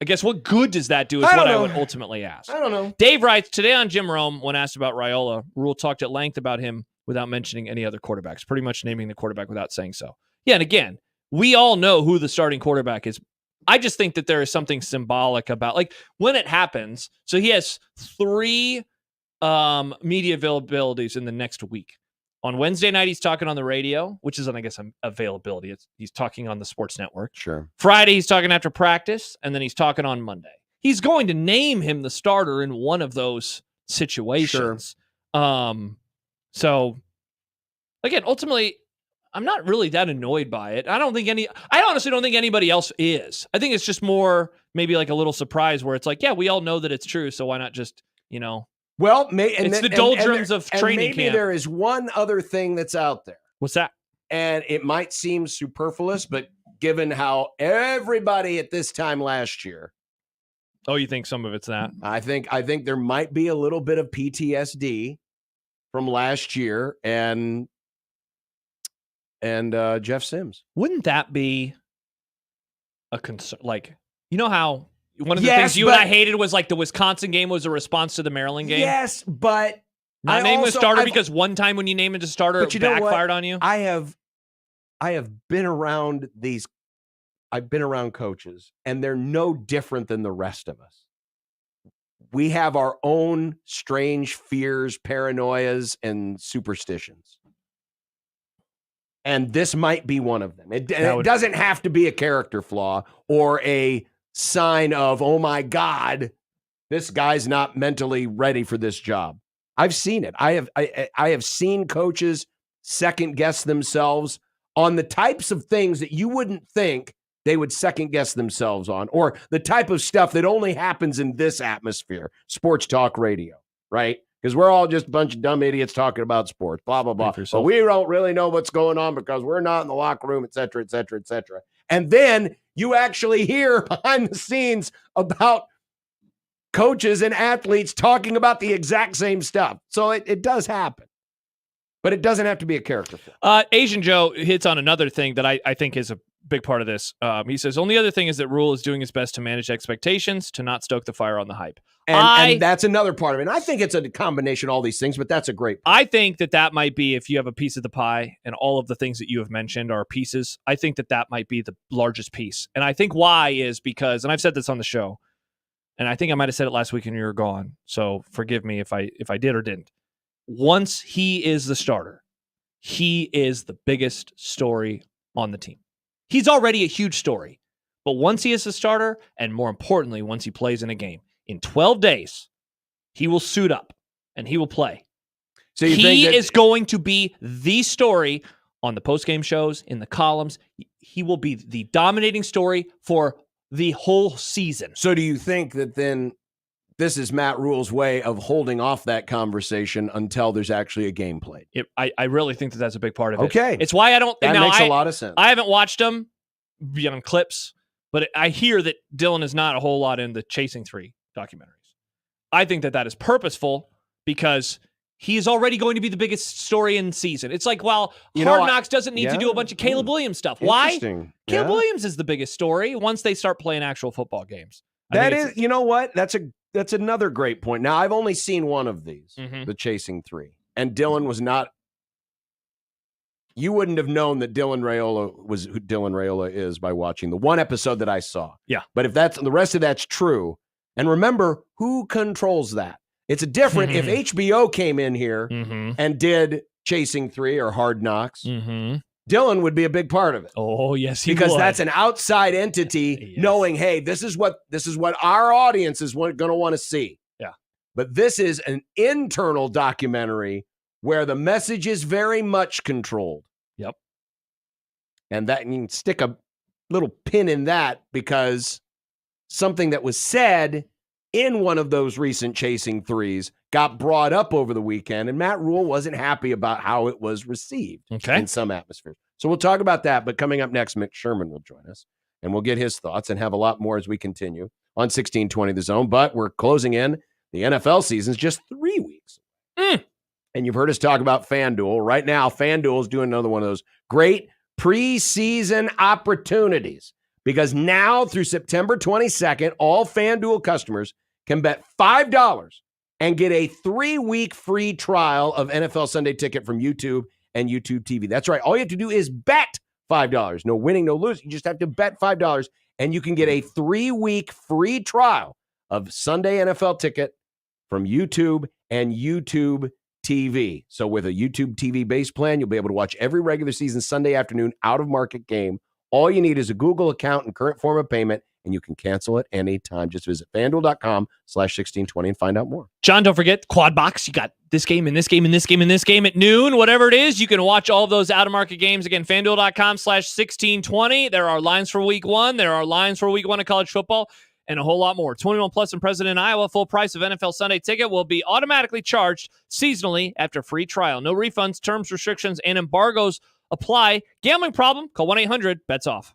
I guess what good does that do is what I would ultimately ask. I don't know. Dave writes, today on Jim Rome, when asked about Raiola, Rule talked at length about him without mentioning any other quarterbacks, pretty much naming the quarterback without saying so. Yeah, and again, we all know who the starting quarterback is. I just think that there is something symbolic about, when it happens. So he has 3 media availabilities in the next week. On Wednesday night, he's talking on the radio, which is, I guess, availability. He's talking on the sports network. Sure. Friday, he's talking after practice, and then he's talking on Monday. He's going to name him the starter in one of those situations. Sure. So, again, ultimately, I'm not really that annoyed by it. I honestly don't think anybody else is. I think it's just more maybe like a little surprise where it's like, yeah, we all know that it's true, so why not just, Well, it's the doldrums of training maybe camp. There is one other thing that's out there. What's that? And it might seem superfluous, but given how everybody at this time last year. Oh, you think some of it's that? I think there might be a little bit of PTSD from last year and Jeff Sims. Wouldn't that be a concern? How One of the things you and I hated was like the Wisconsin game was a response to the Maryland game. Yes, but not name a starter because one time when you name it a starter, it backfired on you. I have been around these. I've been around coaches, and they're no different than the rest of us. We have our own strange fears, paranoias, and superstitions. And this might be one of them. It doesn't have to be a character flaw or a sign of, oh my God, this guy's not mentally ready for this job. I've seen it. I have seen coaches second guess themselves on the types of things that you wouldn't think they would second guess themselves on, or the type of stuff that only happens in this atmosphere, sports talk radio, right? Because we're all just a bunch of dumb idiots talking about sports, blah, blah, blah. But we don't really know what's going on because we're not in the locker room, et cetera, et cetera, et cetera. And then you actually hear behind the scenes about coaches and athletes talking about the exact same stuff. So it does happen. But it doesn't have to be a character flaw. Asian Joe hits on another thing that I think is a big part of this. He says, only other thing is that Rule is doing his best to manage expectations, to not stoke the fire on the hype. And that's another part of it. And I think it's a combination of all these things, but that's a great point. I think that might be, if you have a piece of the pie and all of the things that you have mentioned are pieces, I think that might be the largest piece. And I think why is because, and I've said this on the show, and I think I might have said it last week and you were gone, so forgive me if I did or didn't. Once he is the starter, he is the biggest story on the team. He's already a huge story, but once he is the starter, and more importantly, once he plays in a game, in 12 days, he will suit up and he will play. So he is going to be the story on the post-game shows, in the columns. He will be the dominating story for the whole season. So do you think that then this is Matt Rule's way of holding off that conversation until there's actually a game played? I really think that's a big part of it. Okay. It's why I don't... That makes a lot of sense. I haven't watched them on clips, but I hear that Dylan is not a whole lot in the Chasing 3 documentaries. I think that is purposeful because he is already going to be the biggest story in season. It's like, well, Hard Knocks doesn't need to do a bunch of Caleb Williams stuff. Why? Caleb Williams is the biggest story once they start playing actual football games. You know what? That's another great point. Now, I've only seen one of these, the Chasing 3. And Dylan was not... You wouldn't have known that Dylan Raiola was who Dylan Raiola is by watching the one episode that I saw. Yeah. But if the rest of that's true, and remember, who controls that? It's different if HBO came in here and did Chasing 3 or Hard Knocks. Dylan would be a big part of it. Oh, yes, he because would. That's an outside entity knowing, hey, this is what our audience is going to want to see. Yeah. But this is an internal documentary where the message is very much controlled. Yep. And that, you can stick a little pin in that because something that was said in one of those recent Chasing 3s got brought up over the weekend, and Matt Rule wasn't happy about how it was received in some atmospheres. So we'll talk about that, but coming up next, Mick Sherman will join us, and we'll get his thoughts and have a lot more as we continue on 1620 The Zone. But we're closing in. The NFL season's just 3 weeks. And you've heard us talk about FanDuel. Right now, FanDuel is doing another one of those great preseason opportunities because now through September 22nd, all FanDuel customers can bet $5 and get a 3-week free trial of NFL Sunday Ticket from YouTube and YouTube TV. That's right. All you have to do is bet $5. No winning, no losing. You just have to bet $5, and you can get a 3-week free trial of Sunday NFL Ticket from YouTube and YouTube TV. So with a YouTube TV base plan, you'll be able to watch every regular season Sunday afternoon out-of-market game. All you need is a Google account and current form of payment, and you can cancel it anytime. Just visit FanDuel.com/1620 and find out more. John, don't forget Quad Box. You got this game and this game and this game and this game at noon, whatever it is. You can watch all of those out-of-market games. Again, FanDuel.com/1620. There are lines for week 1. There are lines for week 1 of college football and a whole lot more. 21 plus and present in Iowa. Full price of NFL Sunday Ticket will be automatically charged seasonally after free trial. No refunds, terms, restrictions, and embargoes apply. Gambling problem? Call 1-800-BETS-OFF.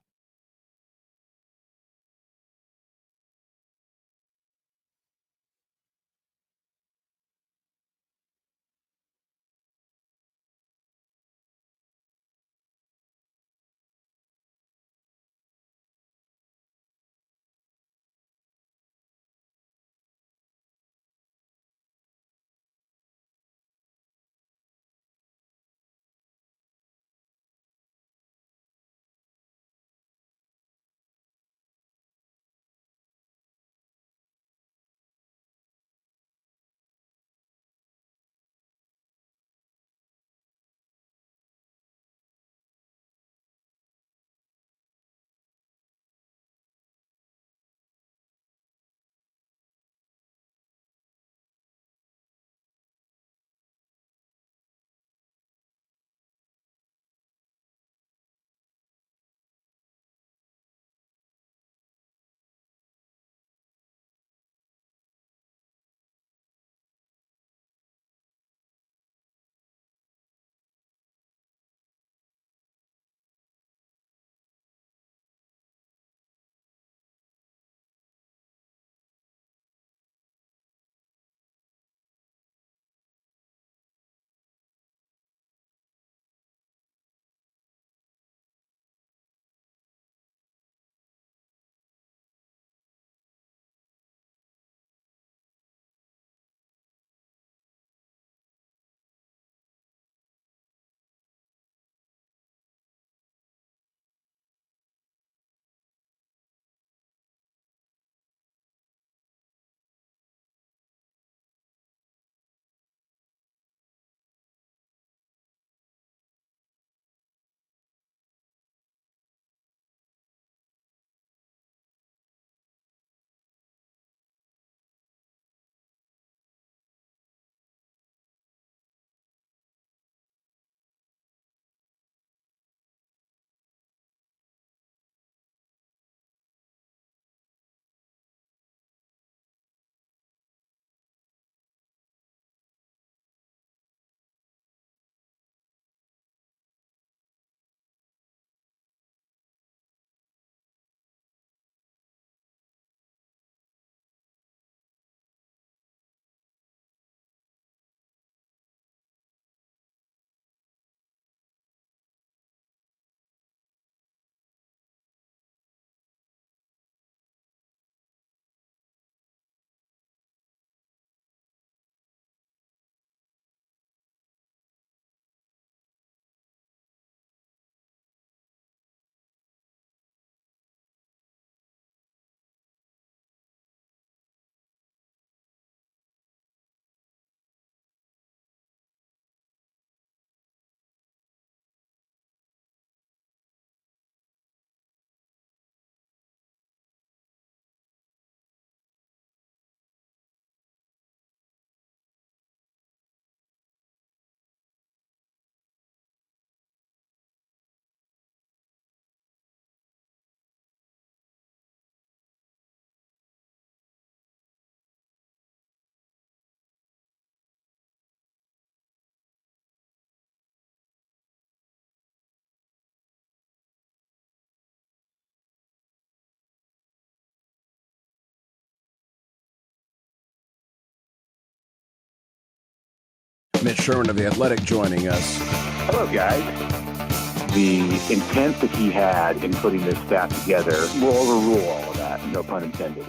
Mitch Sherman of The Athletic joining us. Hello, guys. The intent that he had in putting this staff together will overrule all of that, no pun intended.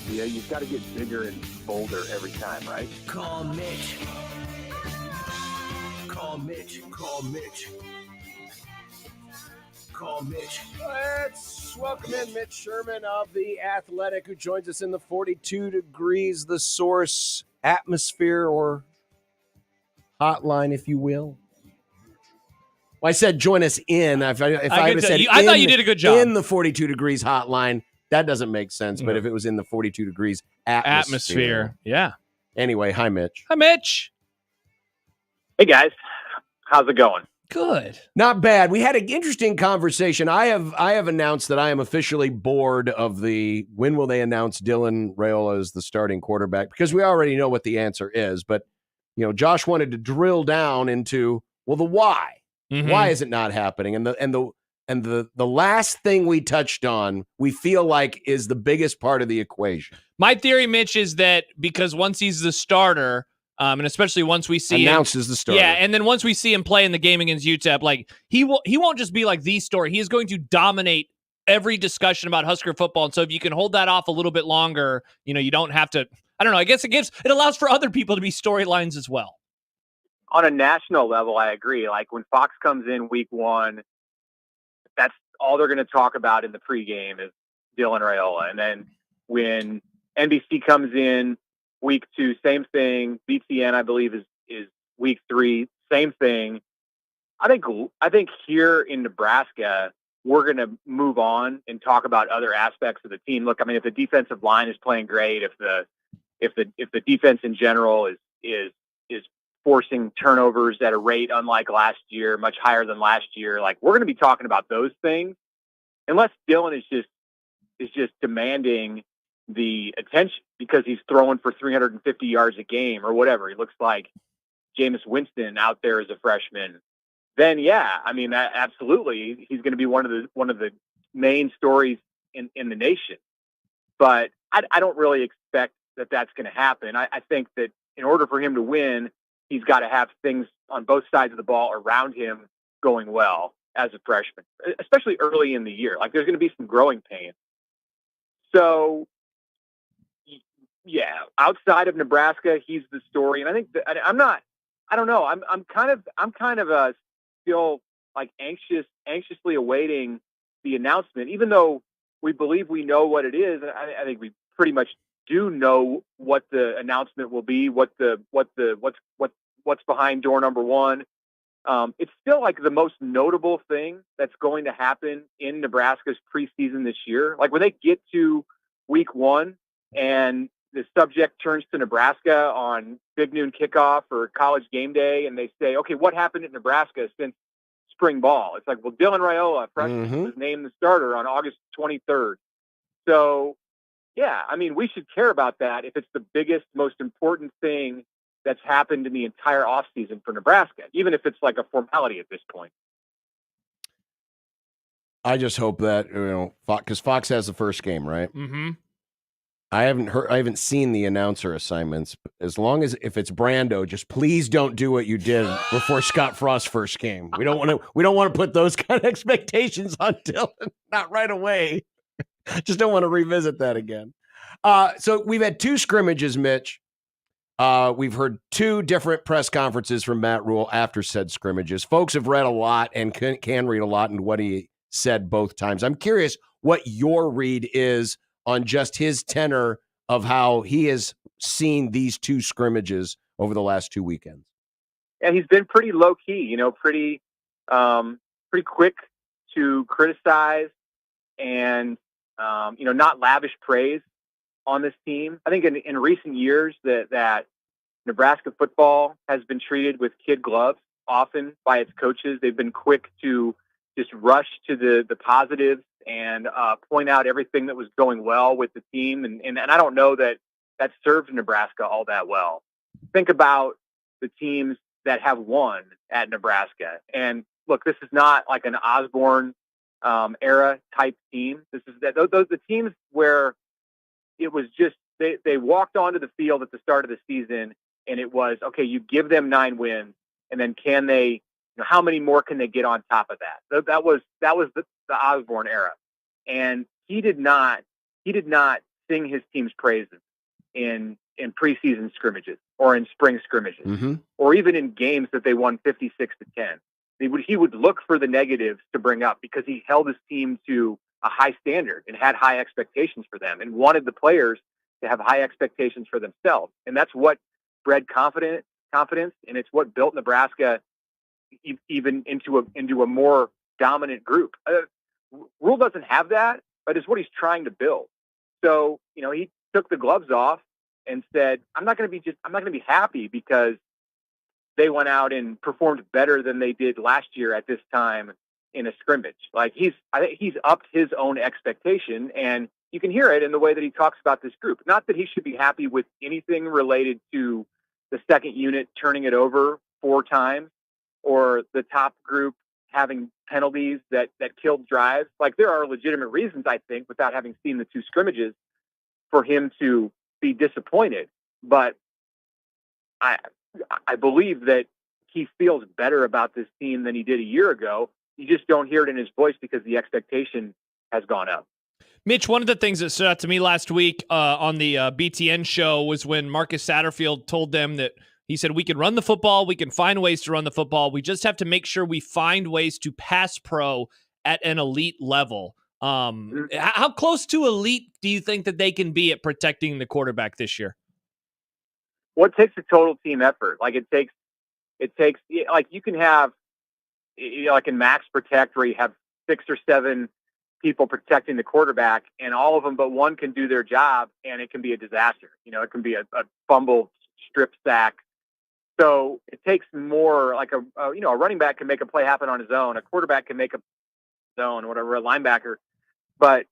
Yeah, you've got to get bigger and bolder every time, right? Call Mitch. Call Mitch. Call Mitch. Call Mitch. Let's welcome in Mitch Sherman of The Athletic, who joins us in the 42 Degrees The Source atmosphere or hotline, if you will. Well, I said join us in. If I had said I thought you did a good job. In the 42 Degrees hotline, that doesn't make sense. But if it was in the 42 Degrees atmosphere. Yeah. Anyway, hi, Mitch. Hi, Mitch. Hey, guys. How's it going? Good. Not bad. We had an interesting conversation. I have announced that I am officially bored of the when will they announce Dylan Raiola as the starting quarterback, because we already know what the answer is. But Josh wanted to drill down into the why. Mm-hmm. Why is it not happening? And the last thing we touched on, we feel like is the biggest part of the equation. My theory, Mitch, is that because once he's the starter, and especially once we see announced as the starter, yeah, and then once we see him play in the game against UTEP, like he won't just be like the story. He is going to dominate every discussion about Husker football. And so if you can hold that off a little bit longer, you don't have to. I don't know. I guess it allows for other people to be storylines as well. On a national level, I agree. Like when Fox comes in week 1, that's all they're going to talk about in the pregame is Dylan Raiola. And then when NBC comes in week 2, same thing. BTN, I believe, is week 3, same thing. I think here in Nebraska, we're going to move on and talk about other aspects of the team. Look, I mean, if the defensive line is playing great, if the defense in general is forcing turnovers at a rate unlike last year, much higher than last year, like we're going to be talking about those things, unless Dylan is just demanding the attention because he's throwing for 350 yards a game or whatever. He looks like Jameis Winston out there as a freshman. Then yeah, I mean, absolutely, he's going to be one of the main stories in the nation. But I don't really expect that that's going to happen. I think that in order for him to win, he's got to have things on both sides of the ball around him going well as a freshman, especially early in the year. Like there's going to be some growing pains. So yeah, outside of Nebraska, he's the story. And I think that I don't know. I'm kind of still like anxiously awaiting the announcement, even though we believe we know what it is. I think we pretty much do know what the announcement will be, what's behind door number 1. It's still like the most notable thing that's going to happen in Nebraska's preseason this year. Like when they get to week 1 and the subject turns to Nebraska on Big Noon Kickoff or College Game Day, and they say, okay, what happened at Nebraska since spring ball? It's like, well, Dylan Raiola, freshman, was named the starter on August 23rd. So, yeah, I mean, we should care about that if it's the biggest, most important thing that's happened in the entire offseason for Nebraska, even if it's like a formality at this point. I just hope that, because Fox has the first game, right? Mm-hmm. I haven't seen the announcer assignments. As long as if it's Brando, just please don't do what you did before Scott Frost's first game. We don't want to put those kind of expectations on Dylan. Not right away. Just don't want to revisit that again. So we've had 2 scrimmages, Mitch. We've heard 2 different press conferences from Matt Rule after said scrimmages. Folks have read a lot and can read a lot in what he said both times. I'm curious what your read is on just his tenor of how he has seen these 2 scrimmages over the last 2 weekends. Yeah, he's been pretty low key, pretty quick to criticize and, not lavish praise on this team. I think in recent years that Nebraska football has been treated with kid gloves often by its coaches. They've been quick to just rush to the positives and point out everything that was going well with the team. And I don't know that served Nebraska all that well. Think about the teams that have won at Nebraska. And look, this is not like an Osborne era type team. This is the teams where it was just they walked onto the field at the start of the season and it was, okay, you give them 9 wins, and then can they, how many more can they get on top of that? That was the Osborne era. And he did not sing his team's praises in preseason scrimmages or in spring scrimmages or even in games that they won 56-10. He would look for the negatives to bring up because he held his team to a high standard and had high expectations for them and wanted the players to have high expectations for themselves. And that's what bred confidence, and it's what built Nebraska even into a more dominant group. Rule doesn't have that, but it's what he's trying to build. So, he took the gloves off and said, I'm not going to be happy because they went out and performed better than they did last year at this time in a scrimmage. Like I think he's upped his own expectation, and you can hear it in the way that he talks about this group. Not that he should be happy with anything related to the second unit turning it over 4 times or the top group having penalties that killed drives. Like, there are legitimate reasons, I think, without having seen the 2 scrimmages, for him to be disappointed. But I believe that he feels better about this team than he did a year ago. You just don't hear it in his voice because the expectation has gone up. Mitch, one of the things that stood out to me last week on the BTN show was when Marcus Satterfield told them that he said, we can run the football, we can find ways to run the football, we just have to make sure we find ways to pass pro at an elite level. How close to elite do you think that they can be at protecting the quarterback this year? Well, it takes a total team effort. Like, it takes, like, you can have, like in Max Protect, where you have 6 or 7 people protecting the quarterback, and all of them but one can do their job, and it can be a disaster. It can be a fumble, strip sack. So it takes more, like a running back can make a play happen on his own. A quarterback can make a zone, whatever, a linebacker. But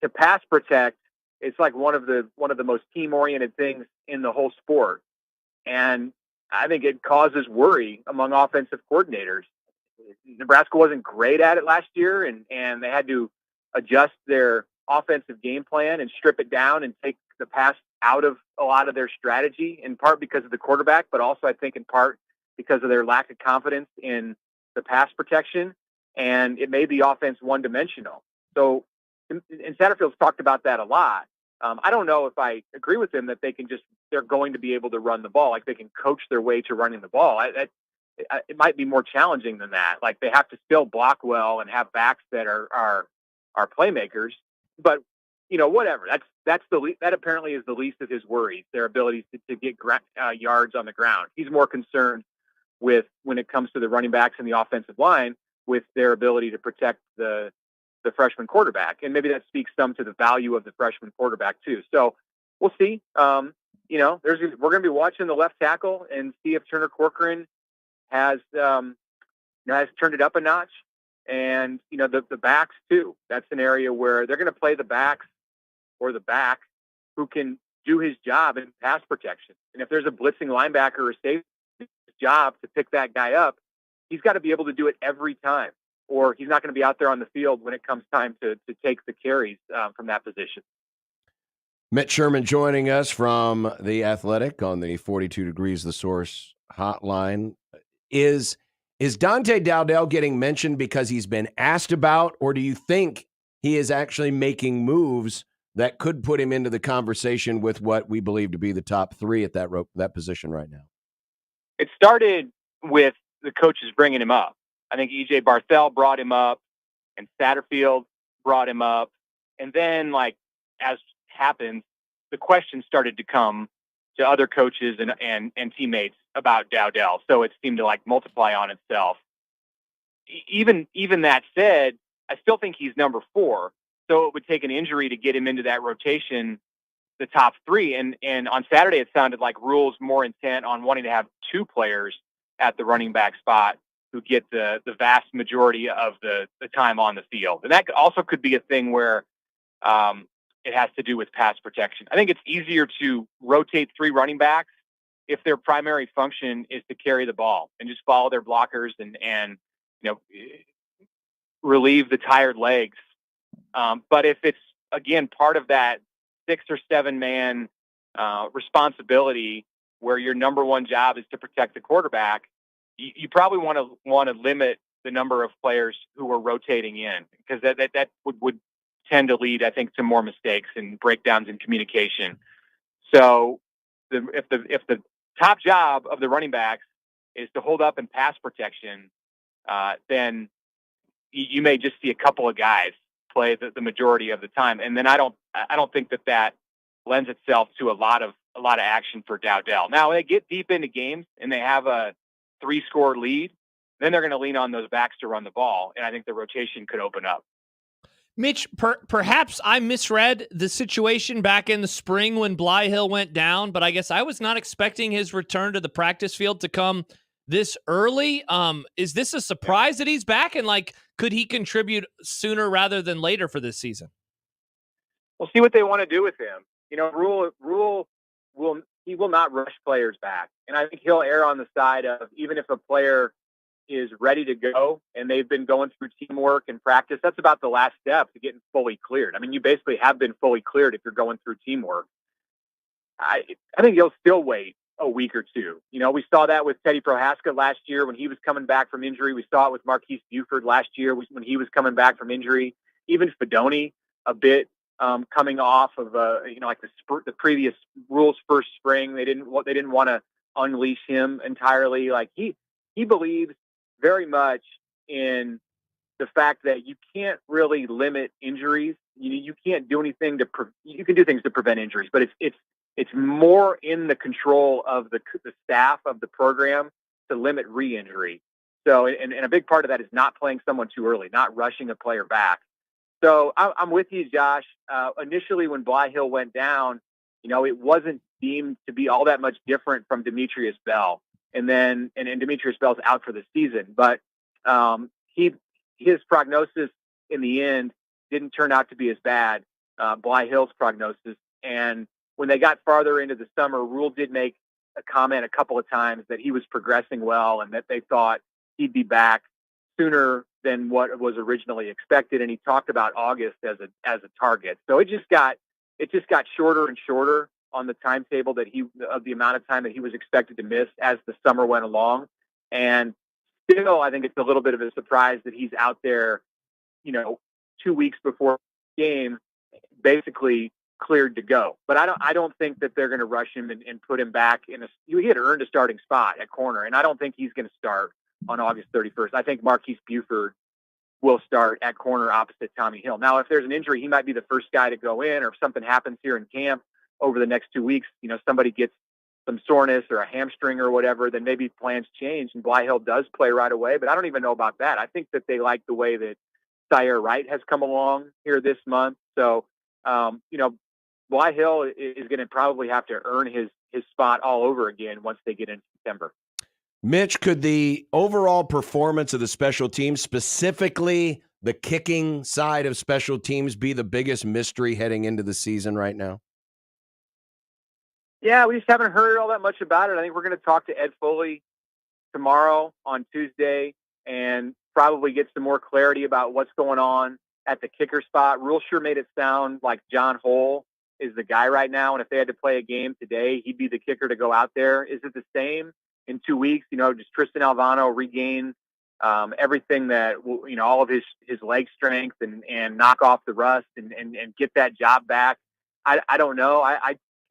to pass protect, it's like one of the most team-oriented things in the whole sport. And I think it causes worry among offensive coordinators. Nebraska wasn't great at it last year, and they had to adjust their offensive game plan and strip it down and take the pass out of a lot of their strategy, in part because of the quarterback, but also I think in part because of their lack of confidence in the pass protection, and it made the offense one-dimensional. So, and Satterfield's talked about that a lot. I don't know if I agree with him that they're going to be able to run the ball, like they can coach their way to running the ball. It might be more challenging than that. Like, they have to still block well and have backs that are playmakers, but whatever. That apparently is the least of his worries, their ability to get yards on the ground. He's more concerned with, when it comes to the running backs and the offensive line, with their ability to protect the freshman quarterback. And maybe that speaks some to the value of the freshman quarterback too. So we'll see. We're going to be watching the left tackle and see if Turner Corcoran has turned it up a notch. And, the backs too. That's an area where they're going to play the backs or the back who can do his job in pass protection. And if there's a blitzing linebacker or safety, his job to pick that guy up, he's got to be able to do it every time, or he's not going to be out there on the field when it comes time to take the carries from that position. Mitch Sherman joining us from The Athletic on the 42 Degrees The Source hotline. Is Dante Dowdell getting mentioned because he's been asked about, or do you think he is actually making moves that could put him into the conversation with what we believe to be the top 3 at that position right now? It started with the coaches bringing him up. I think E.J. Barthel brought him up, and Satterfield brought him up. And then, like, as happens, the questions started to come to other coaches and teammates about Dowdell. So it seemed to, like, multiply on itself. Even that said, I still think he's number 4. So it would take an injury to get him into that rotation, the top 3. And on Saturday, it sounded like Rule's more intent on wanting to have 2 players at the running back spot who get the vast majority of the time on the field. And that also could be a thing where it has to do with pass protection. I think it's easier to rotate 3 running backs if their primary function is to carry the ball and just follow their blockers and relieve the tired legs. But if it's, again, part of that 6 or 7 man responsibility where your number one job is to protect the quarterback, you probably want to limit the number of players who are rotating in, because that would tend to lead, I think, to more mistakes and breakdowns in communication. So if the top job of the running backs is to hold up in pass protection, then you may just see a couple of guys play the majority of the time, and then I don't think that lends itself to a lot of action for Dowdell. Now, when they get deep into games and they have a 3-score lead, then they're going to lean on those backs to run the ball, and I think the rotation could open up. Mitch, perhaps I misread the situation back in the spring when Blyhill went down, but I guess I was not expecting his return to the practice field to come this early. Is this a surprise that he's back, and could he contribute sooner rather than later for this season? We'll see what they want to do with him. Rule will not rush players back, and I think he'll err on the side of, even if a player is ready to go and they've been going through teamwork and practice, that's about the last step to getting fully cleared. I mean, you basically have been fully cleared if you're going through teamwork. I think he'll still wait a week or two. We saw that with Teddy Prohaska last year when he was coming back from injury. We saw it with Marquise Buford last year when he was coming back from injury. Even Fedoni a bit coming off of the previous Rules first spring. They didn't want to unleash him entirely. He believes very much in the fact that you can't really limit injuries. You can't do anything you can do things to prevent injuries, but it's more in the control of the staff of the program to limit re-injury. So, and a big part of that is not playing someone too early, not rushing a player back. So I'm with you, Josh. Initially, when Blyhill went down, it wasn't deemed to be all that much different from Demetrius Bell. And Demetrius Bell's out for the season. But his prognosis in the end didn't turn out to be as bad, Blyhill's prognosis. And when they got farther into the summer, Rule did make a comment a couple of times that he was progressing well and that they thought he'd be back sooner than what was originally expected. And he talked about August as a target. So it just got shorter and shorter on the timetable of the amount of time that he was expected to miss as the summer went along. And still, I think it's a little bit of a surprise that he's out there, 2 weeks before the game, basically cleared to go. But I don't think that they're going to rush him and put him back he had earned a starting spot at corner, and I don't think he's going to start on August 31st. I think Marquise Buford will start at corner opposite Tommy Hill. Now, if there's an injury, he might be the first guy to go in, or if something happens here in camp over the next 2 weeks, somebody gets some soreness or a hamstring or whatever, then maybe plans change and Blyhill does play right away. But I don't even know about that. I think that they like the way that Sire Wright has come along here this month. So, Blyhill is going to probably have to earn his spot all over again once they get into September. Mitch, could the overall performance of the special teams, specifically the kicking side of special teams, be the biggest mystery heading into the season right now? Yeah, we just haven't heard all that much about it. I think we're going to talk to Ed Foley tomorrow on Tuesday and probably get some more clarity about what's going on at the kicker spot. Rule sure made it sound like John Hole is the guy right now, and if they had to play a game today, he'd be the kicker to go out there. Is it the same in 2 weeks? Does Tristan Alvano regain everything that, all of his leg strength and knock off the rust and get that job back? I don't know.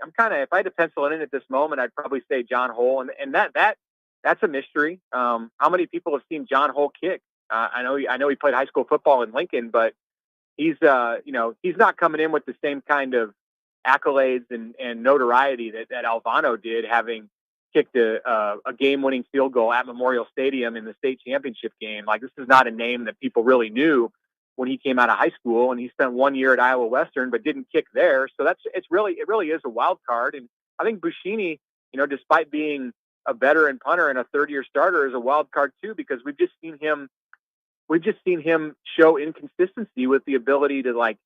I'm kind of, if I had to pencil it in at this moment, I'd probably say John Hole, and that's a mystery. How many people have seen John Hole kick? I know he played high school football in Lincoln, but he's not coming in with the same kind of accolades and notoriety that Alvano did, having kicked a game-winning field goal at Memorial Stadium in the state championship game. This is not a name that people really knew when he came out of high school, and he spent 1 year at Iowa Western, but didn't kick there. So it really is a wild card. And I think Buschini, despite being a veteran punter and a third-year starter, is a wild card too, because we've just seen him show inconsistency with the ability to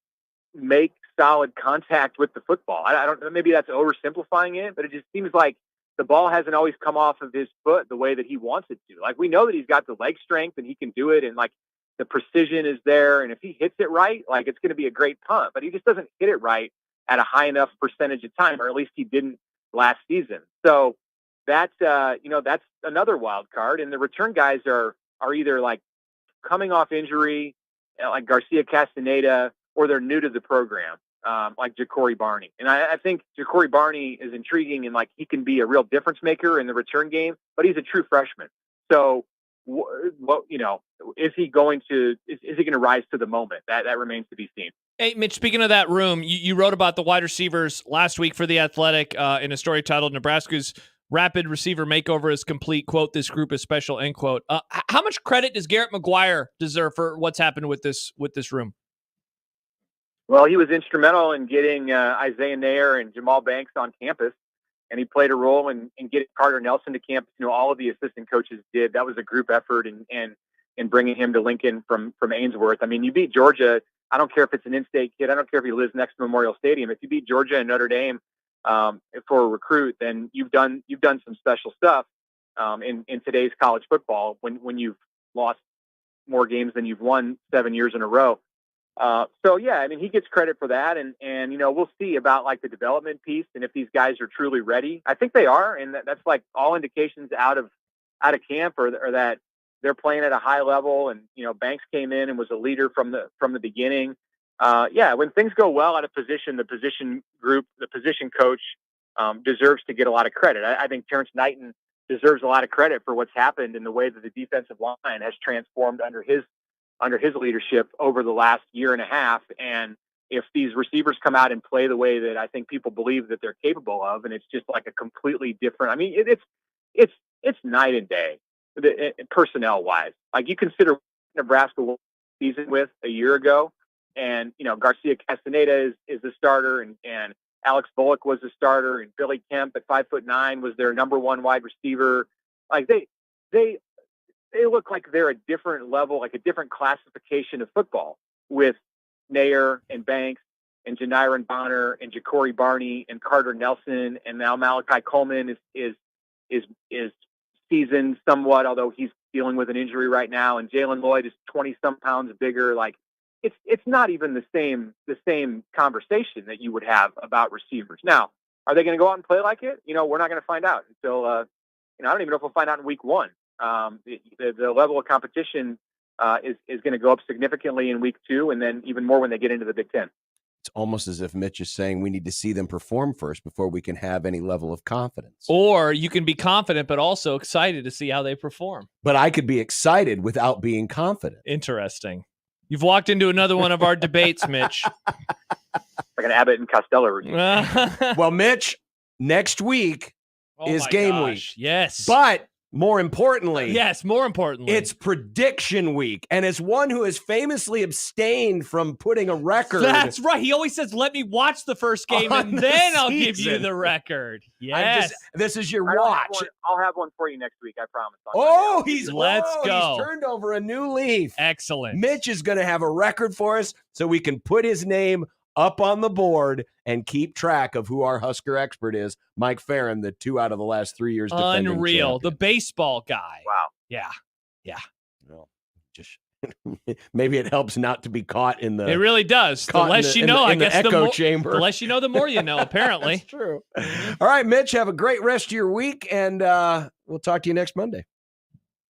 make solid contact with the football. I don't know, maybe that's oversimplifying it, but it just seems like the ball hasn't always come off of his foot the way that he wants it to. We know that he's got the leg strength and he can do it, and the precision is there, and if he hits it right, it's going to be a great punt, but he just doesn't hit it right at a high enough percentage of time, or at least he didn't last season. So that's another wild card. And the return guys are either like coming off injury, like Garcia Castaneda, or they're new to the program, like Ja'Cory Barney. And I think Ja'Cory Barney is intriguing, and like he can be a real difference maker in the return game, but he's a true freshman. So, is he going to rise to the moment? That remains to be seen. Hey, Mitch, speaking of that room, you wrote about the wide receivers last week for The Athletic in a story titled "Nebraska's Rapid Receiver Makeover is Complete." Quote, "This group is special," end quote. How much credit does Garrett McGuire deserve for what's happened with this room? Well, he was instrumental in getting Isaiah Nair and Jamal Banks on campus, and he played a role in getting Carter Nelson to campus. All of the assistant coaches did. That was a group effort, and bringing him to Lincoln from Ainsworth. I mean, you beat Georgia. I don't care if it's an in-state kid. I don't care if he lives next to Memorial Stadium. If you beat Georgia and Notre Dame for a recruit, then you've done some special stuff in today's college football when you've lost more games than you've won 7 years in a row. So yeah, I mean, he gets credit for that, and we'll see about like the development piece and if these guys are truly ready. I think they are, and that's like all indications out of camp or that they're playing at a high level. And Banks came in and was a leader from the beginning. When things go well at a position, the position group, the position coach deserves to get a lot of credit. I think Terrence Knighton deserves a lot of credit for what's happened in the way that the defensive line has transformed under his leadership over the last year and a half. And if these receivers come out and play the way that I think people believe that they're capable of, and it's just like a completely different, I mean, it's night and day personnel wise. Like you consider Nebraska season with a year ago, and Garcia Castaneda is the starter, and Alex Bullock was the starter, and Billy Kemp at 5'9" was their number one wide receiver. Like they look like they're a different level, like a different classification of football, with Nair and Banks and Janiron Bonner and Ja'Cory Barney and Carter Nelson, and now Malachi Coleman is seasoned somewhat, although he's dealing with an injury right now, and Jalen Lloyd is 20-some pounds bigger. Like it's not even the same conversation that you would have about receivers. Now, are they going to go out and play like it? We're not going to find out until I don't even know if we'll find out in week one. The level of competition is going to go up significantly in week 2, and then even more when they get into the Big Ten. It's almost as if Mitch is saying we need to see them perform first before we can have any level of confidence. Or you can be confident, but also excited to see how they perform. But I could be excited without being confident. Interesting. You've walked into another one of our debates, Mitch. Like an Abbott and Costello routine. Well, Mitch, next week is game week. Yes. But more importantly, it's prediction week. And as one who has famously abstained from putting a record. That's right. He always says, let me watch the first game and then I'll give you the record. Yes. This is your watch. I'll have one for you next week, I promise. He's turned over a new leaf. Excellent. Mitch is going to have a record for us so we can put his name up on the board and keep track of who our Husker expert is. Mike Farron, the 2 out of the last 3 years. Unreal. The baseball guy. Wow. Yeah. Well, just maybe it helps not to be caught in the. It really does. The less you know, I guess the echo chamber. The less you know, the more you know, apparently. That's true. All right, Mitch, have a great rest of your week, and we'll talk to you next Monday.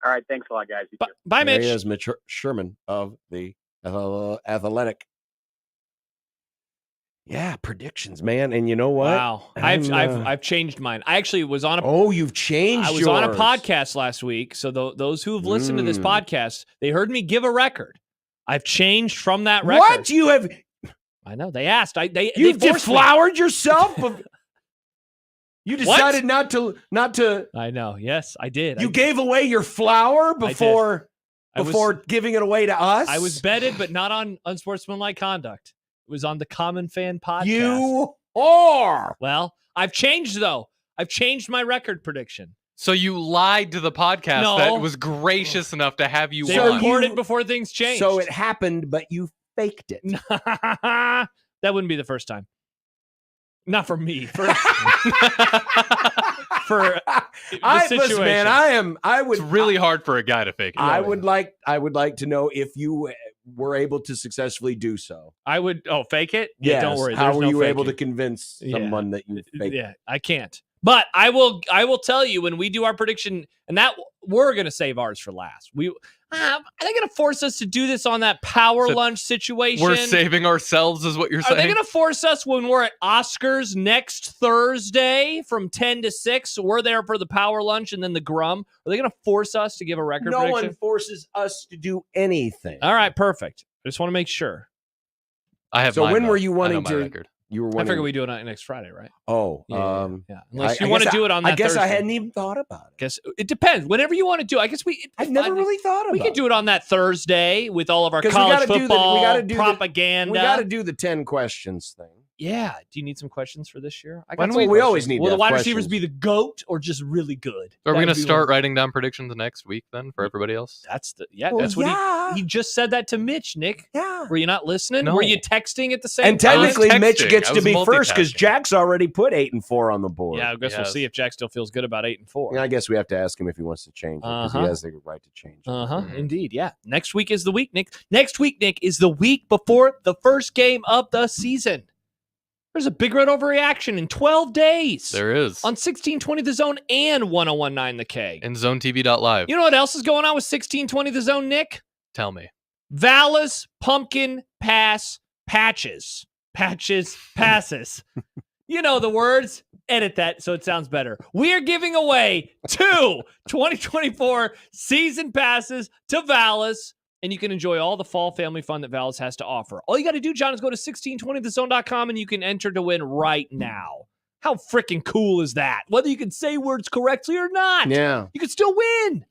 All right. Thanks a lot, guys. Bye, Mitch. There he is, Mitch Sherman of the Athletic. Yeah, predictions, man. And you know what? Wow. I've changed mine. I actually was on you've changed I was on a podcast last week. So those who have listened to this podcast, they heard me give a record. I've changed from that record. What? You have I know. They asked. You've deflowered yourself? You decided not to I know. Yes, I did. You gave away your flower before giving it away to us? I was betted, but not on Unsportsmanlike Conduct. It was on the Common Fan podcast. You are. Well, I've changed, though. I've changed my record prediction. So you lied to the podcast that was gracious enough to have you They recorded before things changed. So it happened, but you faked it. That wouldn't be the first time. Not for me. For the situation. Listen, man, it's really hard for a guy to fake it. I would like to know if you were able to successfully do so. I would fake it? Yes. Don't worry. How were you faking. able to convince someone that you faked it? Yeah, I can't. But I will tell you when we do our prediction, and that we're going to save ours for last. Are they going to force us to do this on that power lunch situation? We're saving ourselves, is what you're saying? Are they going to force us when we're at Oscars next Thursday from 10 to 6? We're there for the power lunch and then the Grum. Are they going to force us to give a record prediction? No one forces us to do anything. All right, perfect. I just want to make sure. I have. So mine, when though. were you wanting I know to? my record. You were I wanting. figure we do it next Friday, right? Oh, yeah. Unless you I want to guess do it on that I guess Thursday. I hadn't even thought about it. Guess it depends. Whatever you want to do. I guess I've never really thought about it. We could do it on that Thursday with all of our 'Cause college we football gotta do propaganda. We got to do the 10 questions thing. Yeah. Do you need some questions for this year? I Why got don't some we questions. always need Will to the have wide receivers questions. be the GOAT or just really good? Are we going to That'd be start one- writing down predictions next week then for everybody else? That's the Well, that's what yeah. he just said that to Mitch, Nick. Yeah. Were you not listening? No. Were you texting at the same And time? technically, I was Mitch texting. gets I to was be first because multitasking. Jack's already put 8 and 4 on the board. Yeah, I guess we'll Yes. see if Jack still feels good about 8 and 4. Yeah, I guess we have to ask him if he wants to change it because he Uh-huh. has the right to change it. Indeed. Yeah. Next week is the week, Nick. Next week, Nick, is the week before the first game of the season. There's a big red overreaction in 12 days. There is. On 1620 The Zone and 1019 The K. And ZoneTV.live. You know what else is going on with 1620 The Zone, Nick? Tell me. Vallis Pumpkin Pass Patches. Passes. You know the words. Edit that so it sounds better. We are giving away 2 2024 season passes to Vallis, and you can enjoy all the fall family fun that Vallis has to offer. All you got to do, John, is go to 1620thezone.com and you can enter to win right now. How freaking cool is that? Whether you can say words correctly or not, Yeah. you can still win.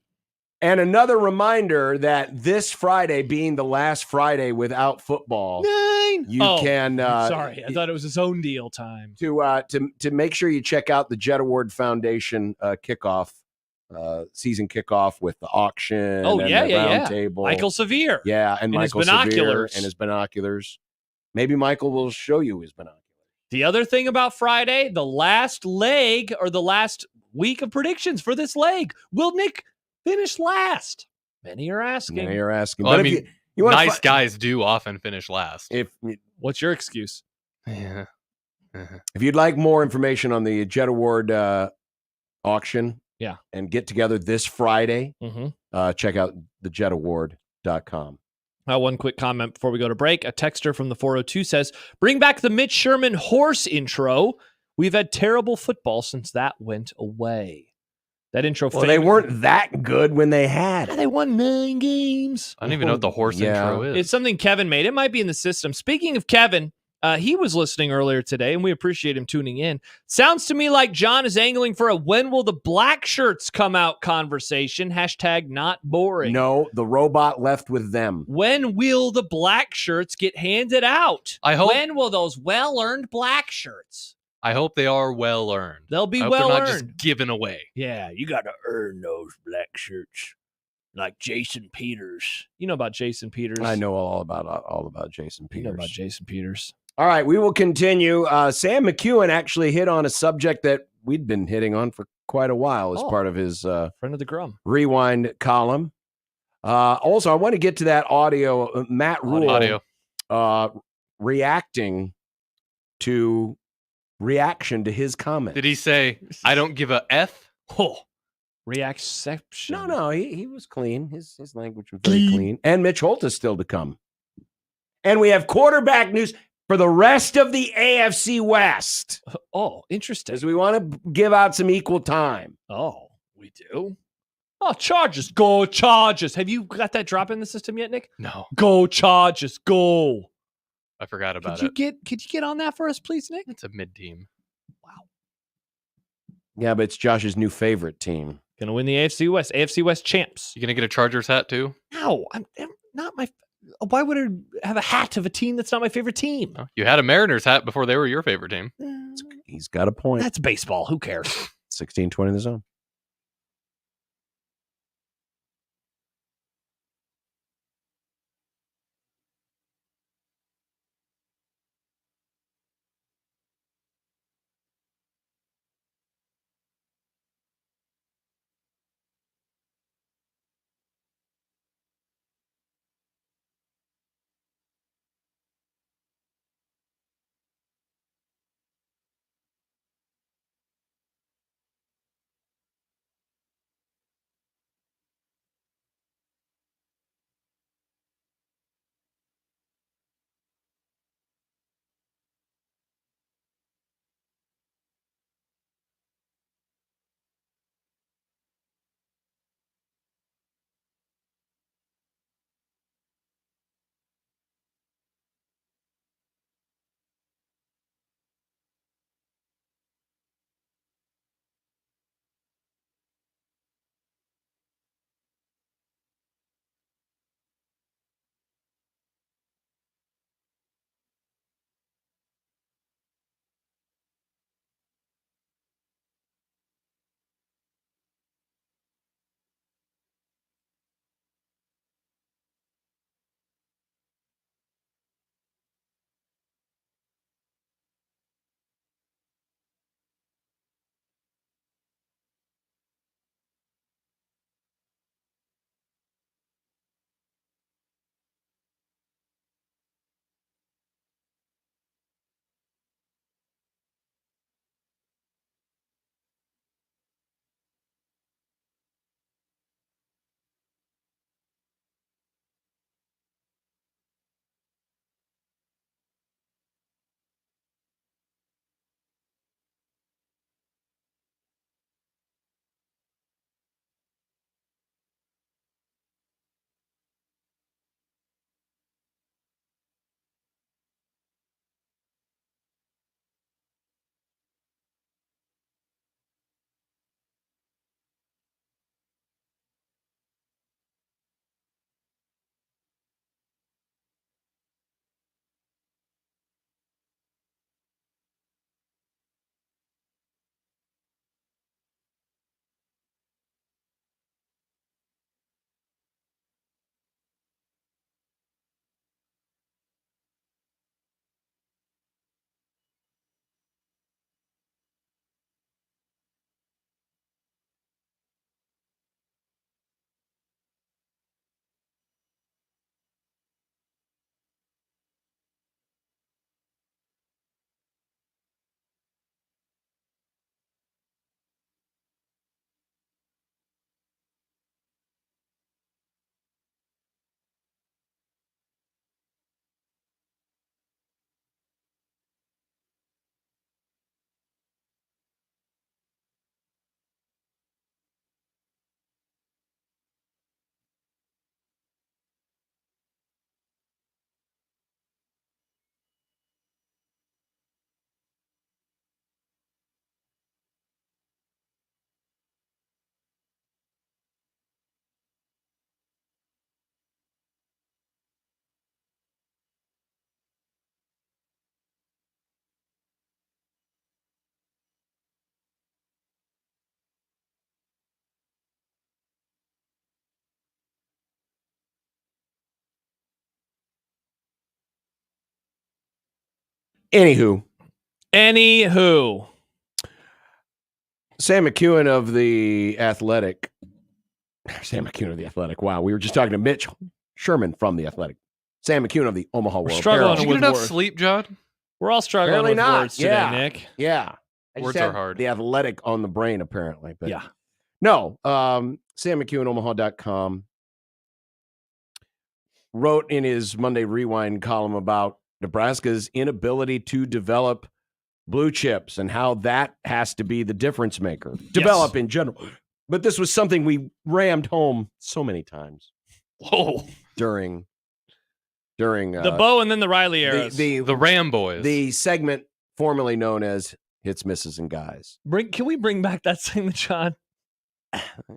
And another reminder that this Friday being the last Friday without football, 9. you can sorry, I thought it was his own deal time. to make sure you check out the Jet Award Foundation kickoff season kickoff with the auction. Oh, and yeah, the yeah, round yeah. table. Michael Severe. Yeah, and And his Michael Severe binoculars. and his binoculars. Maybe Michael will show you his binoculars. The other thing about Friday, the last leg or the last week of predictions for this leg, will Nick finish last? Many are asking. Now you're asking. Well, But I if mean, you wanna nice guys do often finish last. If What's your excuse? Yeah. If you'd like more information on the Jet Award auction, Yeah. and get together this Friday, Mm-hmm. check out thejetaward.com. One quick comment before we go to break. A texter from the 402 says, bring back the Mitch Sherman horse intro. We've had terrible football since that went away. That intro. Well, they weren't that good when they had Yeah, it. they won 9 games. I don't even know what the horse intro is. It's something Kevin made. It might be in the system. Speaking of Kevin, he was listening earlier today, and we appreciate him tuning in. Sounds to me like John is angling for a when will the black shirts come out conversation. # not boring. No, the robot left with them. When will the black shirts get handed out? I hope- When will those well-earned black shirts? I hope they are well earned. They'll be I hope they're not well-earned. just given away. Yeah, you got to earn those black shirts. Like Jason Peters. You know about Jason Peters. I know all about Jason You Peters. know about Jason Peters. All right, we will continue. Sam McEwen actually hit on a subject that we'd been hitting on for quite a while as part of his Friend of the Grum. Rewind column. Also, I want to get to that audio. Matt Rule reacting to reaction to his comment. Did he say, I don't give a F? Oh, reaction. No, he was clean. His language was very clean. And Mitch Holt is still to come. And we have quarterback news for the rest of the AFC West. Oh, interesting. Because we want to give out some equal time. Oh, we do? Oh, Chargers. Go Chargers. Have you got that drop in the system yet, Nick? No. Go Chargers. Go. I forgot about Could it. you get on that for us, please, Nick? It's a mid-team. Yeah, but it's Josh's new favorite team. Gonna win the AFC West. AFC West champs. You going to get a Chargers hat too? No, I'm not my. Why would I have a hat of a team that's not my favorite team? No. You had a Mariners hat before they were your favorite team. He's got a point. That's baseball. Who cares? 16-20 The Zone. Anywho, Sam McEwen of the Athletic. Wow, we were just talking to Mitch Sherman from the Athletic. Sam McEwen of the Omaha World struggling Herald. Did you get enough sleep, John? We're all struggling Apparently with not. words today, Yeah. Nick. Yeah. I just Words had are hard. The Athletic on the brain, apparently. But Yeah. No, Sam McEwen, Omaha.com, wrote in his Monday Rewind column about Nebraska's inability to develop blue chips and how that has to be the difference maker. Develop in general. But this was something we rammed home so many times. Whoa. During The Bo and then the Riley eras. The Ram Boys. The segment formerly known as Hits, Misses, and Guys. Can we bring back that segment, John?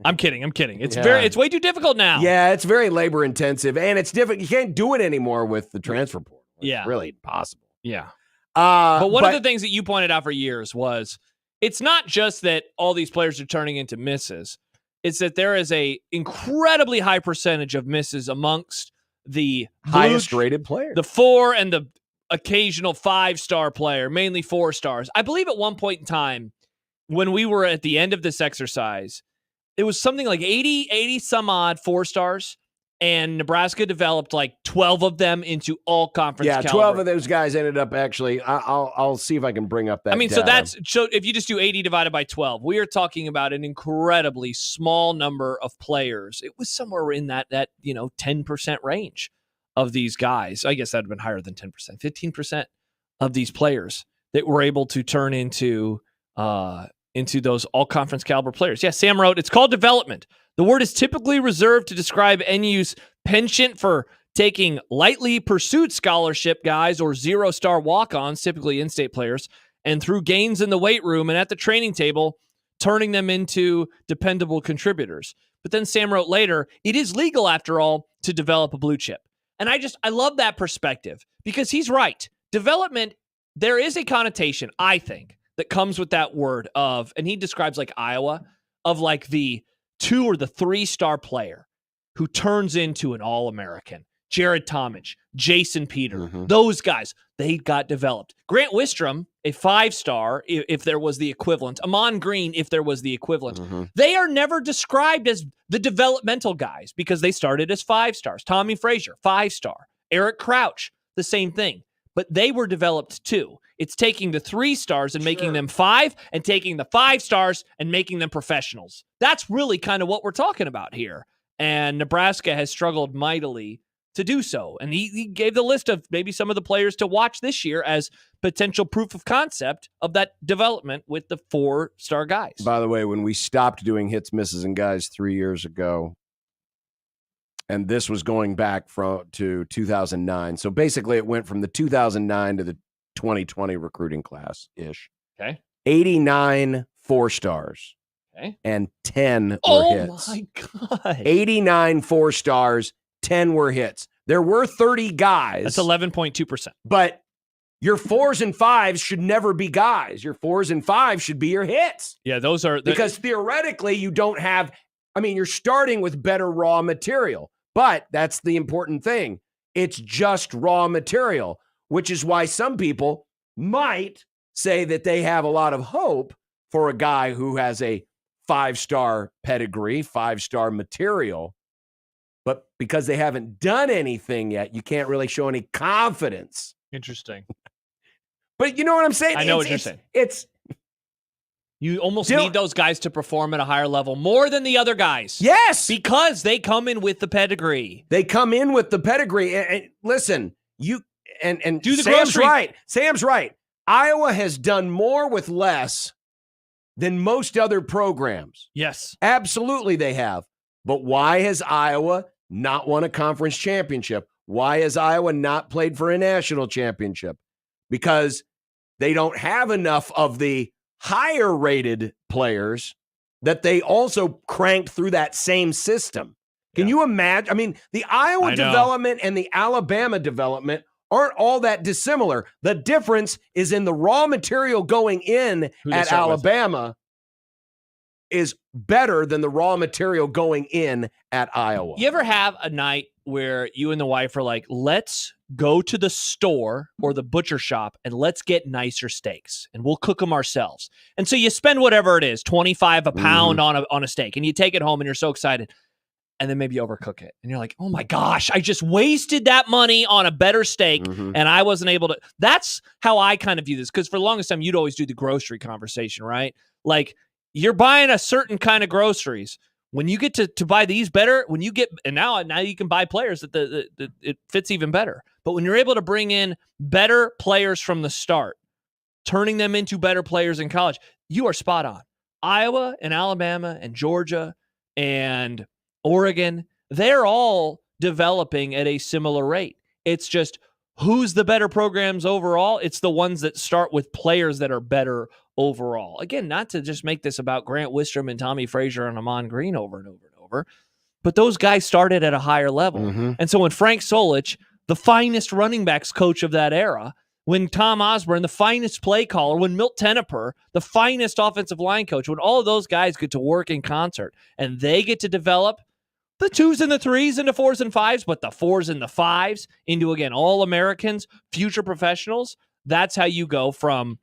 I'm kidding. It's Yeah. it's way too difficult now. Yeah, it's very labor intensive, and it's difficult. You can't do it anymore with the transfer portal. It's really impossible. Yeah. But one of the things that you pointed out for years was it's not just that all these players are turning into misses. It's that there is a incredibly high percentage of misses amongst the highest rated players. The 4 and the occasional 5-star player, mainly 4 stars. I believe at one point in time when we were at the end of this exercise, it was something like 80 some odd 4 stars. And Nebraska developed like 12 of them into all conference. Yeah, caliber. 12 of those guys ended up actually. I'll see if I can bring up that. I mean, data. so if you just do 80 divided by 12, we are talking about an incredibly small number of players. It was somewhere in that 10% range of these guys. I guess that would have been higher than 10%, 15% of these players that were able to turn into those all conference caliber players. Yeah, Sam wrote, it's called development. The word is typically reserved to describe NU's penchant for taking lightly pursued scholarship guys or 0-star walk-ons, typically in-state players, and through gains in the weight room and at the training table, turning them into dependable contributors. But then Sam wrote later, it is legal, after all, to develop a blue chip. And I love that perspective because he's right. Development, there is a connotation, I think, that comes with that word of, and he describes like Iowa, of like the 2 or the 3-star player who turns into an All-American. Jared Tomich, Jason Peter, those guys, they got developed. Grant Wistrom, a 5-star, if there was the equivalent. Amon Green, if there was the equivalent. They are never described as the developmental guys because they started as 5 stars. Tommy Frazier, 5-star. Eric Crouch, the same thing. But they were developed too. It's taking the 3 stars and making them 5 and taking the 5 stars and making them professionals. That's really kind of what we're talking about here. And Nebraska has struggled mightily to do so. And he gave the list of maybe some of the players to watch this year as potential proof of concept of that development with the 4-star guys. By the way, when we stopped doing hits, misses, and guys 3 years ago, and this was going back to 2009. So basically it went from the 2009 to the 2020 recruiting class-ish. Okay. 89 4-stars. Okay. And 10 were hits. Oh, my God. 89 4-stars, 10 were hits. There were 30 guys. That's 11.2%. But your 4s and 5s should never be guys. Your 4s and 5s should be your hits. Yeah, those are... Because theoretically, you don't have... I mean, you're starting with better raw material. But that's the important thing. It's just raw material, which is why some people might say that they have a lot of hope for a guy who has a 5-star pedigree, 5-star material. But because they haven't done anything yet, you can't really show any confidence. Interesting. But you know what I'm saying? I know what you're saying. You almost Dylan, need those guys to perform at a higher level more than the other guys. Yes. Because they come in with the pedigree. They come in with the pedigree. And listen, do the Sam's grocery. right. Sam's right. Iowa has done more with less than most other programs. Yes. Absolutely they have. But why has Iowa not won a conference championship? Why has Iowa not played for a national championship? Because they don't have enough of the higher rated players that they also cranked through that same system. Can you imagine? I mean, the Iowa development and the Alabama development aren't all that dissimilar. The difference is in the raw material going in at Alabama is better than the raw material going in at Iowa. You ever have a night where you and the wife are like, let's go to the store or the butcher shop and let's get nicer steaks and we'll cook them ourselves. And so you spend whatever it is, $25 a pound on a steak, and you take it home and you're so excited. And then maybe you overcook it. And you're like, oh my gosh, I just wasted that money on a better steak and I wasn't able to. That's how I kind of view this. Because for the longest time, you'd always do the grocery conversation, right? Like, you're buying a certain kind of groceries. When you get to buy these better, when you get, and now you can buy players that it fits even better. But when you're able to bring in better players from the start, turning them into better players in college, you are spot on. Iowa and Alabama and Georgia and Oregon, they're all developing at a similar rate. It's just who's the better programs overall? It's the ones that start with players that are better overall. Again, not to just make this about Grant Wistrom and Tommy Frazier and Amon Green over and over and over, but those guys started at a higher level. And so when Frank Solich, the finest running backs coach of that era, when Tom Osborne, the finest play caller, when Milt Teneper, the finest offensive line coach, when all of those guys get to work in concert and they get to develop the 2s and the 3s into 4s and 5s, but the 4s and the 5s into, again, all Americans, future professionals, that's how you go from,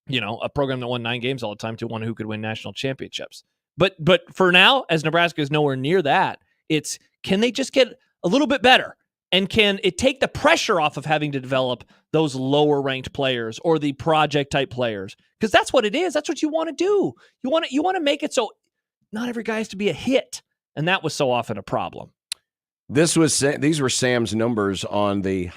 a program that won 9 games all the time to one who could win national championships. But for now, as Nebraska is nowhere near that, it's, can they just get a little bit better? And can it take the pressure off of having to develop those lower-ranked players or the project-type players? Because that's what it is. That's what you want to do. You want to make it so not every guy has to be a hit. And that was so often a problem. These were Sam's numbers on the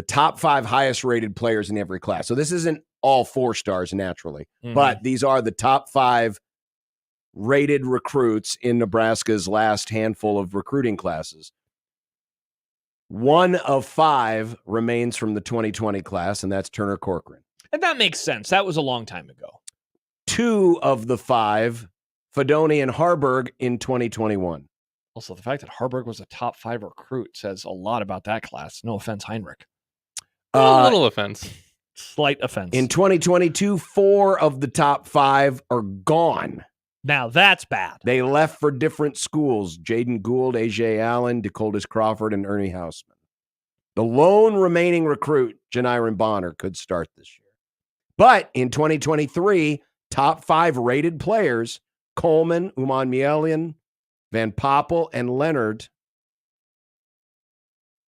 top 5 highest rated players in every class. So this isn't all 4 stars naturally, but these are the top 5 rated recruits in Nebraska's last handful of recruiting classes. 1 of 5 remains from the 2020 class, and that's Turner Corcoran. And that makes sense. That was a long time ago. 2 of the 5, Fedoni and Harburg in 2021. Also, the fact that Harburg was a top 5 recruit says a lot about that class. No offense, Heinrich. A little offense. Slight offense. In 2022, 4 of the top 5 are gone. Now, that's bad. They left for different schools. Jaden Gould, A.J. Allen, DeColdis Crawford, and Ernie Hausman. The lone remaining recruit, Janiron Bonner, could start this year. But in 2023, top 5 rated players, Coleman, Uman Mielian, Van Poppel, and Leonard,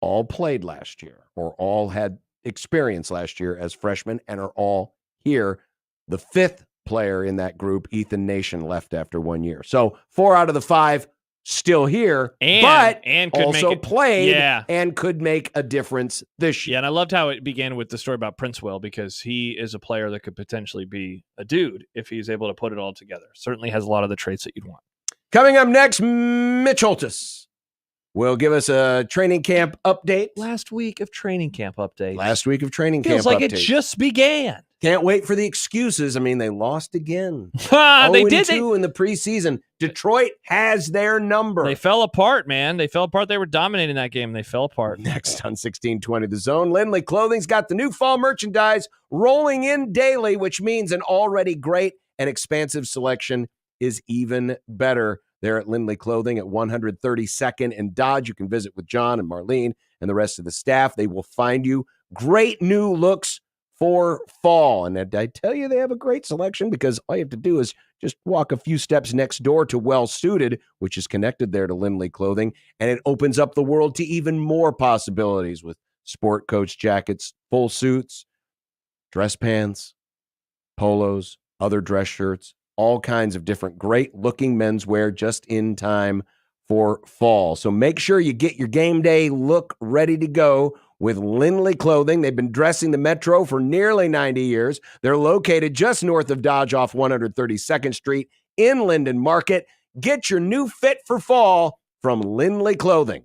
all played last year or all had experience last year as freshmen and are all here. The 5th player in that group, Ethan Nation, left after 1 year. So 4 out of the 5 still here, but could also played Yeah. and could make a difference this year. Yeah, and I loved how it began with the story about Princewell, because he is a player that could potentially be a dude if he's able to put it all together. Certainly has a lot of the traits that you'd want. Coming up next, Mitch Holtis will give us a training camp update. Last week of training camp updates. Feels like it just began. Can't wait for the excuses. I mean, they lost again. They did. 0-2 in the preseason. Detroit has their number. They fell apart, man. They fell apart. They were dominating that game. They fell apart. Next on 1620 The Zone, Lindley Clothing's got the new fall merchandise rolling in daily, which means an already great and expansive selection is even better. They're at Lindley Clothing at 132nd and Dodge. You can visit with John and Marlene and the rest of the staff. They will find you great new looks for fall. And I tell you, they have a great selection, because all you have to do is just walk a few steps next door to Well Suited, which is connected there to Lindley Clothing, and it opens up the world to even more possibilities with sport coats, jackets, full suits, dress pants, polos, other dress shirts, all kinds of different great-looking menswear just in time for fall. So make sure you get your game day look ready to go with Lindley Clothing. They've been dressing the Metro for nearly 90 years. They're located just north of Dodge off 132nd Street in Linden Market. Get your new fit for fall from Lindley Clothing.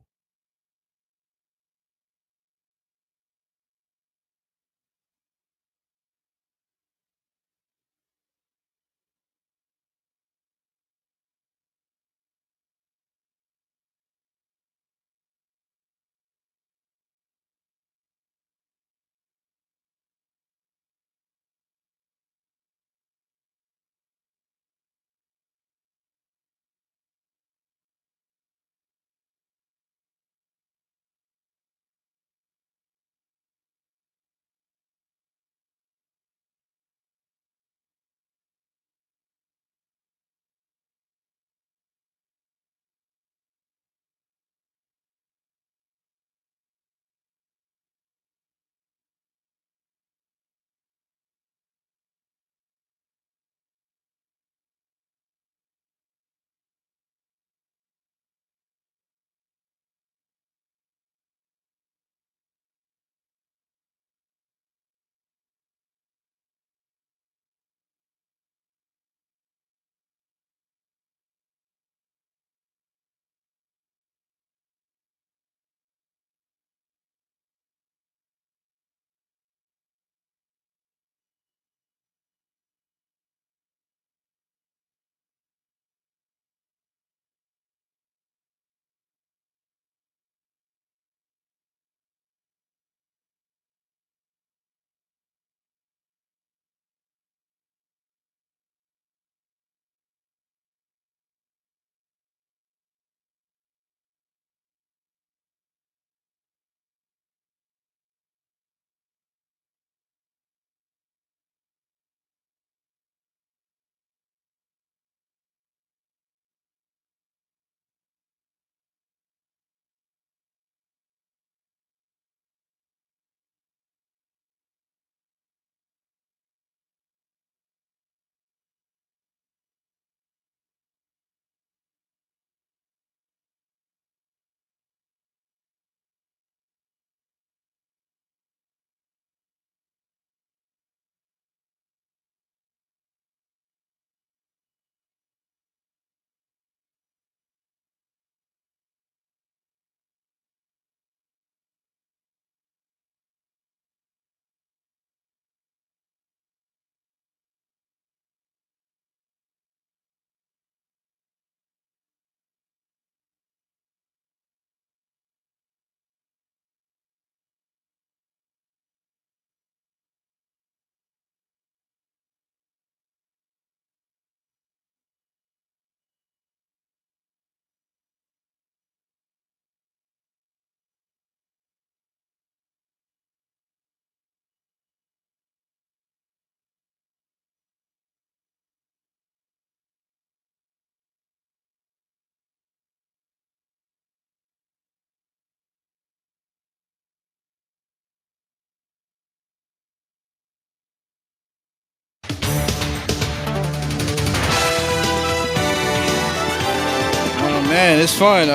man, it's fun.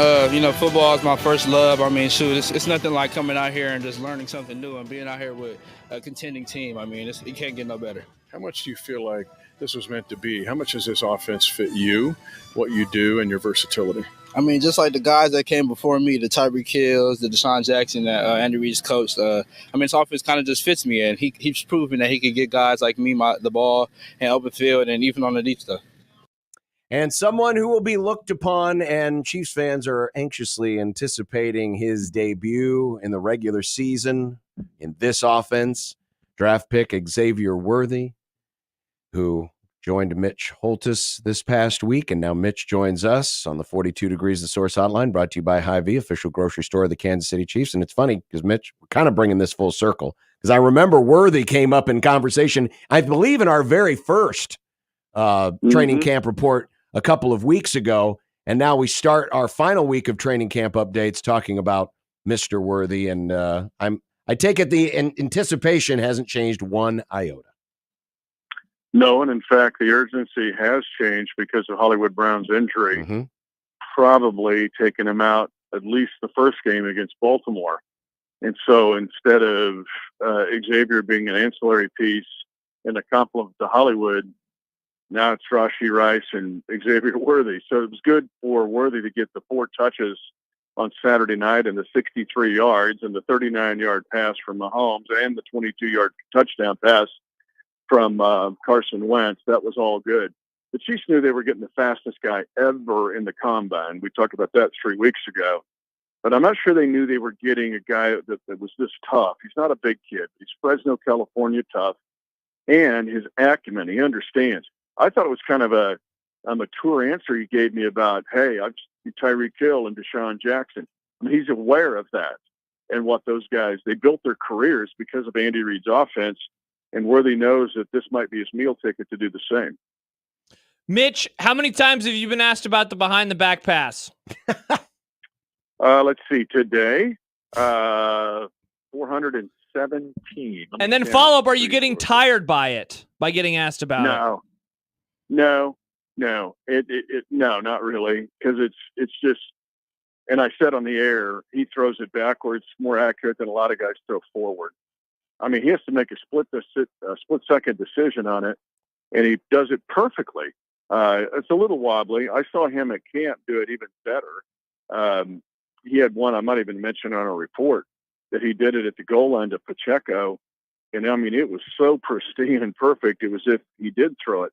Football is my first love. I mean, shoot, it's nothing like coming out here and just learning something new and being out here with a contending team. I mean, it can't get no better. How much do you feel like this was meant to be? How much does this offense fit you, what you do, and your versatility? I mean, just like the guys that came before me, the Tyreek Hills, the Deshaun Jackson that Andy Reid's coached, this offense kind of just fits me, and he keeps proving that he can get guys like me the ball and open field and even on the deep stuff. And someone who will be looked upon, and Chiefs fans are anxiously anticipating his debut in the regular season in this offense, draft pick Xavier Worthy, who joined Mitch Holtis this past week, and now Mitch joins us on the 42 Degrees The Source hotline, brought to you by Hy-Vee, official grocery store of the Kansas City Chiefs. And it's funny because, Mitch, we're kind of bringing this full circle, because I remember Worthy came up in conversation, I believe, in our very first training camp report a couple of weeks ago, and now we start our final week of training camp updates talking about Mr. Worthy, and I take it the anticipation hasn't changed one iota. No, and in fact, the urgency has changed because of Hollywood Brown's injury, probably taking him out at least the first game against Baltimore. And so instead of Xavier being an ancillary piece and a compliment to Hollywood, now it's Rashee Rice and Xavier Worthy. So it was good for Worthy to get the 4 touches on Saturday night and the 63 yards and the 39-yard pass from Mahomes and the 22-yard touchdown pass from Carson Wentz. That was all good. The Chiefs knew they were getting the fastest guy ever in the combine. We talked about that 3 weeks ago. But I'm not sure they knew they were getting a guy that was this tough. He's not a big kid. He's Fresno, California tough. And his acumen, he understands. I thought it was kind of a mature answer he gave me about, hey, I've seen Tyreek Hill and Deshaun Jackson. I mean, he's aware of that and what those guys, they built their careers because of Andy Reid's offense. And Worthy knows that this might be his meal ticket to do the same. Mitch, how many times have you been asked about the behind-the-back pass? Let's see. Today, 417. And then follow-up, are you getting tired by it, by getting asked about it? No, no, not really. Because it's just, and I said on the air, he throws it backwards more accurate than a lot of guys throw forward. I mean, he has to make a split-second decision on it, and he does it perfectly. It's a little wobbly. I saw him at camp do it even better. He had one I might even mention on a report that he did it at the goal line to Pacheco, and I mean, it was so pristine and perfect. It was as if he did throw it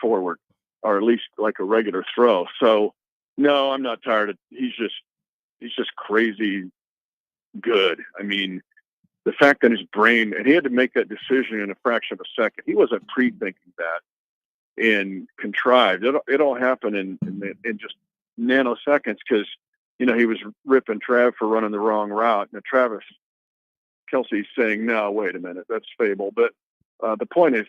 forward, or at least like a regular throw. So, no, I'm not tired. He's just crazy good. I mean, the fact that his brain, and he had to make that decision in a fraction of a second. He wasn't pre-thinking that and contrived. It all happened in just nanoseconds because, you know, he was ripping Trav for running the wrong route. And Travis Kelce's saying, no, wait a minute, that's fable. But the point is,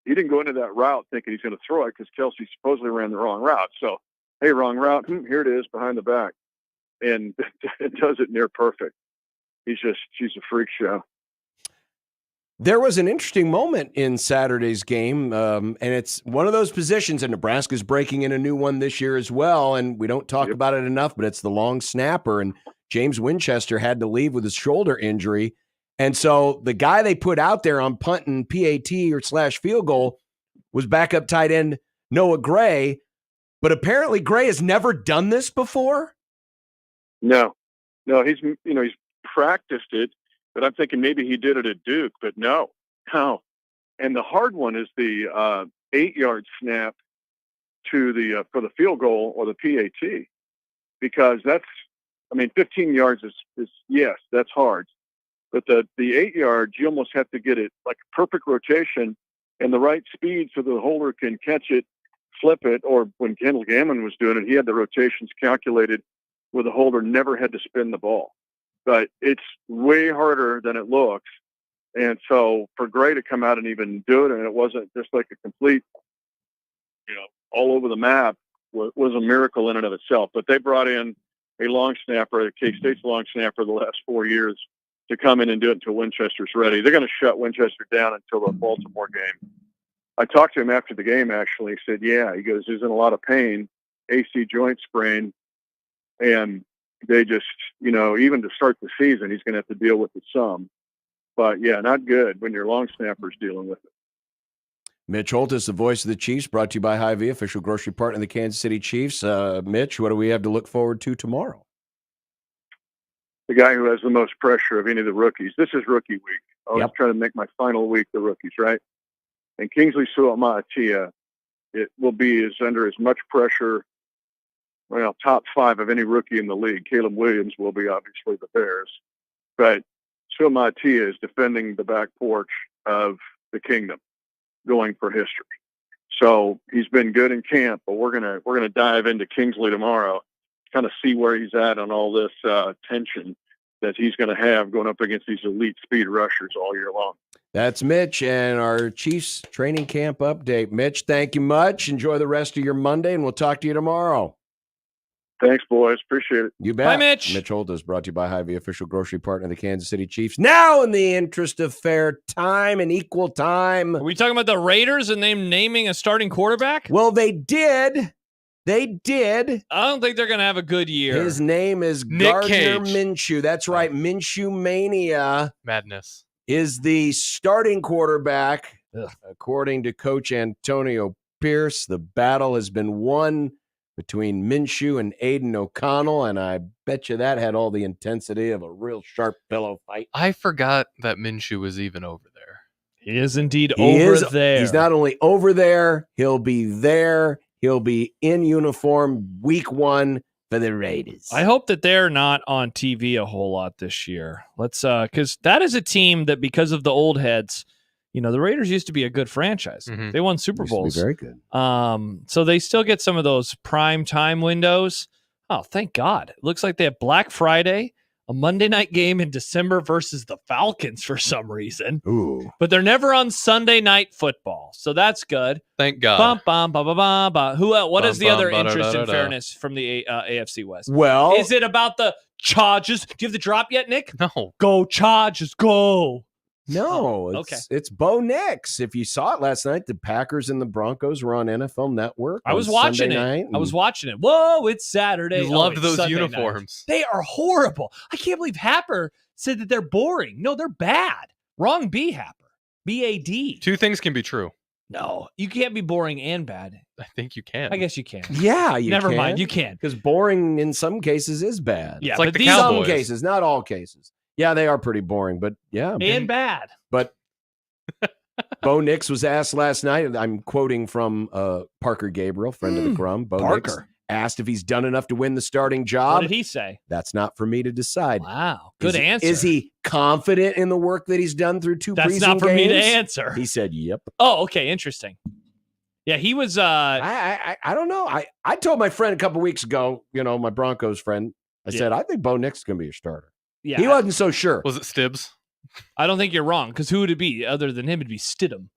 he didn't go into that route thinking he's going to throw it because Kelce supposedly ran the wrong route. So, hey, wrong route. Here it is behind the back. And it does it near perfect. She's a freak show. There was an interesting moment in Saturday's game, and it's one of those positions, and Nebraska's breaking in a new one this year as well, and we don't talk about it enough, but it's the long snapper, and James Winchester had to leave with his shoulder injury, and so the guy they put out there on punt and PAT or / field goal was backup tight end Noah Gray, but apparently Gray has never done this before? No, he's practiced it, but I'm thinking maybe he did it at Duke, but no. And the hard one is the 8-yard snap to for the field goal or the PAT, because 15 yards is yes, that's hard, but the 8 yards, you almost have to get it like a perfect rotation and the right speed so the holder can catch it, flip it, or when Kendall Gammon was doing it, he had the rotations calculated where the holder never had to spin the ball. But it's way harder than it looks. And so for Gray to come out and even do it, and it wasn't just like a complete, all over the map, was a miracle in and of itself. But they brought in a long snapper, K-State's long snapper the last 4 years, to come in and do it until Winchester's ready. They're going to shut Winchester down until the Baltimore game. I talked to him after the game, actually. He said, yeah, he goes, he's in a lot of pain, AC joint sprain. And they just, even to start the season, he's going to have to deal with it some. But, yeah, not good when your long snapper's dealing with it. Mitch Holtis, the voice of the Chiefs, brought to you by Hy-Vee, official grocery partner of the Kansas City Chiefs. Mitch, what do we have to look forward to tomorrow? The guy who has the most pressure of any of the rookies. This is rookie week. I always try to make my final week the rookies, right? And Kingsley Suamaitea, it will be under as much pressure, top 5 of any rookie in the league. Caleb Williams will be obviously the Bears. But Suamaitea is defending the back porch of the kingdom, going for history. So he's been good in camp, but we're gonna dive into Kingsley tomorrow, kind of see where he's at on all this tension that he's going to have going up against these elite speed rushers all year long. That's Mitch and our Chiefs training camp update. Mitch, thank you much. Enjoy the rest of your Monday, and we'll talk to you tomorrow. Thanks, boys. Appreciate it. You bet. Bye, Mitch. Mitch Holt is brought to you by Hy-Vee, official grocery partner of the Kansas City Chiefs. Now, in the interest of fair time and equal time. Are we talking about the Raiders and them naming a starting quarterback? Well, they did. They did. I don't think they're going to have a good year. His name is Nick Gardner Cage. Minshew. That's right. Minshew Mania Madness. is the starting quarterback. According to Coach Antonio Pierce, the battle has been won between Minshew and Aiden O'Connell, and I bet you that had all the intensity of a real sharp pillow fight. I forgot that Minshew was even over there. He is indeed He over is- there. He's not only over there, he'll be there. He'll be in uniform week 1 for the Raiders. I hope that they're not on TV a whole lot this year. Let's because that is a team that, because of the old heads, the Raiders used to be a good franchise. Mhm. They won Super Used to be Bowls. very good. So they still get some of those prime time windows. Oh, thank God. It looks like they have Black Friday, a Monday night game in December versus the Falcons for some reason. Ooh. But they're never on Sunday night football. So that's good. Thank God. Bum, bum, ba, ba, ba, ba. Who else? What Bum, is the bum, other ba, da, interest da, in da. fairness from the AFC West? Well, Is it about the Chargers? Do you have the drop yet, Nick? No. Go Chargers, go. no, Oh, it's Bo Nix. If you saw it last night, the Packers and the Broncos were on NFL Network. I was on watching Sunday it. night, I was and watching it. Whoa, it's Saturday. You Oh, loved it's those Sunday night. uniforms. They are horrible. I can't believe Happer said that they're boring. No, they're bad. Wrong B, Happer. B-A-D. Two things can be true. No, you can't be boring and bad. I think you can. I guess you can. Yeah, you Never can. mind, you can. Because boring in some cases is bad. Yeah, It's like but the these Cowboys. Some cases, not all cases. Yeah, they are pretty boring, but yeah. and bad. But Bo Nix was asked last night, and I'm quoting from Parker Gabriel, friend of the Crumb. Bo Nix Parker. asked if he's done enough to win the starting What job. did he say? That's not for me to decide. Wow, good Is- answer. Is he confident in the work that he's done through 2 That's preseason not for me to games? answer. He said, "Yep." Oh, okay, interesting. Yeah, he was. I don't know. I told my friend a couple weeks ago, my Broncos friend, I Yeah. said, I think Bo Nix is going to be your starter. Yeah, He wasn't so sure. Was it Stibbs? I don't think you're wrong, because who would it be other than him? It'd be Stidham.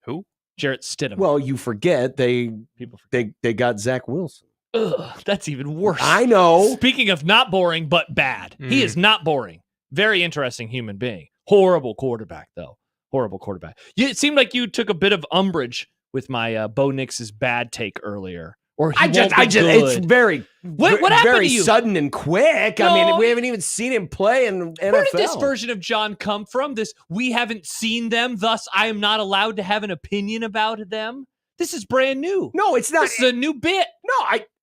Who? Jarrett Stidham. Well, you forget people forget. they got Zach Wilson. Ugh, that's even worse. I know. Speaking of not boring but bad, he is not boring. Very interesting human being. Horrible quarterback, though. Horrible quarterback. It seemed like you took a bit of umbrage with my Bo Nix's bad take earlier. Or he won't be it's good. very, What happened very to you? sudden and quick. I No. mean, we haven't even seen him play in NFL. Where did this version of John come from? This, we haven't seen them, thus I am not allowed to have an opinion about them. This is brand new. No, it's not. This is a new bit. No,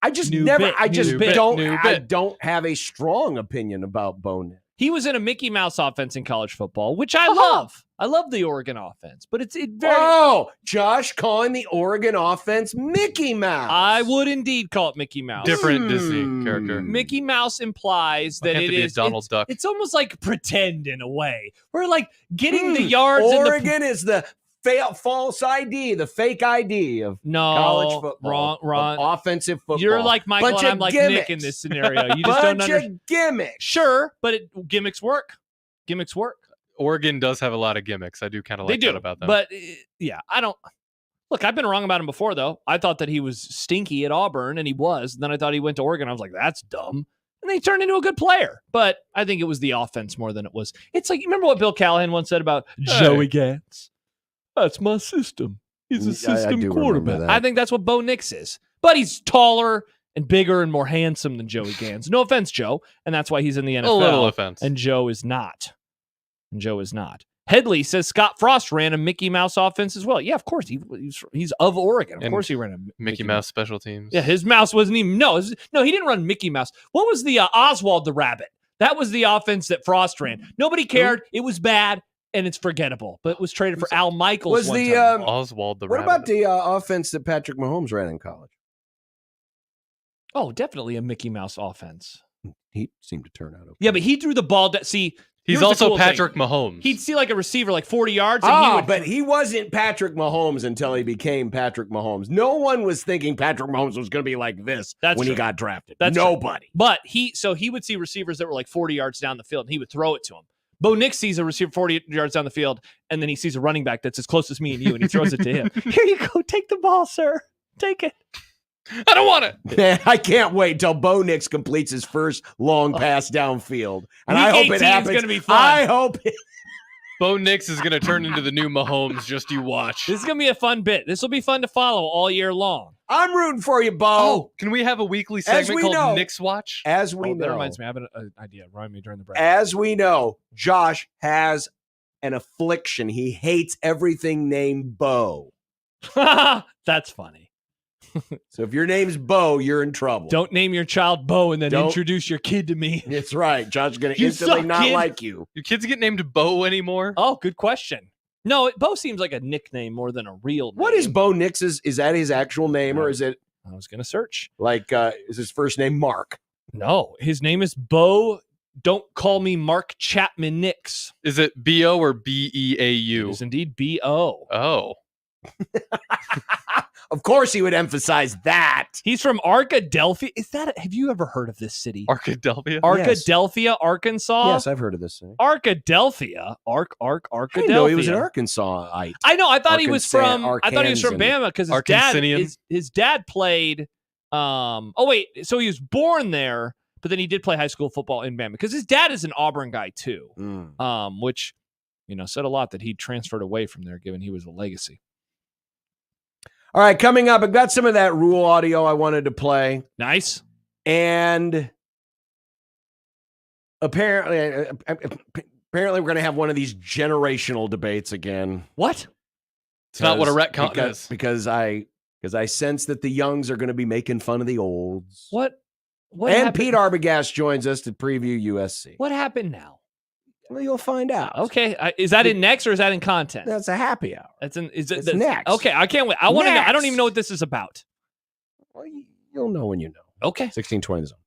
I just New never. bit, I just new bit, don't. new I bit. don't have a strong opinion about Bo Nix. He was in a Mickey Mouse offense in college football, which I love. I love the Oregon offense, but it very. Oh, Josh calling the Oregon offense Mickey Mouse. I would indeed call it Mickey Mouse. Different Disney character. Mickey Mouse implies Why that can't it it be a is Donald Duck? It's almost like pretend in a way. We're like getting the yards. and the, Oregon is the false ID, the fake ID of no college football. wrong. Of offensive football. You're like Michael, Bunch and of I'm like gimmicks. Nick in this scenario. You just don't Bunch understand. of gimmicks. Sure, but gimmicks work. Gimmicks work. Oregon does have a lot of gimmicks. I do kind of They like do that about them. But yeah, I don't. Look, I've been wrong about him before, though. I thought that he was stinky at Auburn, and he was. And then I thought he went to Oregon. I was like, that's dumb. And then he turned into a good player. But I think it was the offense more than it was. It's like, you remember what Bill Callahan once said about Joey Gantz? That's my system. He's a I system do remember quarterback. that. I think that's what Bo Nix is. But he's taller and bigger and more handsome than Joey Gans. No offense, Joe, and that's why he's in the NFL. A little offense. And Joe is not. Headley says Scott Frost ran a Mickey Mouse offense as well. Yeah, of course. He's of Oregon. Of course he ran a Mickey Mouse special teams. Yeah, his mouse wasn't even... No, he didn't run Mickey Mouse. What was the Oswald the Rabbit? That was the offense that Frost ran. Nobody cared. It was bad, and it's forgettable. But it was traded for Al Michaels Was one the time. Oswald the what Rabbit. about the offense that Patrick Mahomes ran in college? Oh, definitely a Mickey Mouse offense. He seemed to turn out okay. Yeah, but he threw the ball... See... He's Here's the also cool Patrick thing. Mahomes. He'd see like a receiver like 40 yards. And but he wasn't Patrick Mahomes until he became Patrick Mahomes. No one was thinking Patrick Mahomes was going to be like this when he got drafted. Nobody. True. But he would see receivers that were like 40 yards down the field, and he would throw it to him. Bo Nix sees a receiver 40 yards down the field, and then he sees a running back that's as close as me and you, and he throws it to him. Here you go. Take the ball, sir. Take it. I don't want it. I can't wait till Bo Nix completes his first long pass downfield. And I hope it happens. It's going to be fun. I hope it. Bo Nix is going to turn into the new Mahomes. Just you watch. This is going to be a fun bit. This will be fun to follow all year long. I'm rooting for you, Bo. Oh, can we have a weekly segment called Nix Watch? As we know. That reminds me. I have an idea. Remind me during the break. As we know, Josh has an affliction. He hates everything named Bo. That's funny. So if your name's Bo, you're in trouble. Don't name your child Bo and then introduce your kid to me. That's right. Josh's going to instantly not like you. Your kids get named Bo anymore? Oh, good question. No, Bo seems like a nickname more than a real name. What is Bo Nix's? Is that his actual name or is it? I was going to search. Like, is his first name Mark? No, his name is Bo. Don't call me Mark Chapman Nix. Is it B-O or B-E-A-U? It is indeed B-O. Oh. Of course he would emphasize that. He's from Arkadelphia. Have you ever heard of this city? Arkadelphia? Arkadelphia, Arkansas? Yes, I've heard of this city. Arkadelphia. Arkadelphia. I didn't know he was an Arkansas. I know. I thought he was from Bama because his dad played so he was born there, but then he did play high school football in Bama because his dad is an Auburn guy too. Which, said a lot that he transferred away from there given he was a legacy. All right, coming up, I've got some of that Rule audio I wanted to play. Nice. And apparently we're going to have one of these generational debates again. What? It's not what a retcon is. Because I sense that the youngs are going to be making fun of the olds. What and happened? Pete Arbogast joins us to preview USC. What happened now? Well, you'll find out. Okay, is that in next or is that in content? That's a happy hour. It's next. Okay, I can't wait. I want to know. I don't even know what this is about. Well, you'll know when you know. Okay. 1620 zone.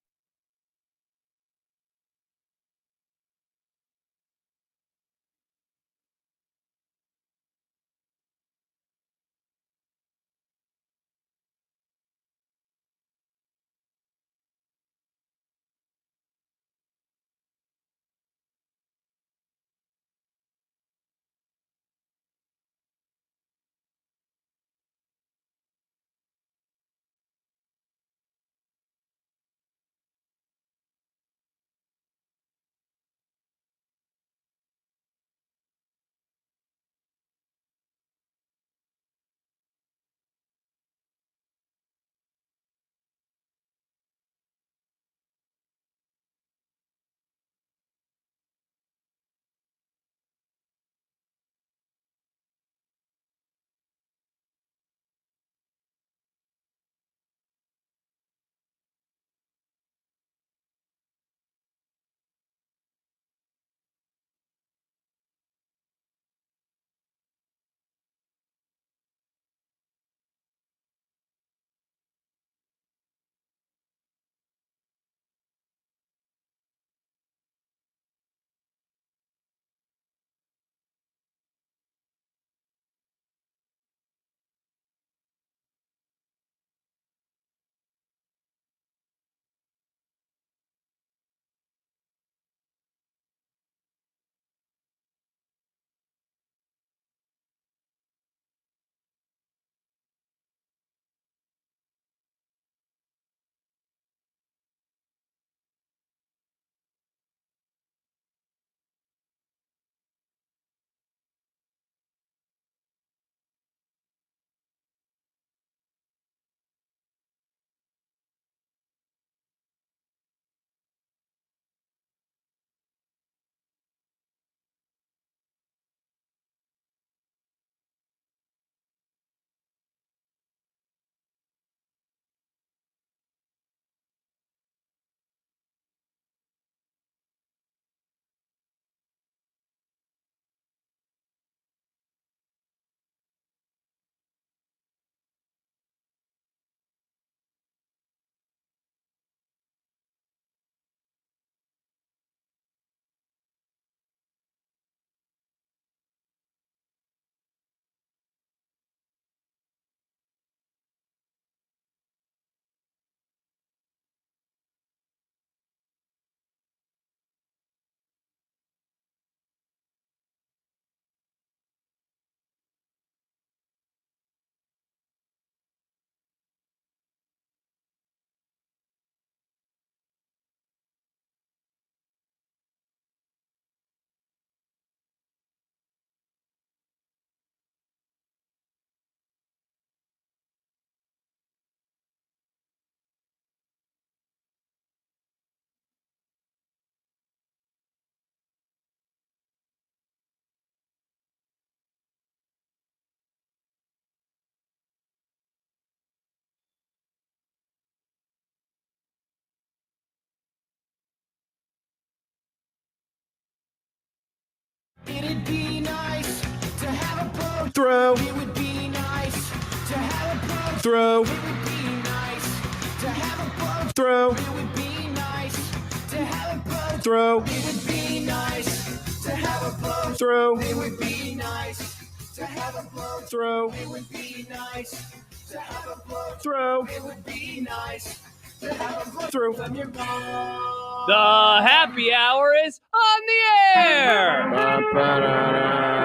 be nice to have a boat. Throw. It would be nice to have a boat. Throw. It would be nice to have a boat. Throw. It would be nice to have a boat. Throw. It would be nice to have a boat. Throw. It would be nice to have a boat. Throw. It would be nice to have a boat. Throw. It would be nice to have a boat. Throw. When you're gone. The happy hour is on the air.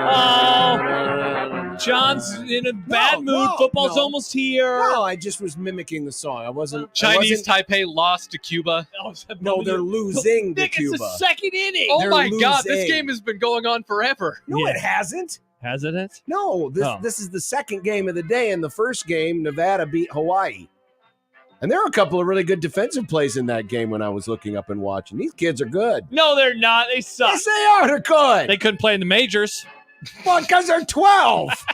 Oh, John's in a bad mood. Football's almost here. No, I just was mimicking the song. I wasn't. Chinese Taipei lost to Cuba. No, they're losing to Nick, Cuba. it's the second inning. Oh They're my God, this losing. game has been going on forever. No, it hasn't. Hasn't it? No, this is the second game of the day. In the first game, Nevada beat Hawaii. And there were a couple of really good defensive plays in that game when I was looking up and watching. These kids are good. No, they're not. They suck. Yes, they are. They're good. They couldn't play in the majors. Well, because they're 12.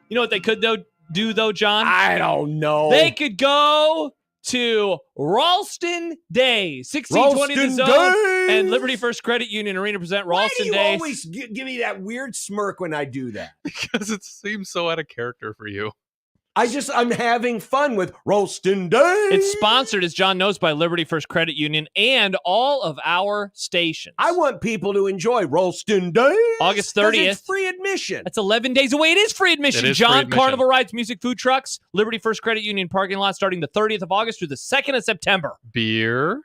You know what they could do though, John? I don't know. They could go to Ralston Day, 1620 The Ralston Zone, Day. and Liberty First Credit Union Arena present Why do Ralston you Day. always give me that weird smirk when I do that? Because it seems so out of character for you. I'm having fun with Ralston Day. It's sponsored, as John knows, by Liberty First Credit Union and all of our stations. I want people to enjoy Ralston Day. August 'cause 30th. It's free admission. That's 11 days away. It is free admission, It is John. free admission. Carnival rides, music, food trucks, Liberty First Credit Union parking lot starting the 30th of August through the 2nd of September. Beer?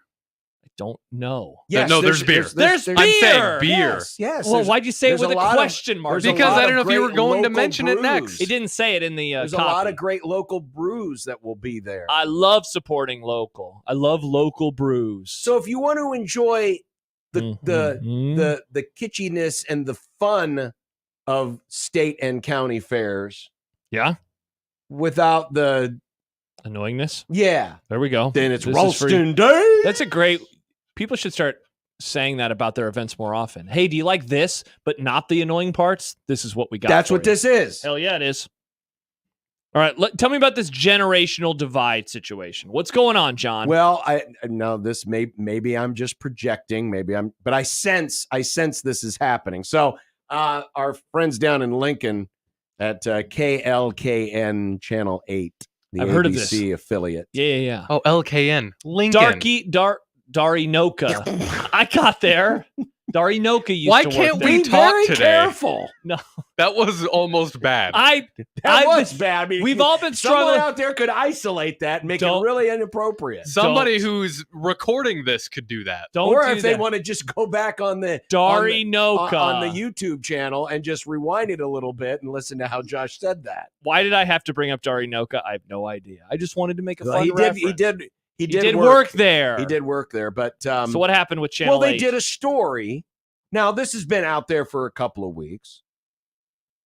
I don't know. Yes, No, there's beer. There's beer. I'm saying beer. Yes. Well, why'd you say it there's with a lot of- question mark? there's a Because lot I don't of know if you were great going to local mention it next. It didn't say it in the There's copy. a lot of great local brews that will be there. I love supporting local. I love local brews. So if you want to enjoy the Mhm. the kitschiness and the fun of state and county fairs Yeah, without the annoyingness. yeah, There we go. then it's This is free. Ralston Day. That's a great. People should start saying that about their events more often. Hey, do you like this, but not the annoying parts? This is what we got. That's for what you. this is. Hell yeah, it is. All right, tell me about this generational divide situation. What's going on, John? Well, I no, this maybe I'm just projecting. But I sense this is happening. So our friends down in Lincoln at KLKN Channel 8, the I've ABC heard of this. affiliate. Yeah. Oh, LKN. Lincoln. Darinoka. I got there. Darinoka used Why to work can't there. we Be talk very today? careful. No, That was almost bad. That was bad. I mean, We've all been someone struggling. out there could isolate that and make Don't- it really inappropriate. Somebody who's recording this could do that. Don't Or do if they that. want to just go back on the Darinoka. on the YouTube channel and just rewind it a little bit and listen to how Josh said that. Why did I have to bring up Darinoka? I have no idea. I just wanted to make a Well, fun he reference. did He did work there. He did work there, but So what happened with Channel well, they 8? did a story. Now this has been out there for a couple of weeks,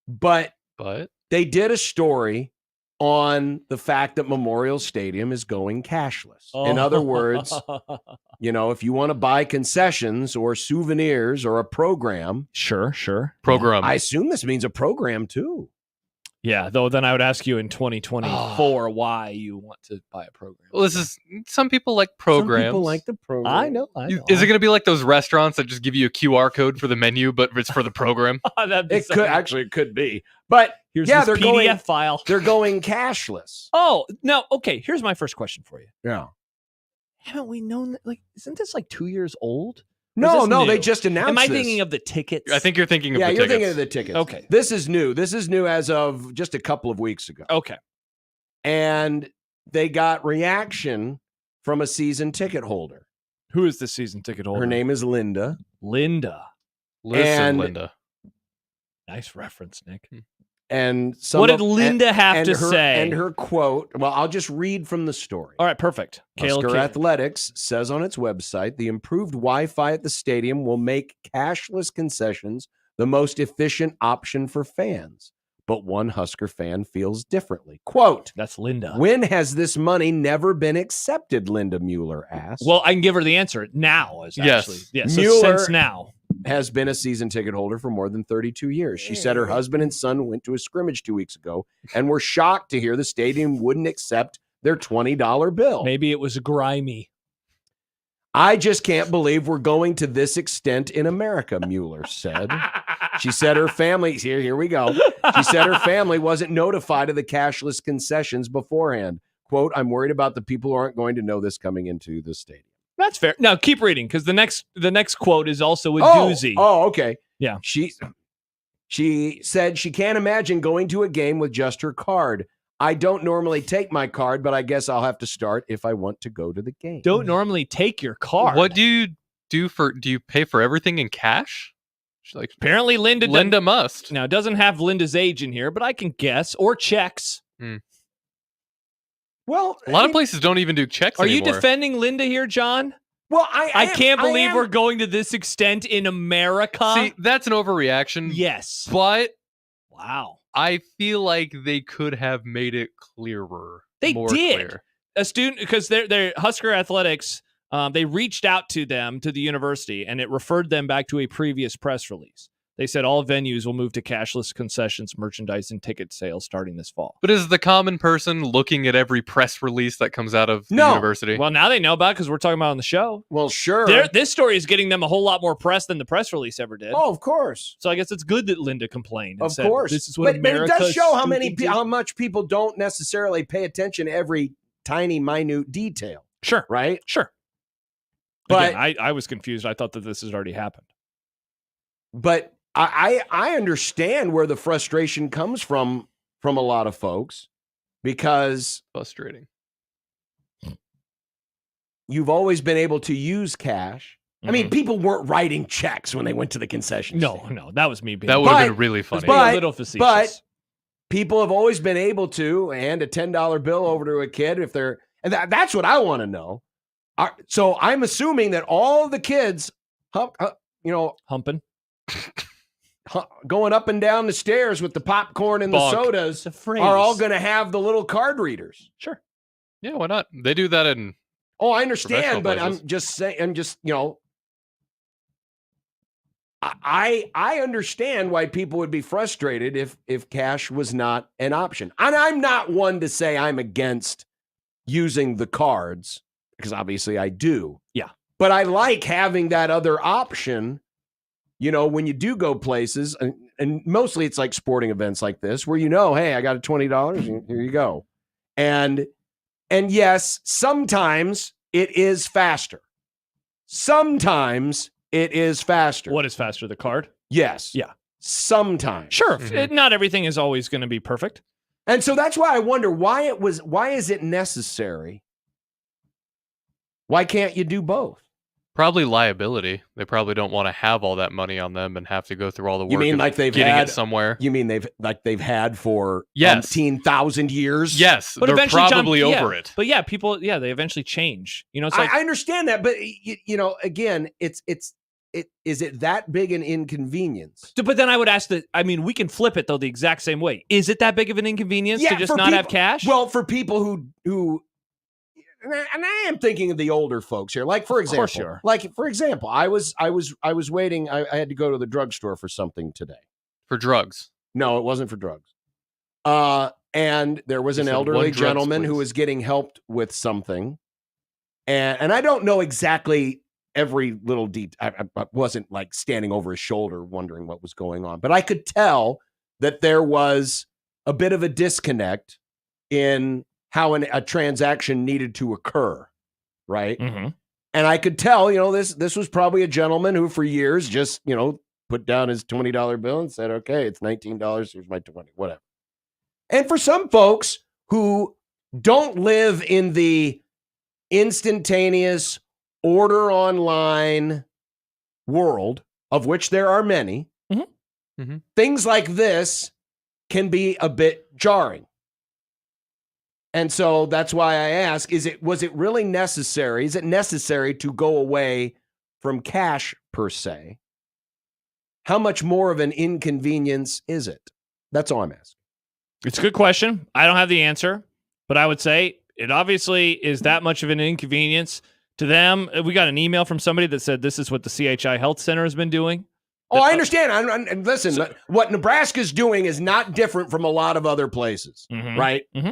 but they did a story on the fact that Memorial Stadium is going cashless. In other words, if you want to buy concessions or souvenirs or a program, Sure. Program. I assume this means a program too. Yeah, though then I would ask you in 2024 why you want to buy a program. Well, this is some people like programs. Some people like the program. I know. Is it going to be like those restaurants that just give you a QR code for the menu, but it's for the program? It could be. But Here's yeah, this they're PDF going file. They're going cashless. Oh, no. Okay, here's my first question for you. Yeah. Haven't we known that? Isn't this like 2 years old? Or is No, this no, they new? just announced Am I this. thinking of the tickets? I think you're thinking of Yeah, the you're tickets. thinking of the tickets. Okay. This is new. This is new as of just a couple of weeks ago. Okay. And they got reaction from a season ticket holder. Who is this season ticket holder? Her name is Linda. Linda. Listen, And- Linda. Nice reference, Nick. And What did Linda have to her, say? And her quote, well, I'll just read from the story. All right, perfect. Husker Athletics says on its website, the improved Wi-Fi at the stadium will make cashless concessions the most efficient option for fans. But one Husker fan feels differently. Quote, That's Linda. when has this money never been accepted, Linda Mueller asked. Well, I can give her the answer now. Is Yes. actually. Yes. Mueller- Since now. has been a season ticket holder for more than 32 years. She said her husband and son went to a scrimmage 2 weeks ago and were shocked to hear the stadium wouldn't accept their $20 bill. Maybe it was grimy. I just can't believe we're going to this extent in America, Mueller said. She said her family, here we go. She said her family wasn't notified of the cashless concessions beforehand. Quote, I'm worried about the people who aren't going to know this coming into the stadium. That's fair. Now keep reading, because the next quote is also a doozy. Oh, okay. Yeah. She said she can't imagine going to a game with just her card. I don't normally take my card, but I guess I'll have to start if I want to go to the game. Don't normally take your card. What do you do do you pay for everything in cash? She's like, apparently Linda must. Now, it doesn't have Linda's age in here, but I can guess. Or checks. Well, a lot of places don't even do checks Are anymore. you defending Linda here, John? Well, I can't believe we're going to this extent in America. See, that's an overreaction. Yes. But wow. I feel like they could have made it clearer. They more did. Clear. A student, because they're Husker Athletics, they reached out to them, to the university, and it referred them back to a previous press release. They said all venues will move to cashless concessions, merchandise, and ticket sales starting this fall. But is the common person looking at every press release that comes out of the university? Well, now they know about it because we're talking about it on the show. Well, sure. This story is getting them a whole lot more press than the press release ever did. Oh, of course. So I guess it's good that Linda complained. And Of said, course. This is what but it does show how much much people don't necessarily pay attention to every tiny, minute detail. Sure. Right? Sure. But again, I was confused. I thought that this has already happened. But I understand where the frustration comes from a lot of folks, because frustrating. You've always been able to use cash. I mean, people weren't writing checks when they went to the concession stand. No, that was me being. That would have been really funny. Being a little facetious. But people have always been able to hand a $10 bill over to a kid if they're, and that's what I want to know. So I'm assuming that all the kids, humping. Going up and down the stairs with the popcorn and the sodas are all going to have the little card readers. Sure. Yeah, why not? They do that in. Oh, I understand, but places. I'm just saying. I understand why people would be frustrated if cash was not an option. And I'm not one to say I'm against using the cards, because obviously I do. Yeah. But I like having that other option. When you do go places, and mostly it's like sporting events like this, where hey, I got a $20, here you go. And yes, sometimes it is faster. Sometimes it is faster. What is faster, the card? Yes. Yeah. Sometimes. Sure. Not everything is always going to be perfect. And so that's why I wonder why is it necessary? Why can't you do both? Probably liability. They probably don't want to have all that money on them and have to go through all the work. You mean of like they've getting had it somewhere? You mean they've had for yes. 18,000 years? Yes, but they're eventually, probably John, over it. But people, they eventually change. It's like I understand that, but again, is it that big an inconvenience? But then I would ask we can flip it though the exact same way. Is it that big of an inconvenience to just not have cash? Well, for people who. And I am thinking of the older folks here. Like, for example, of course you are. I was waiting. I had to go to the drugstore for something today. For drugs? No, it wasn't for drugs. And there was an said elderly drugs, gentleman who please. was getting helped with something. And I don't know exactly every little detail. I wasn't like standing over his shoulder wondering what was going on. But I could tell that there was a bit of a disconnect in how a transaction needed to occur, right? Mm-hmm. And I could tell, this was probably a gentleman who for years just, put down his $20 bill and said, okay, it's $19, here's my 20, whatever. And for some folks who don't live in the instantaneous order online world, of which there are many, things like this can be a bit jarring. And so that's why I ask, was it really necessary? Is it necessary to go away from cash per se? How much more of an inconvenience is it? That's all I'm asking. It's a good question. I don't have the answer, but I would say it obviously is that much of an inconvenience to them. We got an email from somebody that said this is what the CHI Health Center has been doing. Oh, I understand. And listen, what Nebraska's doing is not different from a lot of other places, right? Mm-hmm.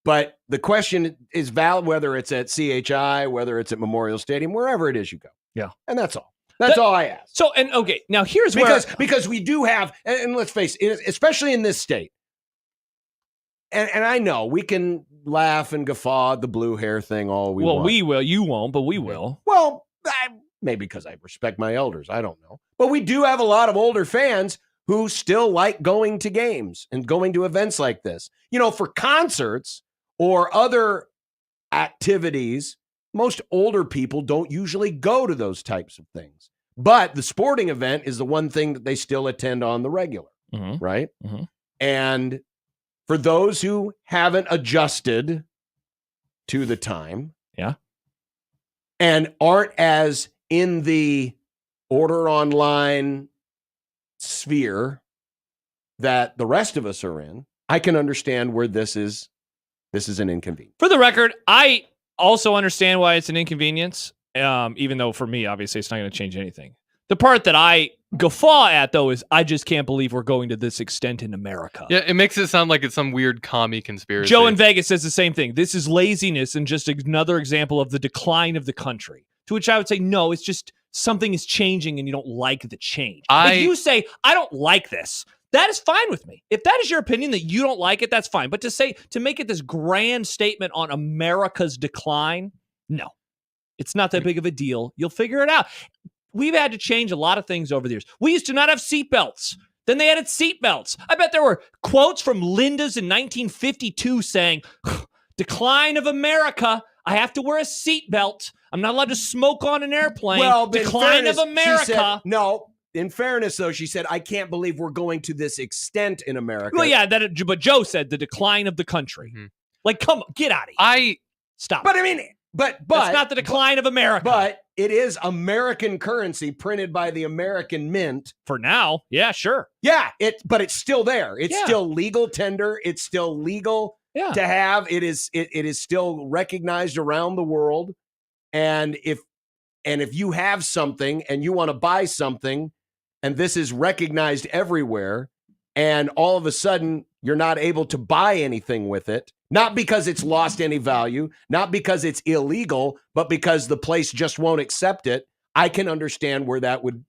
But the question is valid whether it's at CHI, whether it's at Memorial Stadium, wherever it is you go. Yeah. And that's all. That's all I ask. So, and okay, now here's because we do have, and let's face it, especially in this state, and I know we can laugh and guffaw at the blue hair thing all we want. Well, we will. You won't, but we will. Well, maybe because I respect my elders. I don't know. But we do have a lot of older fans who still like going to games and going to events like this. For concerts or other activities, most older people don't usually go to those types of things. But the sporting event is the one thing that they still attend on the regular, right? Mm-hmm. And for those who haven't adjusted to the time, and aren't as in the order online sphere that the rest of us are in, I can understand where this is an inconvenience. For the record, I also understand why it's an inconvenience, even though for me, obviously, it's not going to change anything. The part that I guffaw at, though, is I just can't believe we're going to this extent in America. Yeah, it makes it sound like it's some weird commie conspiracy. Joe in Vegas says the same thing. This is laziness and just another example of the decline of the country. To which I would say, no, it's just something is changing and you don't like the change. If you say, I don't like this, that is fine with me. If that is your opinion that you don't like it, that's fine. But to make it this grand statement on America's decline, no. It's not that big of a deal. You'll figure it out. We've had to change a lot of things over the years. We used to not have seatbelts. Then they added seatbelts. I bet there were quotes from Linda's in 1952 saying, decline of America. I have to wear a seatbelt. I'm not allowed to smoke on an airplane. Well, decline of America. She said, no. In fairness, though, she said, I can't believe we're going to this extent in America. Well, yeah, but Joe said the decline of the country. Mm-hmm. Like, come on, get out of here. Stop. But I mean, but that's not the decline of America. But it is American currency printed by the American Mint. For now, yeah, sure. Yeah, but it's still there. It's still legal tender. It's still legal to have. It is still recognized around the world. And if you have something and you want to buy something, and this is recognized everywhere, and all of a sudden you're not able to buy anything with it, not because it's lost any value, not because it's illegal, but because the place just won't accept it, I can understand where that would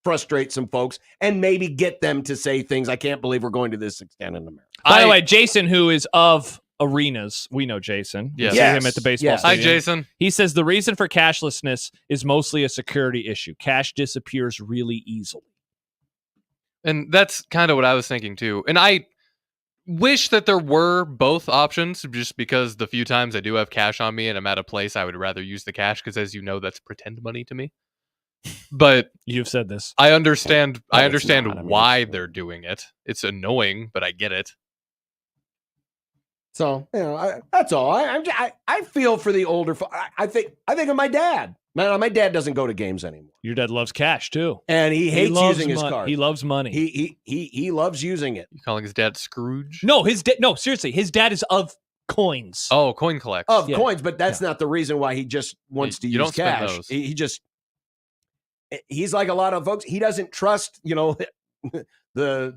frustrate some folks and maybe get them to say things, I can't believe we're going to this extent in America. By the way, Jason, who is of arenas, we know Jason. Yes. We see him at the baseball stadium. Hi, Jason. He says the reason for cashlessness is mostly a security issue. Cash disappears really easily. And that's kind of what I was thinking too. And I wish that there were both options, just because the few times I do have cash on me and I'm at a place, I would rather use the cash because, as you know, that's pretend money to me. But you've said this. I understand why they're doing it. It's annoying, but I get it. So, that's all. I feel for the older folks. I think of my dad. Man, my dad doesn't go to games anymore. Your dad loves cash too, and he hates using his card. He loves money. He loves using it. You calling his dad Scrooge? No, no, seriously, his dad is of coins. Oh, coin collects of coins, but that's not the reason why he just wants to use cash. Spend those. He's like a lot of folks. He doesn't trust, the cards.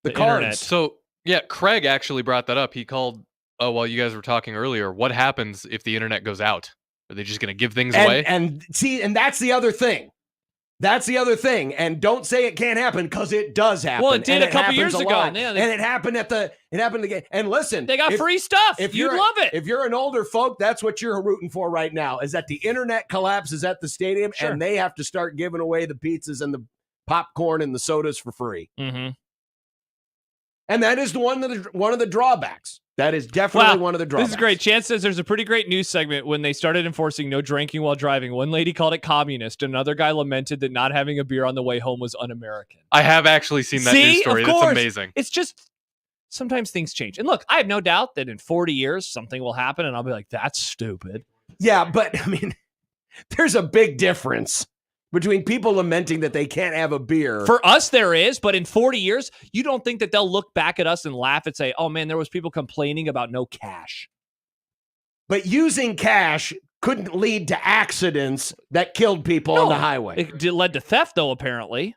Internet. So yeah, Craig actually brought that up. He called. Oh, while you guys were talking earlier, what happens if the internet goes out? Are they just going to give things away? And that's the other thing. That's the other thing. And don't say it can't happen, because it does happen. Well, it did a couple years ago. And it happened again. And listen, they got free stuff. You'd love it. If you're an older folk, that's what you're rooting for right now, is that the internet collapses at the stadium, and they have to start giving away the pizzas and the popcorn and the sodas for free. Mm-hmm. And that is one of the drawbacks. That is definitely one of the drawbacks. This is great. Chance says there's a pretty great news segment when they started enforcing no drinking while driving. One lady called it communist. Another guy lamented that not having a beer on the way home was un-American. I have actually seen that news story. That's amazing. It's just sometimes things change. And look, I have no doubt that in 40 years something will happen and I'll be like, that's stupid. Yeah, but I mean, there's a big difference between people lamenting that they can't have a beer. For us, there is, but in 40 years, you don't think that they'll look back at us and laugh and say, oh man, there was people complaining about no cash. But using cash couldn't lead to accidents that killed people on the highway. It led to theft, though, apparently.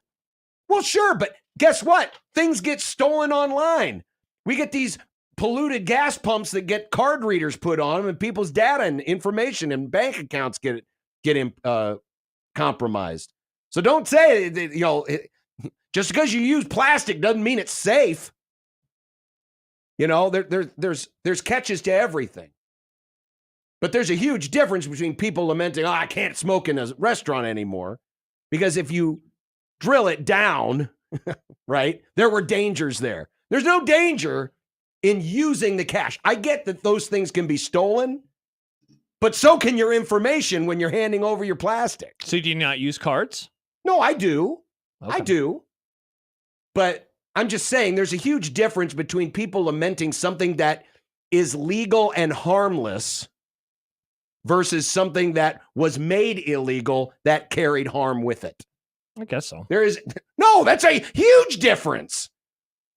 Well, sure, but guess what? Things get stolen online. We get these polluted gas pumps that get card readers put on them, and people's data and information and bank accounts get compromised. So don't say that, just because you use plastic doesn't mean it's safe. There's catches to everything. But there's a huge difference between people lamenting, I can't smoke in a restaurant anymore. Because if you drill it down, right, there were dangers there. There's no danger in using the cash. I get that those things can be stolen, but so can your information when you're handing over your plastic. So do you not use cards? No, I do. Okay. I do. But I'm just saying there's a huge difference between people lamenting something that is legal and harmless versus something that was made illegal that carried harm with it. I guess so. That's a huge difference.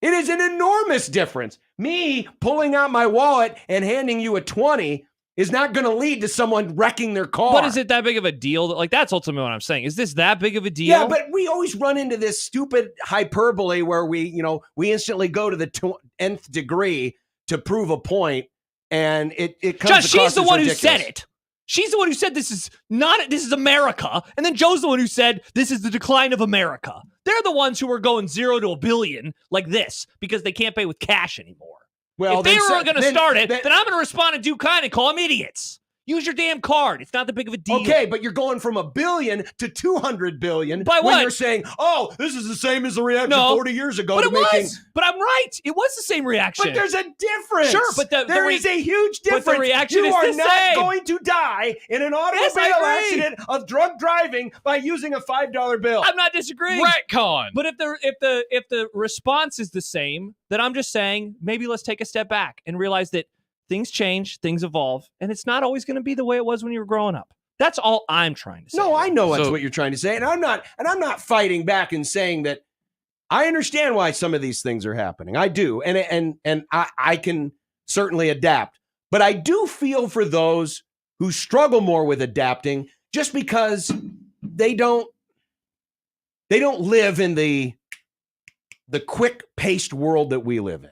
It is an enormous difference. Me pulling out my wallet and handing you a 20 is not going to lead to someone wrecking their car. But is it that big of a deal? That's ultimately what I'm saying. Is this that big of a deal? Yeah, but we always run into this stupid hyperbole where we instantly go to the nth degree to prove a point, and it comes Josh, across she's the as one ridiculous. who said it. She's the one who said this is America. And then Joe's the one who said this is the decline of America. They're the ones who are going 0 to a billion like this because they can't pay with cash anymore. Well, if they were going to start it, then then I'm going to respond in due kind and call them idiots. Use your damn card. It's not that big of a deal. Okay, but you're going from $1 billion to $200 billion. By when what? you're saying, this is the same as the reaction No. 40 years ago. But to it making... was. But I'm right. It was the same reaction. But there's a difference. Sure, but there is a huge difference. But the reaction you is are the not same. going to die in an automobile accident of drunk driving by using a $5 bill. I'm not disagreeing. Retcon. But if the response is the same, then I'm just saying maybe let's take a step back and realize that things change, things evolve, and it's not always going to be the way it was when you were growing up. That's all I'm trying to say. No, I know that's what you're trying to say, and I'm not fighting back and saying that I understand why some of these things are happening. I do, and I can certainly adapt, but I do feel for those who struggle more with adapting just because they don't live in the quick-paced world that we live in.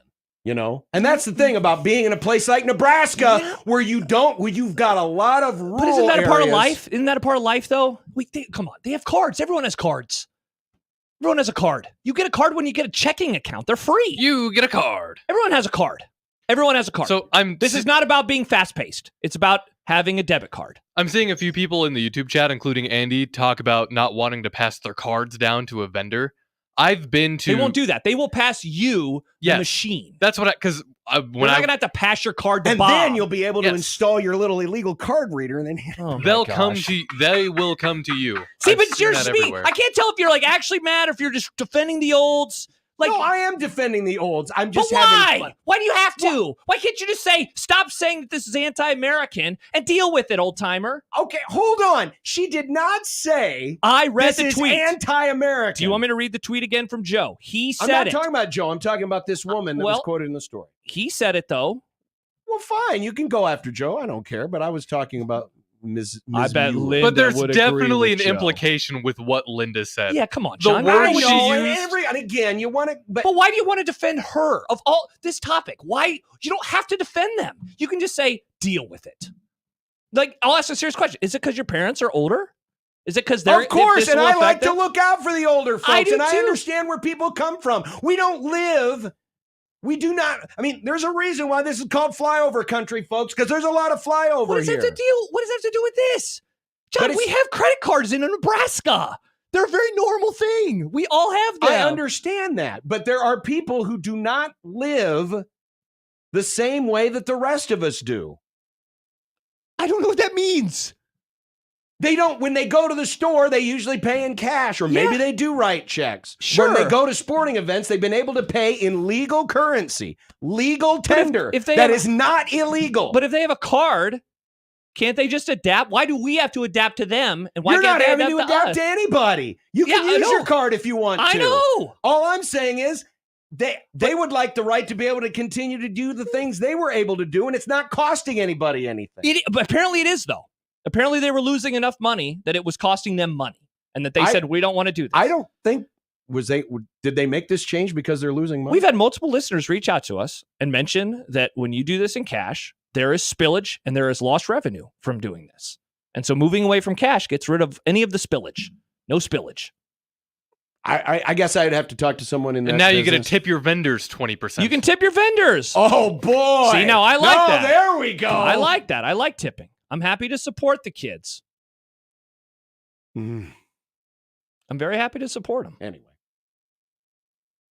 And that's the thing about being in a place like Nebraska where you've got a lot of rural But isn't that a part of areas. life? Isn't that a part of life, though? Come on. They have cards. Everyone has cards. Everyone has a card. You get a card when you get a checking account. They're free. You get a card. Everyone has a card. Everyone has a card. So This is not about being fast-paced. It's about having a debit card. I'm seeing a few people in the YouTube chat, including Andy, talk about not wanting to pass their cards down to a vendor. I've been to... They won't do that. They will pass you the machine. That's what because You're not going to have to pass your card to And Bob. then you'll be able to install your little illegal card reader, and then They will come to you. See, I've but seen you're that speaking. everywhere. I can't tell if you're actually mad or if you're just defending the olds. No, I am defending the olds. I'm just but having why? fun. Why do you have to? Why can't you just stop saying that this is anti-American and deal with it, old timer? Okay, hold on. She did not say I read this the is tweet. anti-American. Do you want me to read the tweet again from Joe? He said I'm not it. talking about Joe. I'm talking about this woman that was quoted in the story. He said it, though. Well, fine. You can go after Joe. I don't care. But I was talking about Ms. I bet Mueller. Linda But there's would agree definitely an with Joe. implication with what Linda said. Yeah, come on, The John. word I she know, used- And again, you want to... But why do you want to defend her of all this topic? Why? You don't have to defend them. You can just say, deal with it. I'll ask a serious question. Is it because your parents are older? Is it because they're... Of course, this and will I like affect to them? look out for the older folks, I do and I too. understand where people come from. We don't live... We do not... I mean, there's a reason why this is called flyover country, folks, because there's a lot of flyover What does here. that have to do with this? John, we have credit cards in Nebraska. They're a very normal thing. We all have them. I understand that, but there are people who do not live the same way that the rest of us do. I don't know what that means. They don't, when they go to the store, they usually pay in cash, or maybe they do write checks. Sure. When they go to sporting events, they've been able to pay in legal currency, legal tender. if they that have is not illegal. But if they have a card, can't they just adapt? Why do we have to adapt to them? And why You're can't not they having to adapt us? to anybody. You can Yeah, I use your know. card if you want to. I know. All I'm saying is they would like the right to be able to continue to do the things they were able to do, and it's not costing anybody anything. But apparently it is, though. Apparently they were losing enough money that it was costing them money, and that they said, we don't want to do this. I don't think did they make this change because they're losing money? We've had multiple listeners reach out to us and mention that when you do this in cash, there is spillage and there is lost revenue from doing this. And so moving away from cash gets rid of any of the spillage. No spillage. I guess I'd have to talk to someone in that. And now you business. get to tip your vendors 20%. You can tip your vendors. Oh, boy. See, now I like that. There we go. I like that. I like tipping. I'm happy to support the kids. Mm. I'm very happy to support them. Anyway.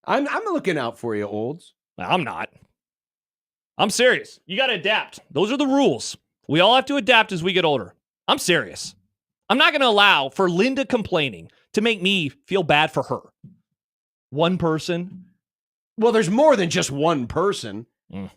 I'm looking out for you, Olds. I'm not. I'm serious. You got to adapt. Those are the rules. We all have to adapt as we get older. I'm serious. I'm not going to allow for Linda complaining to make me feel bad for her. One person. Well, there's more than just one person. Mm.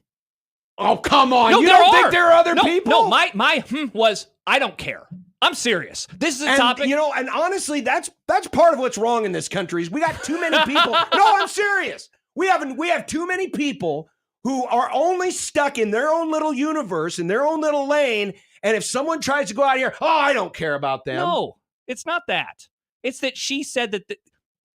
Oh, come on. No, you don't think there are other people? No, my was, I don't care. I'm serious. This is a topic. You know, and honestly, that's part of what's wrong in this country is we got too many people. No, I'm serious. We have too many people who are only stuck in their own little universe, in their own little lane. And if someone tries to go out here, I don't care about them. No, it's not that. It's that she said that,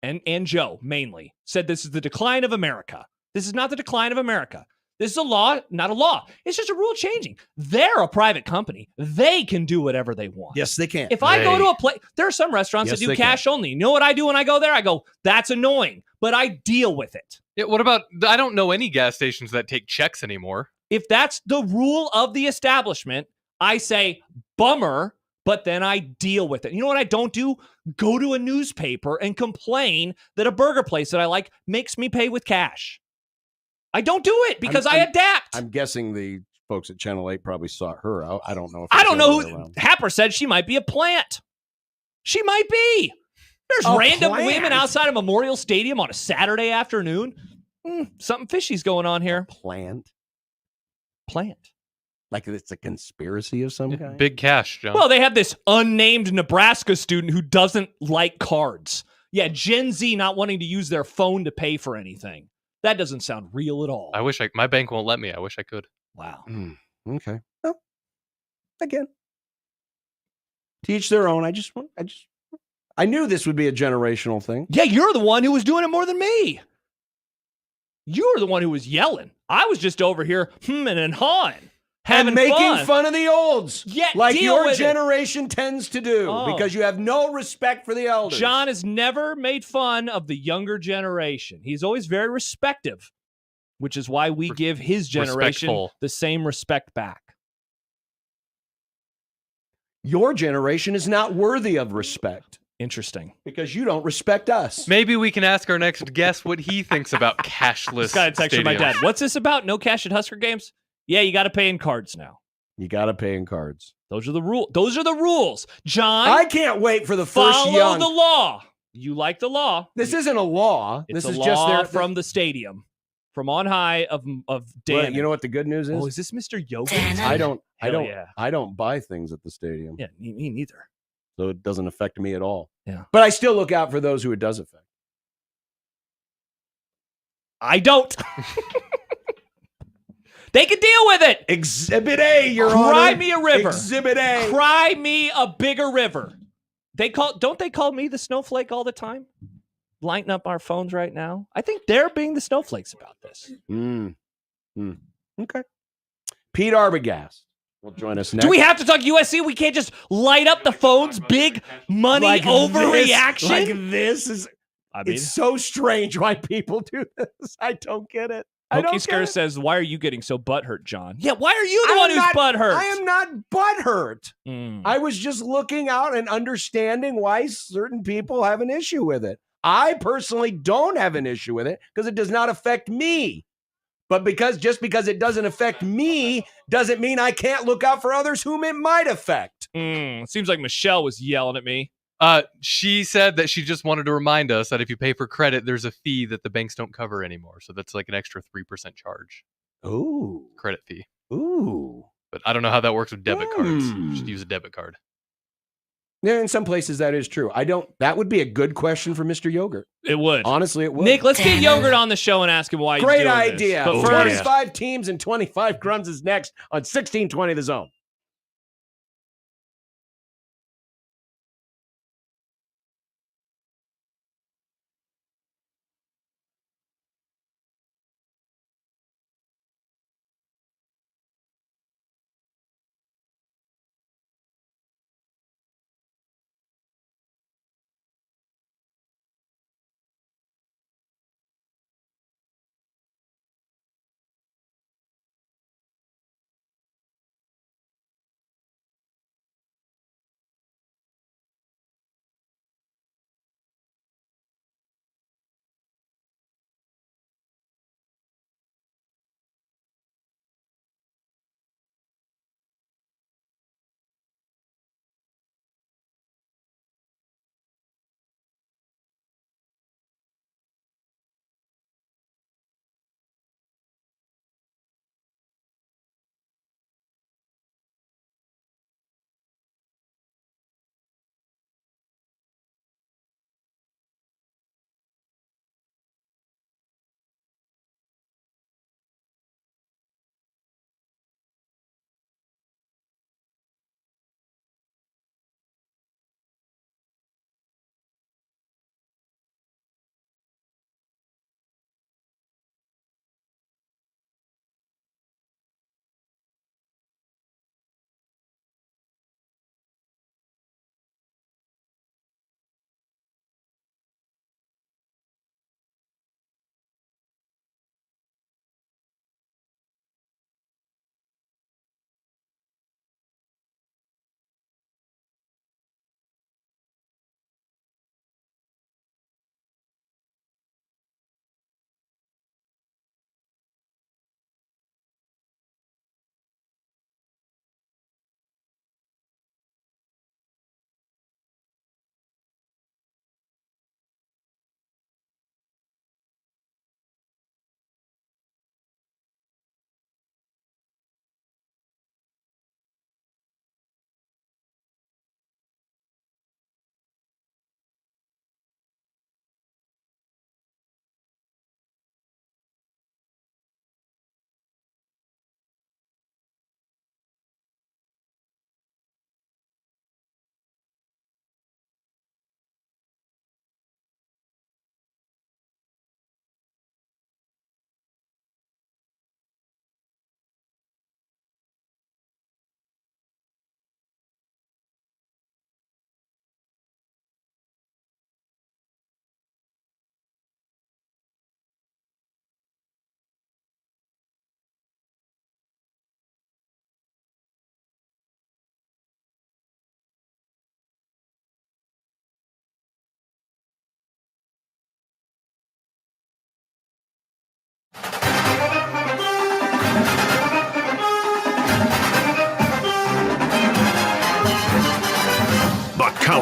and Joe mainly said this is the decline of America. This is not the decline of America. This is a law, not a law. It's just a rule changing. They're a private company. They can do whatever they want. Yes, they can. If I go to a place, there are some restaurants that do cash only. You know what I do when I go there? I go, that's annoying, but I deal with it. Yeah, what about, I don't know any gas stations that take checks anymore. If that's the rule of the establishment, I say, bummer, but then I deal with it. You know what I don't do? Go to a newspaper and complain that a burger place that I like makes me pay with cash. I don't do it because I adapt. I'm guessing the folks at Channel 8 probably sought her out. I don't know. I don't know who. Happer said she might be a plant. She might be. There's random women outside of Memorial Stadium on a Saturday afternoon. Something fishy's going on here. Plant. Like it's a conspiracy of some kind? Big cash, John. Well, they have this unnamed Nebraska student who doesn't like cards. Yeah, Gen Z not wanting to use their phone to pay for anything. That doesn't sound real at all. I wish my bank won't let me. I wish I could. Wow. Okay. Well, again, to each their own. I knew this would be a generational thing. Yeah, you're the one who was doing it more than me. You were the one who was yelling. I was just over here and hawing. And making fun of the olds. Yeah, like your generation tends to do because you have no respect for the elders. John has never made fun of the younger generation. He's always very respective, which is why we give his generation the same respect back. Your generation is not worthy of respect. Interesting. Because you don't respect us. Maybe we can ask our next guest what he thinks about cashless Just got a text from my dad. What's this about? No cash at Husker games? Yeah, you got to pay in cards now. You got to pay in cards. Those are the rules. Those are the rules. John, I can't wait for the first follow the law. You like the law. This isn't a law. It's this is law just there from the stadium, from on high of Dan. Well, you know what the good news is? Oh, is this Mr. Yoga? I don't buy things at the stadium. Yeah, me neither. So it doesn't affect me at all. Yeah. But I still look out for those who it does affect. I don't. They can deal with it. Exhibit A, Your Honor. Cry me a river. Exhibit A. Cry me a bigger river. Don't they call me the snowflake all the time? Lighting up our phones right now. I think they're being the snowflakes about this. Okay. Pete Arbogast will join us next. Do we have to talk USC? We can't just light up the phones. Big money overreaction. This is. It's so strange why people do this. I don't get it. Hokey Scare says, why are you getting so butthurt, John? Yeah, why are you the one who's butthurt? I am not butthurt. I was just looking out and understanding why certain people have an issue with it. I personally don't have an issue with it because it does not affect me. But just because it doesn't affect me doesn't mean I can't look out for others whom it might affect. It seems like Michelle was yelling at me. She said that she just wanted to remind us that if you pay for credit, there's a fee that the banks don't cover anymore. So that's like an extra 3% charge. Ooh. Credit fee. Ooh. But I don't know how that works with debit cards. You should use a debit card. Yeah, in some places that is true. That would be a good question for Mr. Yogurt. It would. Honestly, it would. Nick, let's get Yogurt on the show and ask him why he's doing this. Great idea. But 25 teams and 25 crumbs is next on 1620 The Zone.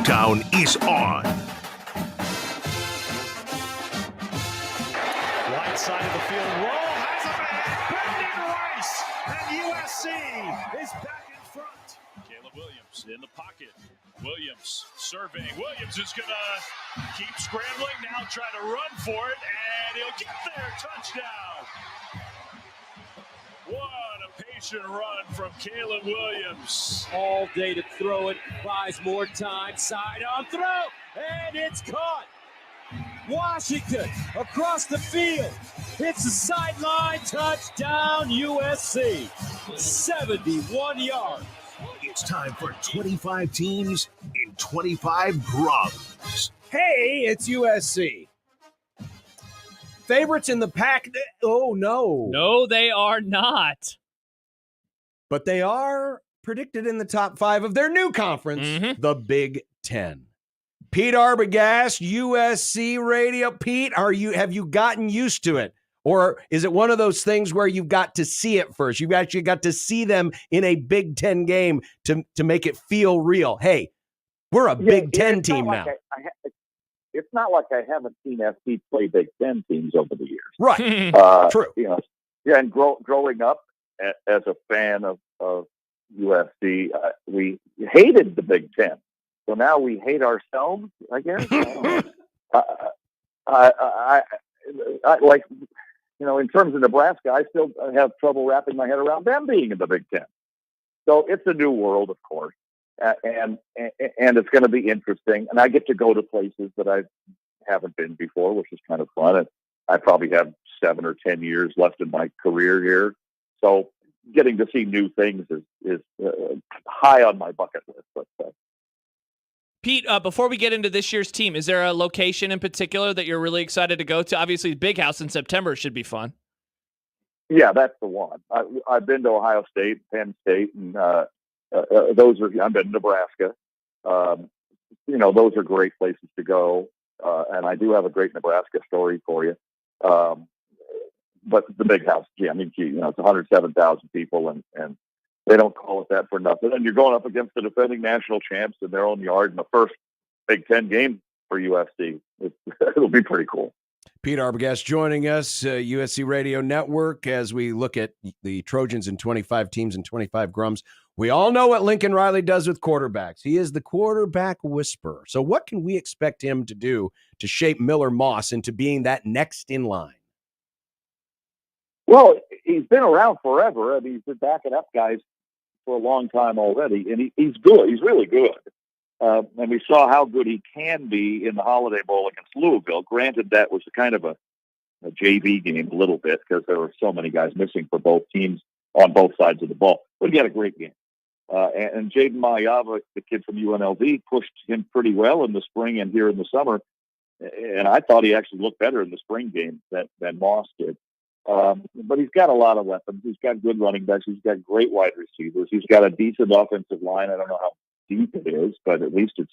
countdown is on. Right side of the field. Roll has a man. Brandon Rice. And USC is back in front. Caleb Williams in the pocket. Williams surveying. Williams is going to keep scrambling. Now try to run for it. And he'll get there. Touchdown. What a patient run from Caleb Williams. All day to throw it. Buys more time. Side on throw. And it's caught. Washington across the field. It's a sideline touchdown USC. 71 yards. It's time for 25 teams in 25 grums. Hey, it's USC. Favorites in the pack. Oh, no. No, they are not. But they are predicted in the top 5 of their new conference, the Big Ten. Pete Arbogast, USC Radio. Pete, have you gotten used to it? Or is it one of those things where you've got to see it first? You've actually got to see them in a Big Ten game to make it feel real. Hey, we're a Big Ten team now. It's not like I haven't seen SC play Big Ten teams over the years. Right. True. And growing up as a fan of USC, we hated the Big Ten. So now we hate ourselves, I guess. I like, in terms of Nebraska, I still have trouble wrapping my head around them being in the Big Ten. So it's a new world, of course. And it's going to be interesting. And I get to go to places that I haven't been before, which is kind of fun. And I probably have 7 or 10 years left in my career here. So getting to see new things is high on my bucket list, let's say. Pete, before we get into this year's team, is there a location in particular that you're really excited to go to? Obviously, Big House in September should be fun. Yeah, that's the one. I've been to Ohio State, Penn State, and I've been to Nebraska. Those are great places to go. And I do have a great Nebraska story for you. But the Big House, it's 107,000 people, and they don't call it that for nothing. And you're going up against the defending national champs in their own yard in the first Big Ten game for USC. It'll be pretty cool. Pete Arbogast joining us, USC Radio Network, as we look at the Trojans in 25 teams and 25 grums. We all know what Lincoln Riley does with quarterbacks. He is the quarterback whisperer. So what can we expect him to do to shape Miller Moss into being that next in line? Well, he's been around forever. I mean, he's been backing up guys for a long time already, and he's good. He's really good. And we saw how good he can be in the Holiday Bowl against Louisville. Granted, that was kind of a JV game a little bit because there were so many guys missing for both teams on both sides of the ball. But he had a great game. And Jaden Mayava, the kid from UNLV, pushed him pretty well in the spring and here in the summer. And I thought he actually looked better in the spring game than Moss did. But he's got a lot of weapons. He's got good running backs. He's got great wide receivers. He's got a decent offensive line. I don't know how deep it is, but at least it's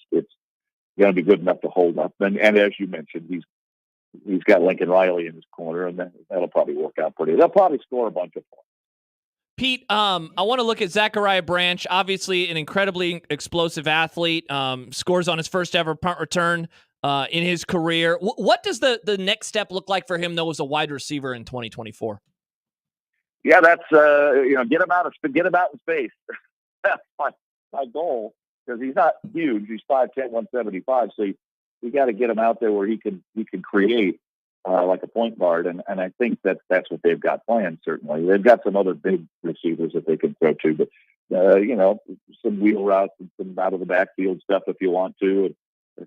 going to be good enough to hold up. And as you mentioned, he's got Lincoln Riley in his corner, and that'll probably work out pretty. They'll probably score a bunch of points. Pete, I want to look at Zachariah Branch, obviously an incredibly explosive athlete, scores on his first ever punt return in his career. What does the next step look like for him, though, as a wide receiver in 2024? Yeah, that's get him out in space. That's my goal, because he's not huge. He's 5'10", 175. So you got to get him out there where he can create like a point guard, and I think that's what they've got planned. Certainly, they've got some other big receivers that they can throw to, but some wheel routes and some out of the backfield stuff if you want to, and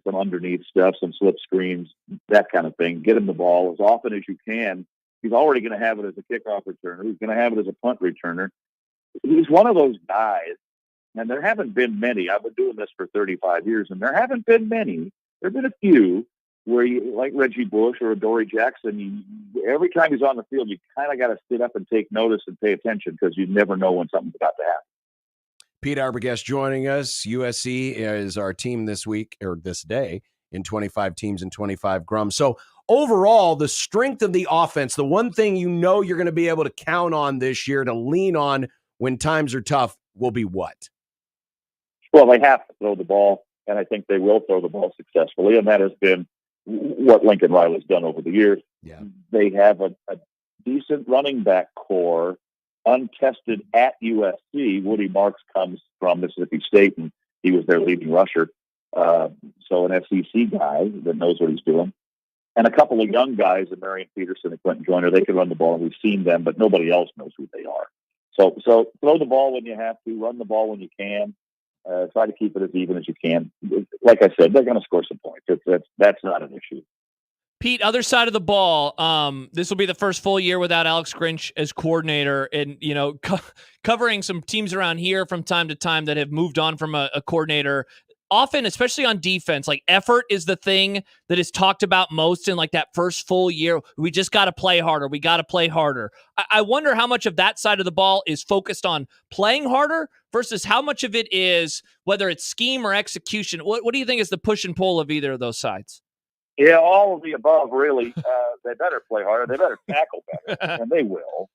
some underneath stuff, some slip screens, that kind of thing. Get him the ball as often as you can. He's already going to have it as a kickoff returner. He's going to have it as a punt returner. He's one of those guys, and there haven't been many. I've been doing this for 35 years, and there haven't been many. There have been a few where you, like Reggie Bush or Dory Jackson, every time he's on the field, you kind of got to sit up and take notice and pay attention, because you never know when something's about to happen. Pete Arbogast joining us. USC is our team this week, or this day, in 25 teams and 25 grums. So overall, the strength of the offense, the one thing you're going to be able to count on this year to lean on when times are tough, will be what? Well, they have to throw the ball. and I think they will throw the ball successfully, and that has been what Lincoln Riley's done over the years. Yeah. They have a decent running back core, untested at USC. Woody Marks comes from Mississippi State, and he was their leading rusher. So an SEC guy that knows what he's doing. And a couple of young guys, Marion Peterson and Quentin Joyner, they can run the ball, and we've seen them, but nobody else knows who they are. So throw the ball when you have to, run the ball when you can, try to keep it as even as you can. Like I said, they're going to score some points. That's not an issue. Pete, other side of the ball, this will be the first full year without Alex Grinch as coordinator, and covering some teams around here from time to time that have moved on from a coordinator. Often, especially on defense, like effort is the thing that is talked about most in like that first full year. We just got to play harder. We got to play harder. I wonder how much of that side of the ball is focused on playing harder versus how much of it is, whether it's scheme or execution. What do you think is the push and pull of either of those sides? Yeah, all of the above, really. They better play harder. They better tackle better, and they will.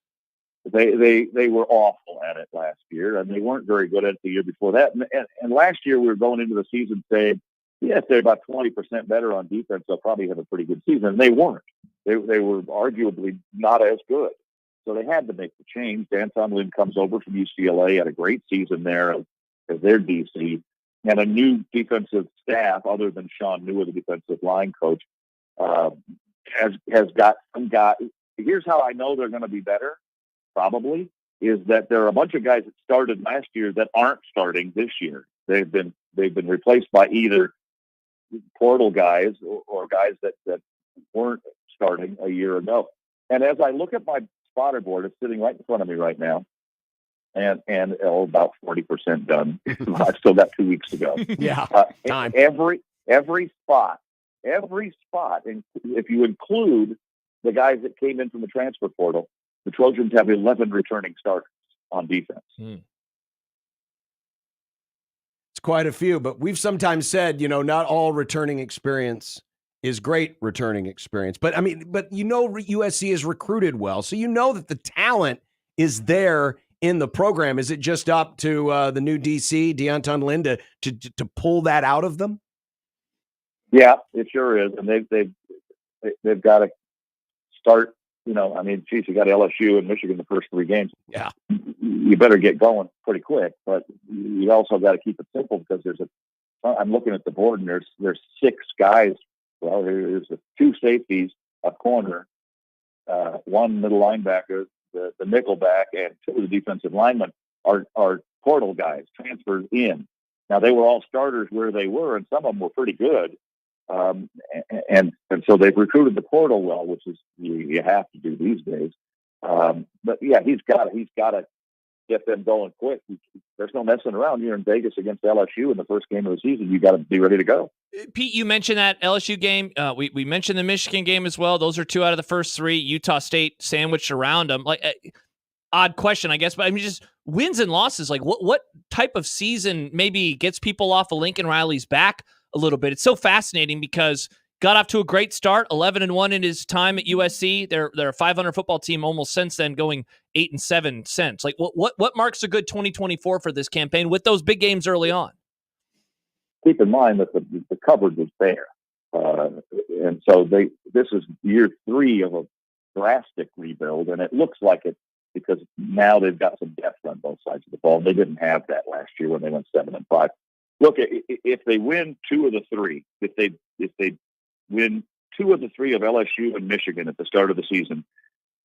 They were awful at it last year, and they weren't very good at it the year before that. And last year we were going into the season saying, yes, they're about 20% better on defense. They'll probably have a pretty good season. And they weren't. They were arguably not as good. So they had to make the change. Dan Tomlin comes over from UCLA, had a great season there as their DC, and a new defensive staff other than Sean Newer, the defensive line coach, has got some guy. Here's how I know they're going to be better. Probably is that there are a bunch of guys that started last year that aren't starting this year. They've been replaced by either portal guys or guys that weren't starting a year ago. And as I look at my spotter board, it's sitting right in front of me right now, and about 40% done. I've still got 2 weeks to go. Yeah, time. Every spot, and if you include the guys that came in from the transfer portal, the Trojans have 11 returning starters on defense. It's quite a few, but we've sometimes said, not all returning experience is great returning experience. But USC is recruited well. So that the talent is there in the program. Is it just up to the new DC, Deonton Lynn, to pull that out of them? Yeah, it sure is. And they've got to start. You got LSU and Michigan the first 3 games. Yeah. You better get going pretty quick, but you also got to keep it simple because I'm looking at the board and there's 6 guys. Well, there's 2 safeties, a corner, 1 middle linebacker, the nickel back, and 2 of the defensive linemen are portal guys transferred in. Now they were all starters where they were, and some of them were pretty good. And so they've recruited the portal well, which is you have to do these days. But yeah, he's got to get them going quick. There's no messing around. You're in Vegas against LSU in the first game of the season. You got to be ready to go. Pete, you mentioned that LSU game. We mentioned the Michigan game as well. Those are 2 out of the first 3. Utah State sandwiched around them. Odd question, I guess, but just wins and losses. Like what type of season maybe gets people off of Lincoln Riley's back a little bit? It's so fascinating because got off to a great start, 11-1 in his time at USC. They're a 500 football team almost since then, going 8-7 since. Like what marks a good 2024 for this campaign with those big games early on? Keep in mind that the coverage is there, and so this is year 3 of a drastic rebuild, and it looks like it because now they've got some depth on both sides of the ball. They didn't have that last year when they went 7-5. Look, if they win 2 of the 3, if they win 2 of the 3 of LSU and Michigan at the start of the season,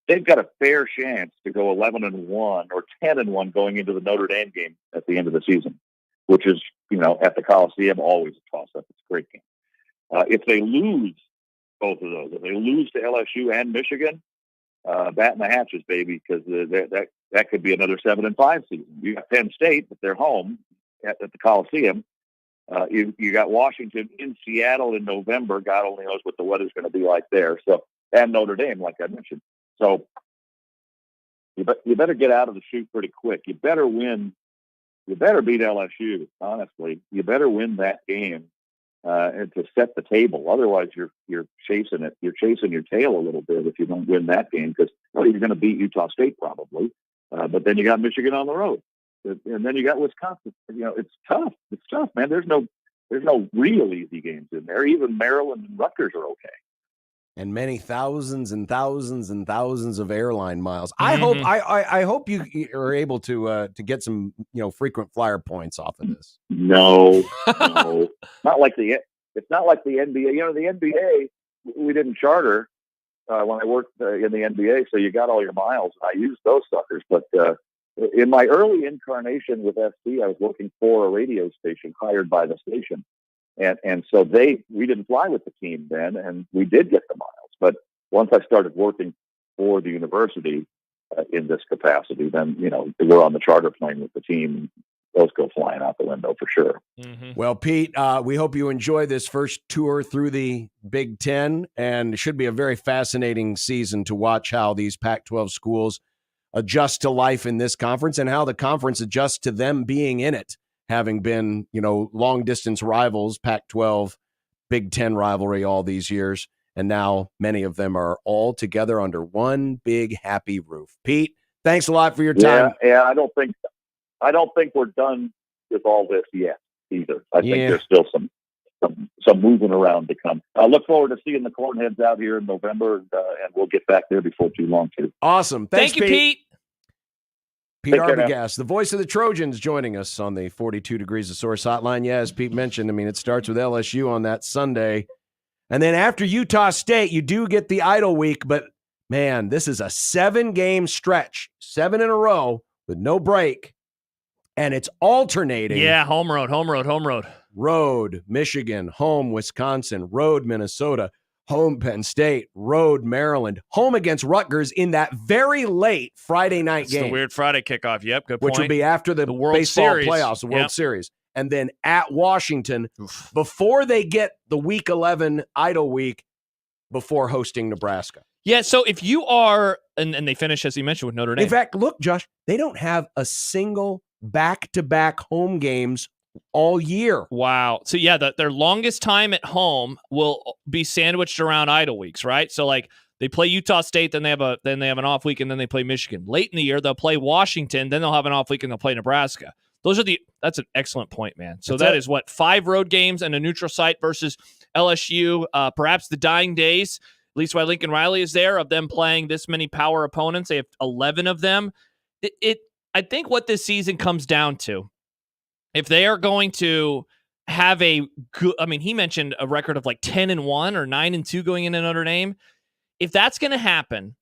they've got a fair chance to go 11-1 or 10-1 going into the Notre Dame game at the end of the season, which is, at the Coliseum, always a toss-up. It's a great game. If they lose both of those, if they lose to LSU and Michigan, bat in the hatches, baby, because that could be another 7-5 season. You got Penn State, but they're home at the Coliseum. You got Washington in Seattle in November. God only knows what the weather's going to be like there. So, and Notre Dame, like I mentioned. So you better get out of the chute pretty quick. You better win. You better beat LSU. Honestly, you better win that game and to set the table. Otherwise, you're chasing it. You're chasing your tail a little bit if you don't win that game because you're going to beat Utah State probably. But then you got Michigan on the road. And then you got Wisconsin. It's tough. It's tough, man. There's no There's no real easy games in there. Even Maryland and Rutgers are okay. And many thousands and thousands and thousands of airline miles. I hope you are able to get some frequent flyer points off of this. No, not like it's not like the NBA. The NBA we didn't charter when I worked in the NBA, so you got all your miles, and I used those suckers. But in my early incarnation with SC, I was working for a radio station hired by the station. And so we didn't fly with the team then, and we did get the miles. But once I started working for the university in this capacity, then, we're on the charter plane with the team. Those go flying out the window for sure. Mm-hmm. Well, Pete, we hope you enjoy this first tour through the Big Ten, and it should be a very fascinating season to watch how these Pac-12 schools adjust to life in this conference and how the conference adjusts to them being in it, having been, long-distance rivals, Pac-12, Big Ten rivalry all these years, and now many of them are all together under one big happy roof. Pete, thanks a lot for your time. Yeah, I don't think we're done with all this yet either. I think there's still some moving around to come. I look forward to seeing the Cornheads out here in November, and we'll get back there before too long too. Awesome. Thanks, Thank you, Pete. Pete Arbogast, the voice of the Trojans, joining us on the 42 Degrees of Source hotline. Yeah, as Pete mentioned, it starts with LSU on that Sunday. And then after Utah State, you do get the idle week. But, man, this is a 7-game stretch, 7 in a row with no break. And it's alternating. Yeah, home road. Road, Michigan. Home, Wisconsin. Road, Minnesota. Home, Penn State. Road, Maryland. Home against Rutgers in that very late Friday night game. The weird Friday kickoff. Yep, good point. Which will be after the World baseball Series. playoffs, the World Series. And then at Washington, before they get the Week 11 idle week before hosting Nebraska. Yeah, so if you are, and they finish, as you mentioned, with Notre Dame. In fact, look, Josh, they don't have a single back-to-back home games all year. Wow. So, yeah, their longest time at home will be sandwiched around idle weeks, right? So, they play Utah State, then they have an off week, and then they play Michigan. Late in the year, they'll play Washington, then they'll have an off week, and they'll play Nebraska. That's an excellent point, man. So that is 5 road games and a neutral site versus LSU. Perhaps the dying days, at least while Lincoln Riley is there, of them playing this many power opponents. They have 11 of them. I think what this season comes down to, if they are going to have a good, he mentioned a record of 10-1 or 9-2 going into Notre Dame. If that's going to happen,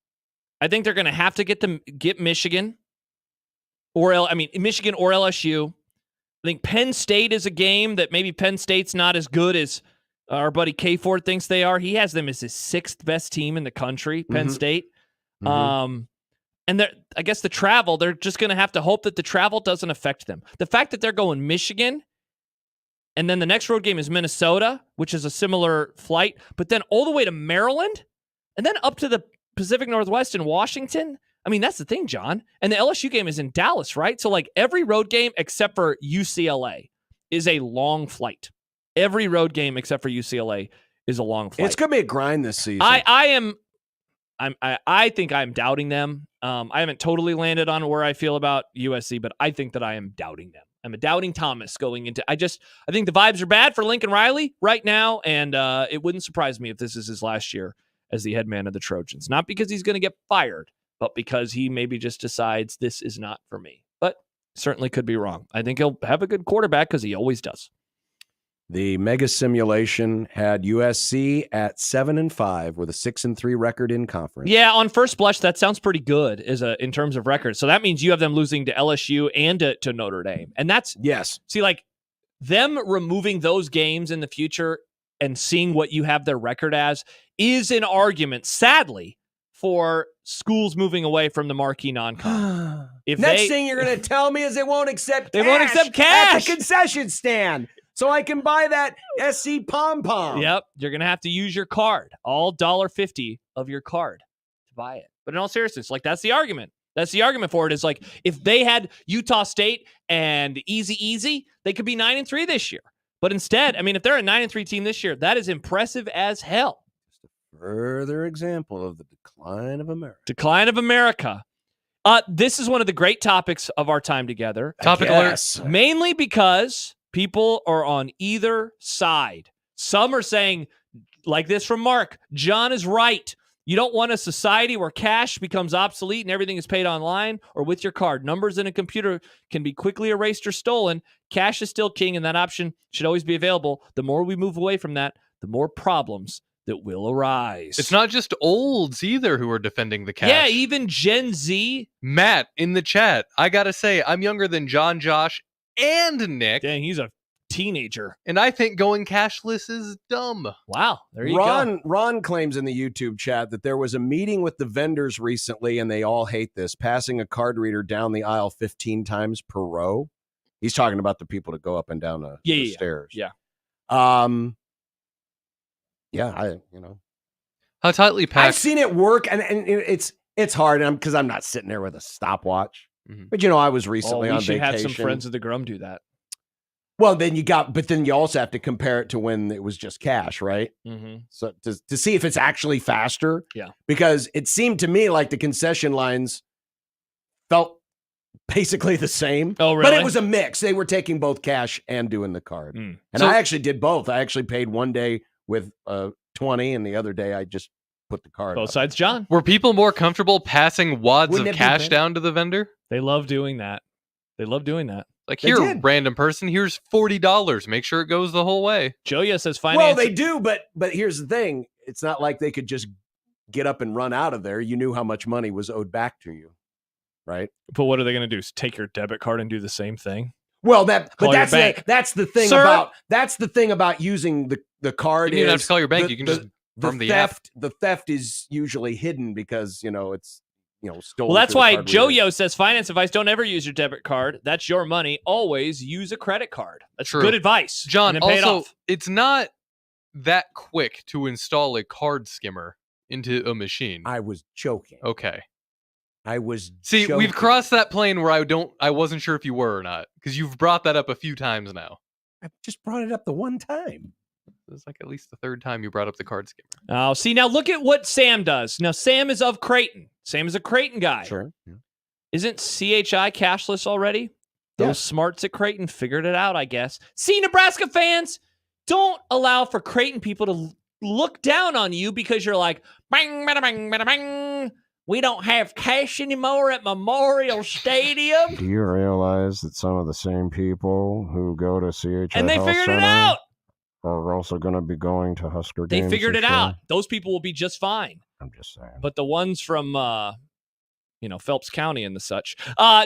I think they're going to have to get Michigan. Michigan or LSU. I think Penn State is a game that maybe Penn State's not as good as our buddy K Ford thinks they are. He has them as his 6th best team in the country, Penn State. And I guess the travel, they're just going to have to hope that the travel doesn't affect them. The fact that they're going Michigan, and then the next road game is Minnesota, which is a similar flight, but then all the way to Maryland, and then up to the Pacific Northwest in Washington. That's the thing, John. And the LSU game is in Dallas, right? So, every road game except for UCLA is a long flight. Every road game except for UCLA is a long flight. It's going to be a grind this season. I think I'm doubting them. I haven't totally landed on where I feel about USC, but I think that I am doubting them. I'm a doubting Thomas going into. I think the vibes are bad for Lincoln Riley right now, and it wouldn't surprise me if this is his last year as the head man of the Trojans. Not because he's going to get fired, but because he maybe just decides this is not for me. But certainly could be wrong. I think he'll have a good quarterback because he always does. The mega simulation had USC at 7-5 with a 6-3 record in conference. Yeah, on first blush, that sounds pretty good in terms of records. So that means you have them losing to LSU and to Notre Dame. And that's, see, them removing those games in the future and seeing what you have their record as is an argument, sadly, for schools moving away from the marquee non-con. Next thing you're going to tell me is they won't accept cash at the concession stand. So I can buy that SC pom-pom. Yep. You're going to have to use your card. All $1.50 of your card to buy it. But in all seriousness, that's the argument. That's the argument for it is if they had Utah State and easy, they could be 9-3 this year. But instead, if they're a 9-3 team this year, that is impressive as hell. Further example of the decline of America. Decline of America. This is one of the great topics of our time together. Topic alert. Mainly because People are on either side. Some are saying, like this from Mark, John is right. You don't want a society where cash becomes obsolete and everything is paid online or with your card. Numbers in a computer can be quickly erased or stolen. Cash is still king, and that option should always be available. The more we move away from that, the more problems that will arise. It's not just olds either who are defending the cash. Yeah, even Gen Z. Matt in the chat. I gotta say, I'm younger than John, Josh, and Nick. Dang, he's a teenager. And I think going cashless is dumb. Wow, there you go. Ron claims in the YouTube chat that there was a meeting with the vendors recently, and they all hate this, passing a card reader down the aisle 15 times per row. He's talking about the people that go up and down the stairs. Yeah. Yeah, how tightly packed. I've seen it work, and it's hard because I'm not sitting there with a stopwatch. But I was recently on vacation. We should have some friends of the Grum do that. Well, then you also have to compare it to when it was just cash, right? Mm-hmm. So to see if it's actually faster. Yeah. Because it seemed to me like the concession lines felt basically the same. Oh, really? But it was a mix. They were taking both cash and doing the card. And I actually did both. I actually paid one day with 20, and the other day I just put the card Both up. sides, John. Were people more comfortable passing wads Wouldn't of it be cash better? down to the vendor? They love doing that. Like, They here, did. random person, here's $40. Make sure it goes the whole way. Joya says Well, finance. they do, but here's the thing. It's not like they could just get up and run out of there. You knew how much money was owed back to you, right? But what are they going to do? Take your debit card and do the same thing? Well, Call your bank. that's the thing Sir? about using the card. You don't have is to call your bank. the- You can the- just from the app. The theft is usually hidden because it's stolen. Well, that's through the why card reader. Joyo says finance advice: don't ever use your debit card. That's your money. Always use a credit card. That's True. good advice, John, and then pay it also, off. it's not that quick to install a card skimmer into a machine. I was joking. Okay. I was See, joking. we've crossed that plane where I wasn't sure if you were or not, because you've brought that up a few times now. I just brought it up the one time. It's like at least the third time you brought up the card skimmer. Oh, see, now look at what Sam does. Now, Sam is of Creighton. Sam is a Creighton guy. Sure. Yeah. Isn't CHI cashless already? Those Yeah. smarts at Creighton figured it out, I guess. See, Nebraska fans, don't allow for Creighton people to look down on you because you're like, bang, bada, bang, bada, bang. We don't have cash anymore at Memorial Stadium. Do you realize that some of the same people who go to CHI And they Health figured it Center out. are also going to be going to Husker They games figured this it out. year? Those people will be just fine. I'm just saying. But the ones from, Phelps County and the such.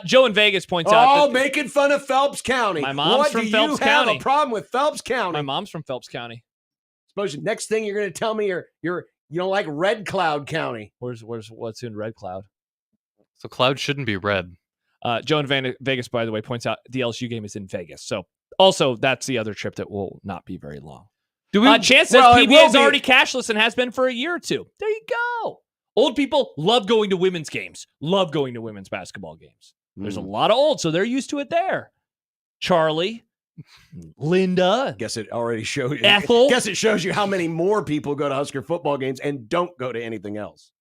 Joe in Vegas points out. Oh, that making fun of Phelps County. My mom's what from do Phelps you have County. a problem with Phelps County? My mom's from Phelps County. Suppose the next thing you're going to tell me you don't like Red Cloud County. What's in Red Cloud? So clouds shouldn't be red. Joe in Vegas, by the way, points out the LSU game is in Vegas. So also that's the other trip that will not be very long. Chance says Well, it PBA is will be- already cashless and has been for a year or two. There you go. Old people love going to women's games. Love going to women's basketball games. There's a lot of old, so they're used to it there. Charlie, Linda. Guess it already shows you. Ethel. Guess it shows you how many more people go to Husker football games and don't go to anything else.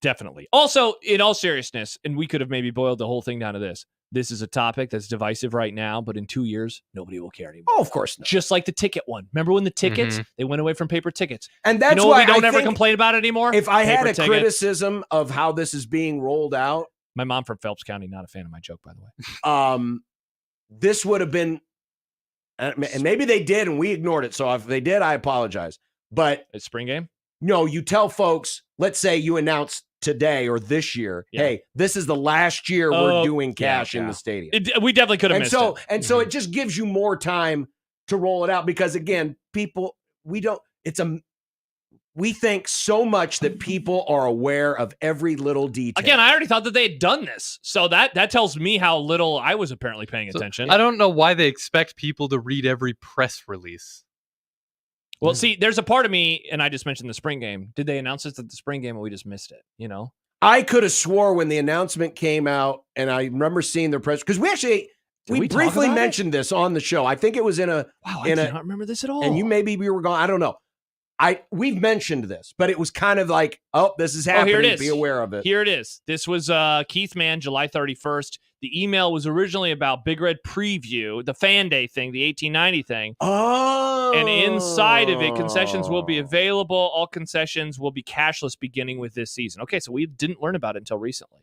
Definitely. Also, in all seriousness, and we could have maybe boiled the whole thing down to this. This is a topic that's divisive right now, but in 2 years, nobody will care anymore. Oh, of course not. Just like the ticket one. Remember when the tickets, they went away from paper tickets? And that's you know why what we don't I ever think complain about anymore? If I had Paper a tickets. criticism of how this is being rolled out, My mom from Phelps County, not a fan of my joke, by the way. this would have been, and maybe they did and we ignored it. So if they did, I apologize. But it's spring game? No, you tell folks, let's say you announce today or this year, hey, this is the last year we're doing cash in the stadium. We definitely could have missed it. And so it just gives you more time to roll it out because again, people, we think so much that people are aware of every little detail. Again, I already thought that they had done this. So that tells me how little I was apparently paying attention. I don't know why they expect people to read every press release. Well, see, there's a part of me, and I just mentioned the spring game. Did they announce this at the spring game and we just missed it? You know? I could have swore when the announcement came out, and I remember seeing their press because we actually we talk briefly about it? mentioned this on the show. I think it was in a. Wow, I do not remember this at all. And you maybe we were gone. I don't know. we've mentioned this, but it was kind of like, oh, this is happening. Here it is. Be aware of it. Here it is. This was Keith Mann, July 31st. The email was originally about Big Red Preview, the Fan Day thing, the 1890 thing. Oh. And inside of it, concessions will be available. All concessions will be cashless beginning with this season. Okay, so we didn't learn about it until recently.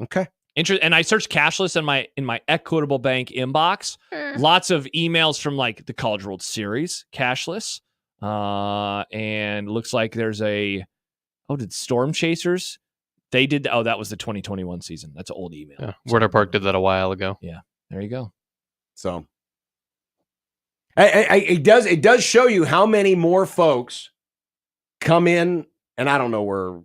Okay. And I searched cashless in my Equitable Bank inbox. Lots of emails from like the College World Series, cashless. And looks like there's did Storm Chasers? They did. Oh, that was the 2021 season. That's an old email. Yeah, Werner Park did that a while ago. Yeah, there you go. So it does show you how many more folks come in, and I don't know where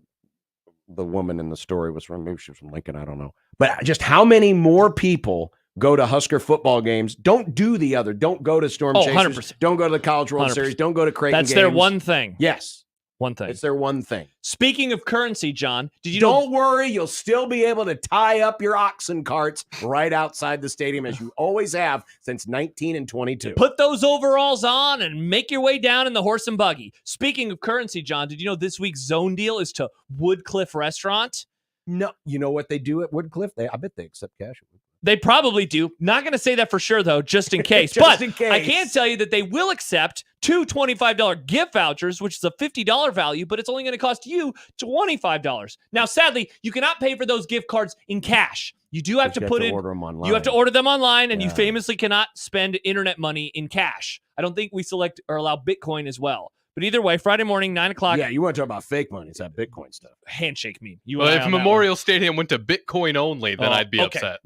the woman in the story was from. Maybe she was from Lincoln. I don't know. But just how many more people go to Husker football games? Don't do the other. Don't go to Storm Chasers. 100%. Don't go to the College World 100%. Series. Don't go to Creighton That's games. their one thing. Yes. One thing. It's their one thing. Speaking of currency, John, did you know? Don't worry. You'll still be able to tie up your oxen carts right outside the stadium as you always have since 1922. Put those overalls on and make your way down in the horse and buggy. Speaking of currency, John, did you know this week's zone deal is to Woodcliff Restaurant? No. You know what they do at Woodcliff? I bet they accept cash. They probably do. Not going to say that for sure, though, just in case. Just in case. I can tell you that they will accept 2 $25 gift vouchers, which is a $50 value, but it's only going to cost you $25. Now, sadly, you cannot pay for those gift cards in cash. You do have to order them online. You have to order them online, and you famously cannot spend internet money in cash. I don't think we select or allow Bitcoin as well. But either way, Friday morning, 9 o'clock. Yeah, you want to talk about fake money. It's that Bitcoin stuff. Handshake meme. Well, if Memorial Stadium went to Bitcoin only, then I'd be upset.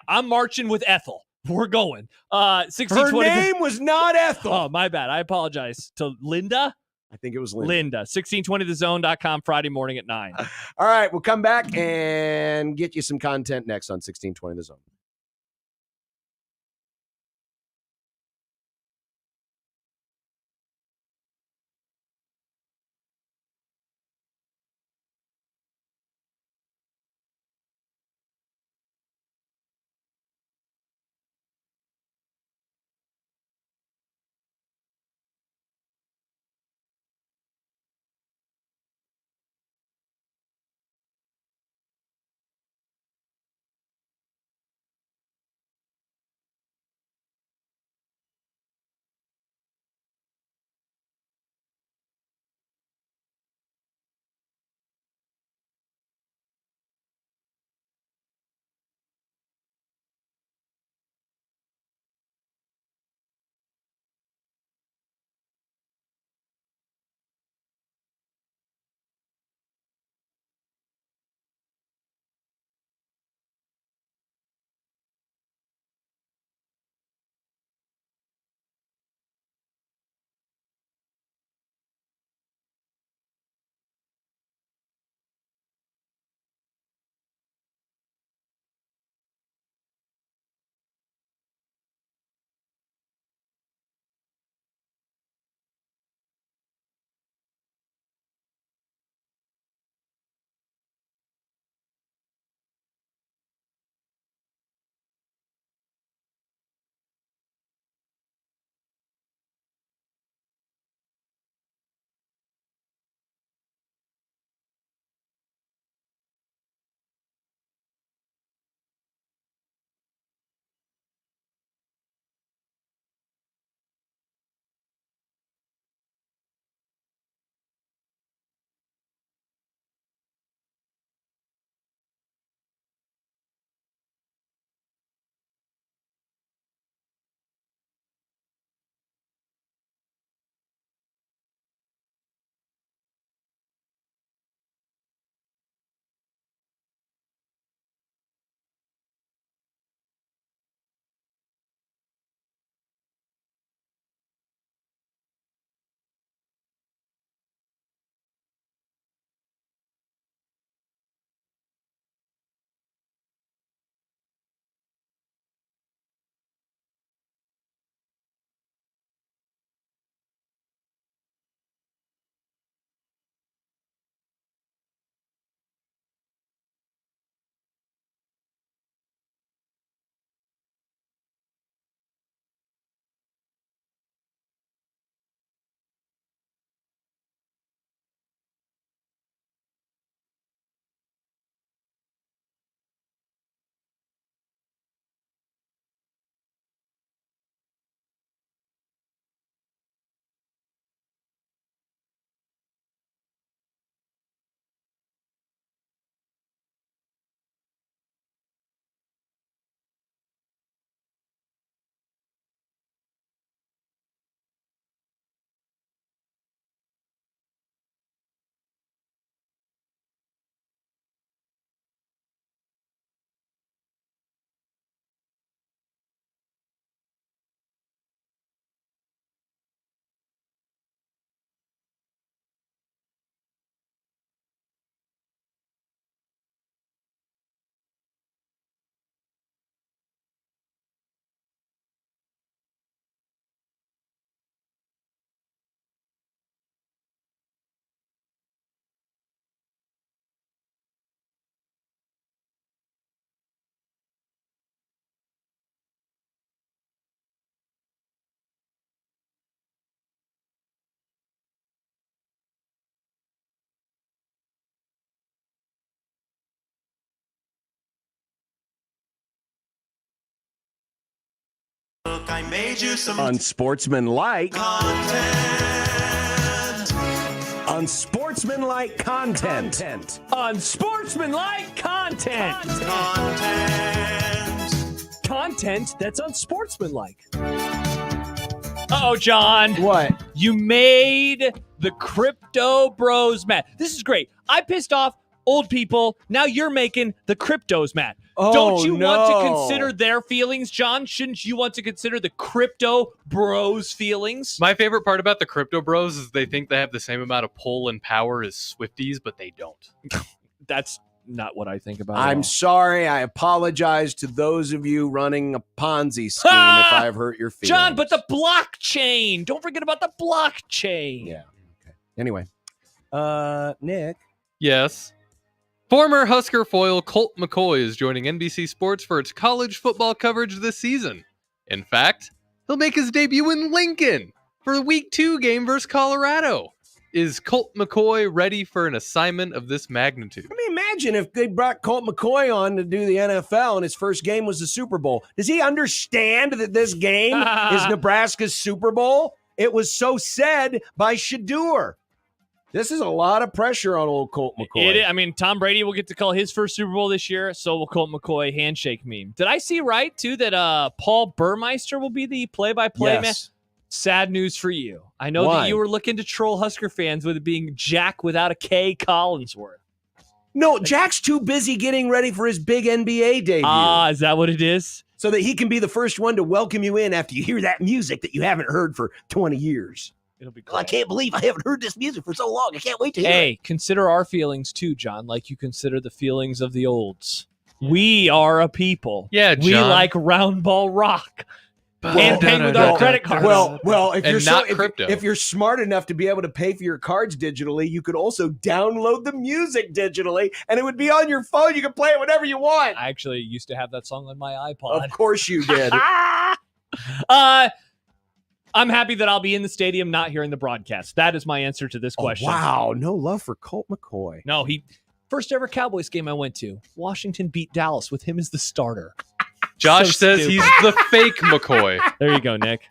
I'm marching with Ethel. We're going. Her 1620. name was not Ethel. Oh, my bad. I apologize. To Linda? I think it was Linda. 1620thezone.com Friday morning at 9. All right, we'll come back and get you some content next on 1620 The Zone. I made you some Unsportsmanlike content. Unsportsmanlike content. Unsportsmanlike content. Content that's unsportsmanlike. Uh-oh, John. What? You made the Crypto Bros mad. This is great. I pissed off old people. Now you're making the cryptos mad. Oh, Don't you want to no. consider their feelings, John? Shouldn't you want to consider the Crypto Bros feelings? My favorite part about the Crypto Bros is they think they have the same amount of pull and power as Swifties, but they don't. That's not what I think about it. I'm sorry. I apologize to those of you running a Ponzi scheme if I have hurt your feelings. John, but the blockchain. Don't forget about the blockchain. Yeah. Okay. Anyway, Nick. Yes. Former Husker foil Colt McCoy is joining NBC Sports for its college football coverage this season. In fact, he'll make his debut in Lincoln for the Week 2 game versus Colorado. Is Colt McCoy ready for an assignment of this magnitude? I mean, imagine if they brought Colt McCoy on to do the NFL and his first game was the Super Bowl. Does he understand that this game is Nebraska's Super Bowl? It was so said by Shadur. This is a lot of pressure on old Colt McCoy. I mean, Tom Brady will get to call his first Super Bowl this year, so will Colt McCoy. Handshake meme. Did I see right, too, that Paul Burmeister will be the play-by-play man? Sad news for you. I know that you were looking to troll Husker fans with it being Jack without a K Collinsworth. No, Jack's too busy getting ready for his big NBA debut. Is that what it is? So that he can be the first one to welcome you in after you hear that music that you haven't heard for 20 years. It'll be cool. I can't believe I haven't heard this music for so long. I can't wait to hear it. Hey, consider our feelings too, John, like you consider the feelings of the olds. We are a people. Yeah, We John. like round ball rock. And pay with our credit cards. Well, if And you're not crypto. if you're smart enough to be able to pay for your cards digitally, you could also download the music digitally, and it would be on your phone. You can play it whenever you want. I actually used to have that song on my iPod. Of course you did. I'm happy that I'll be in the stadium not hearing the broadcast. That is my answer to this question. Wow, no love for Colt McCoy. No, first ever Cowboys game I went to. Washington beat Dallas with him as the starter. Josh So says stupid. he's the fake McCoy. There you go, Nick.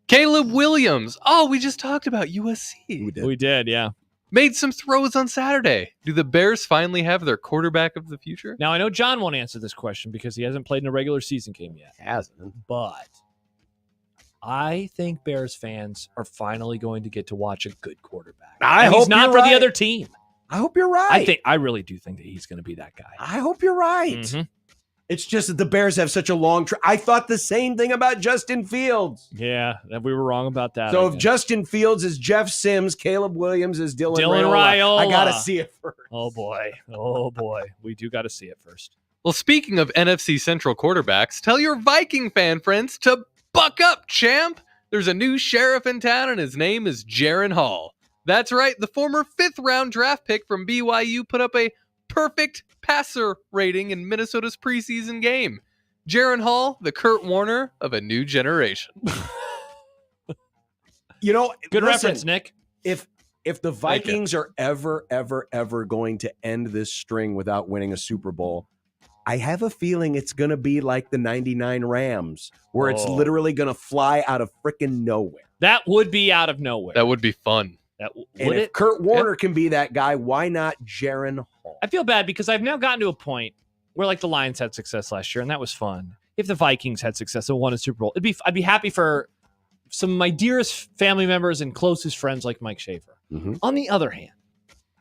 Caleb Williams. Oh, we just talked about USC. We did, yeah. Made some throws on Saturday. Do the Bears finally have their quarterback of the future? Now, I know John won't answer this question because he hasn't played in a regular season game yet. Hasn't. But I think Bears fans are finally going to get to watch a good quarterback. I And hope he's not you're for right. the other team. I hope you're right. I really do think that he's going to be that guy. I hope you're right. Mhm. It's just that the Bears have such a long I thought the same thing about Justin Fields. Yeah, we were wrong about that. So I if guess. Justin Fields is Jeff Sims, Caleb Williams is Dylan Raiola. Raiola, I got to see it first. Oh boy, we do got to see it first. Well, speaking of NFC Central quarterbacks, tell your Viking fan friends to buck up, champ. There's a new sheriff in town, and his name is Jaron Hall. That's right, the former 5th-round draft pick from BYU put up a perfect passer rating in Minnesota's preseason game. Jaron Hall, the Kurt Warner of a new generation. You know, Good listen, reference, Nick. If the Vikings are ever going to end this string without winning a Super Bowl, I have a feeling it's going to be like the 99 Rams, where it's literally going to fly out of freaking nowhere. That would be out of nowhere. That would be fun. That And would if it? Kurt Warner can be that guy, why not Jaron Hall? I feel bad because I've now gotten to a point where like the Lions had success last year, and that was fun. If the Vikings had success and won a Super Bowl, I'd be happy for some of my dearest family members and closest friends like Mike Schaefer. Mm-hmm. On the other hand,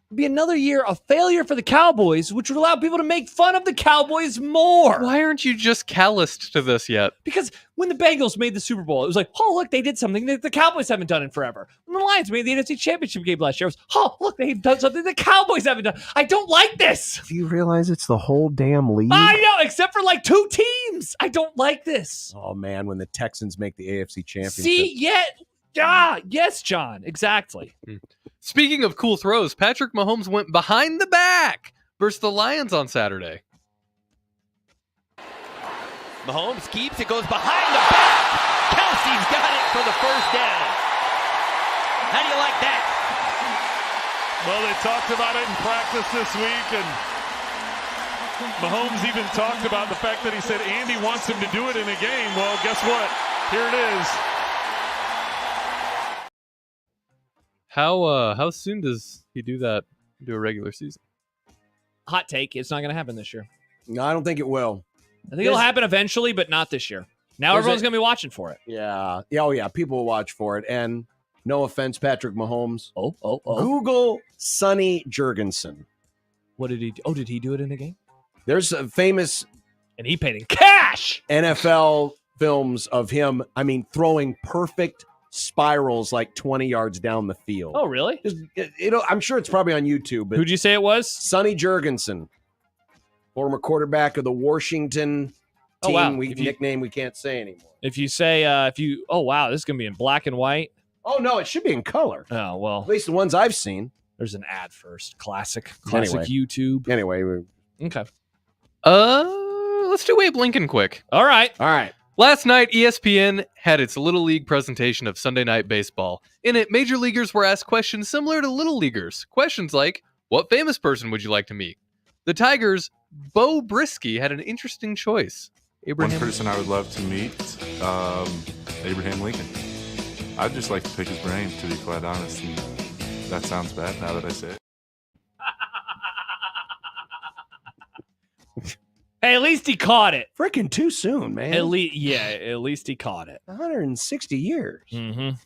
it'd be another year of failure for the Cowboys, which would allow people to make fun of the Cowboys more. Why aren't you just calloused to this yet? Because when the Bengals made the Super Bowl, it was like, oh, look, they did something that the Cowboys haven't done in forever. When the Lions made the NFC Championship game last year, it was, oh, look, they've done something the Cowboys haven't done. I don't like this. Do you realize it's the whole damn league? I know, except for like 2 teams. I don't like this. Oh, man, when the Texans make the AFC Championship. See, yes, John, exactly. Speaking of cool throws, Patrick Mahomes went behind the back versus the Lions on Saturday. Mahomes keeps it, goes behind the back. Kelsey's got it for the first down. How do you like that? Well, they talked about it in practice this week, and Mahomes even talked about the fact that he said Andy wants him to do it in a game. Well, guess what? Here it is. How soon does he do that? Do a regular season? Hot take. It's not going to happen this year. No, I don't think it will. I think it'll happen eventually, but not this year. Now There's everyone's a- going to be watching for it. Yeah. Oh, yeah. People will watch for it. And no offense, Patrick Mahomes. Oh. Google Sonny Jurgensen. What did he do? Oh, did he do it in a game? There's a famous And he paid in cash. NFL films of him, throwing perfect spirals like 20 yards down the field. Oh, really? I'm sure it's probably on YouTube. But Who'd you say it was? Sonny Jurgensen, former quarterback of the Washington Oh, team, wow. nickname we can't say anymore. If you say, oh, wow, this is going to be in black and white. Oh, no, it should be in color. Oh, well. At least the ones I've seen. There's an ad first. Classic Anyway. YouTube. Anyway. Okay. Let's do Abe Lincoln quick. All right. Last night, ESPN had its Little League presentation of Sunday Night Baseball. In it, major leaguers were asked questions similar to Little Leaguers. Questions like, what famous person would you like to meet? The Tigers' Bo Brisky had an interesting choice. One person I would love to meet, Abraham Lincoln. I'd just like to pick his brain, to be quite honest. And that sounds bad now that I say it. Hey, at least he caught it. Freaking too soon, man. At least he caught it. 160 years. Mm-hmm. In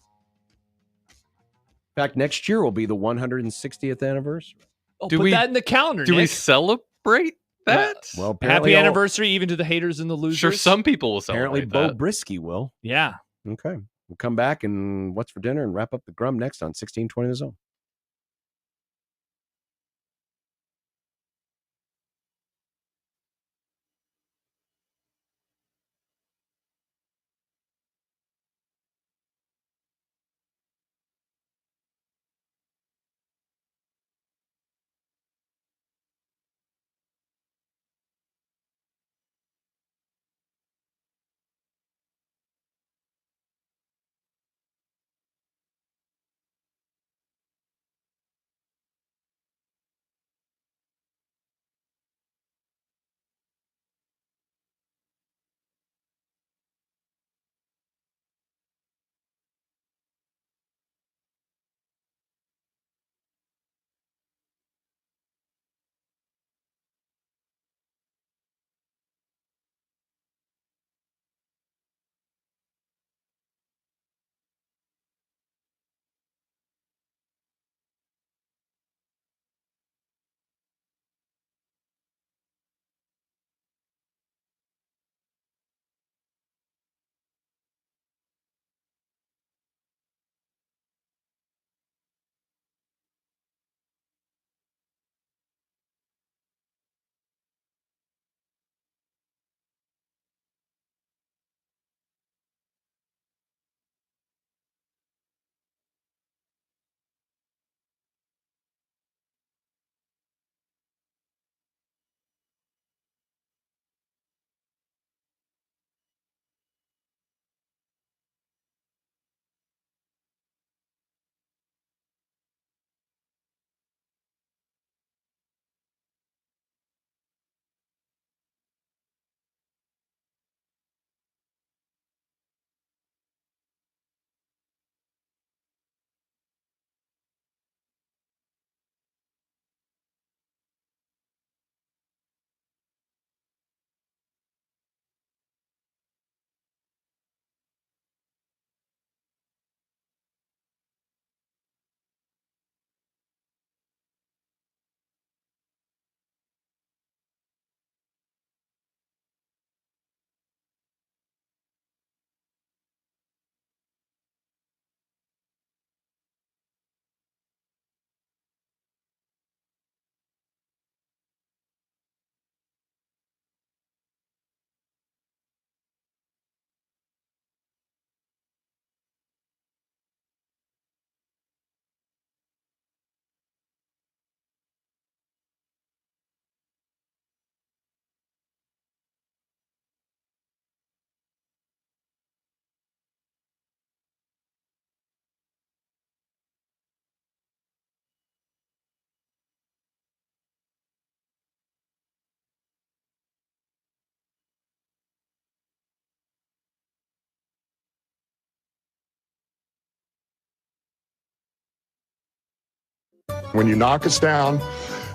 fact, next year will be the 160th anniversary. Oh, put that in the calendar, Do we Nick. celebrate that? Well, apparently Happy anniversary even to the haters and the losers. Sure, some people will celebrate Apparently, Bo that. Brisky will. Yeah. Okay. We'll come back and what's for dinner and wrap up the Grum next on 1620 The Zone. When you knock us down,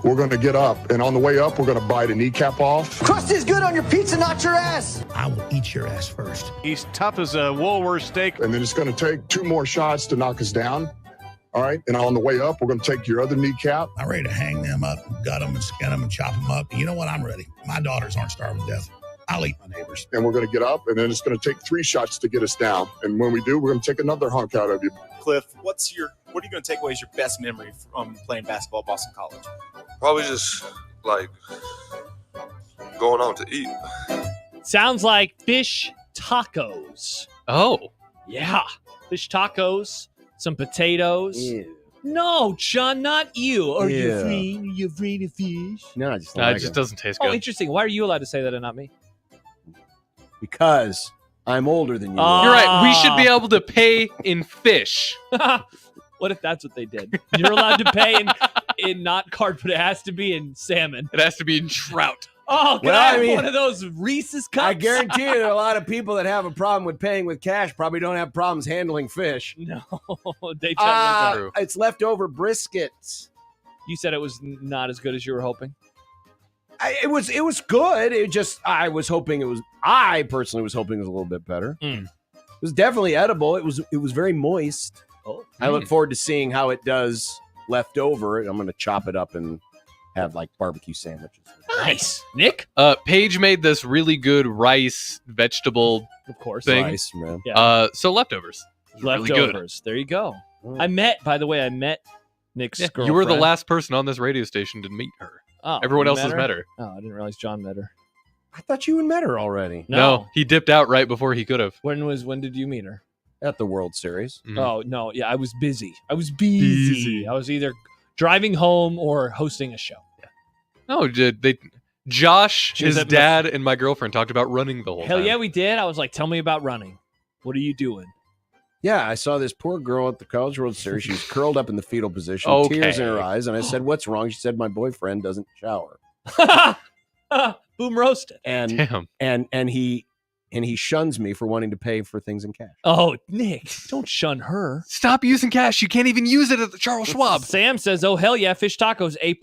we're going to get up, and on the way up, we're going to bite a kneecap off. Crust is good on your pizza, not your ass. I will eat your ass first. He's tough as a Woolworth steak. And then it's going to take 2 more shots to knock us down. All right. And on the way up, we're going to take your other kneecap. I'm ready to hang them up, gut them, and skin them, and chop them up. You know what? I'm ready. My daughters aren't starving to death. I'll eat my neighbors. And we're going to get up, and then it's going to take 3 shots to get us down. And when we do, we're going to take another hunk out of you. Cliff, what are you going to take away as your best memory from playing basketball at Boston College? Probably just like going out to eat. Sounds like fish tacos. Oh. Yeah. Fish tacos, some potatoes. Ew. No, John, not you. Are you Ew. afraid? Are you afraid of fish? No, I just Nah, it just doesn't taste Oh, good. interesting. Why are you allowed to say that and not me? Because I'm older than you. You're right. We should be able to pay in fish. What if that's what they did? You're allowed to pay in not carp, but it has to be in salmon. It has to be in trout. Oh, can Well, I have I mean, one of those Reese's cups? I guarantee you, a lot of people that have a problem with paying with cash probably don't have problems handling fish. No, they tell me It's leftover briskets. You said it was not as good as you were hoping. It was good. I personally was hoping it was a little bit better. It was definitely edible. It was very moist. Oh, I look forward to seeing how it does left over. I'm going to chop it up and have like barbecue sandwiches. Nice, Nick. Paige made this really good rice vegetable, of course, thing. Rice, man. Yeah. So leftovers. It was really good. Leftovers. There you go. I met Nick's girlfriend. You were the last person on this radio station to meet her. Oh, everyone you else has met her. Oh, I didn't realize John met her. I thought you had met her already. No, he dipped out right before he could have. When did you meet her? At the World Series. Oh no, yeah, I was busy. I was busy. I was either driving home or hosting a show. No, Josh, She was his at the- dad, and my girlfriend talked about running the whole Hell time. yeah, we did. I was like, tell me about running. What are you doing? Yeah, I saw this poor girl at the College World Series. She was curled up in the fetal position, Okay. tears in her eyes, and I said, "What's wrong?" She said, "My boyfriend doesn't shower." Boom roasted. And Damn. and he shuns me for wanting to pay for things in cash. Oh, Nick, don't shun her. Stop using cash. You can't even use it at the Charles Schwab. Sam says, "Oh hell yeah, fish tacos A++."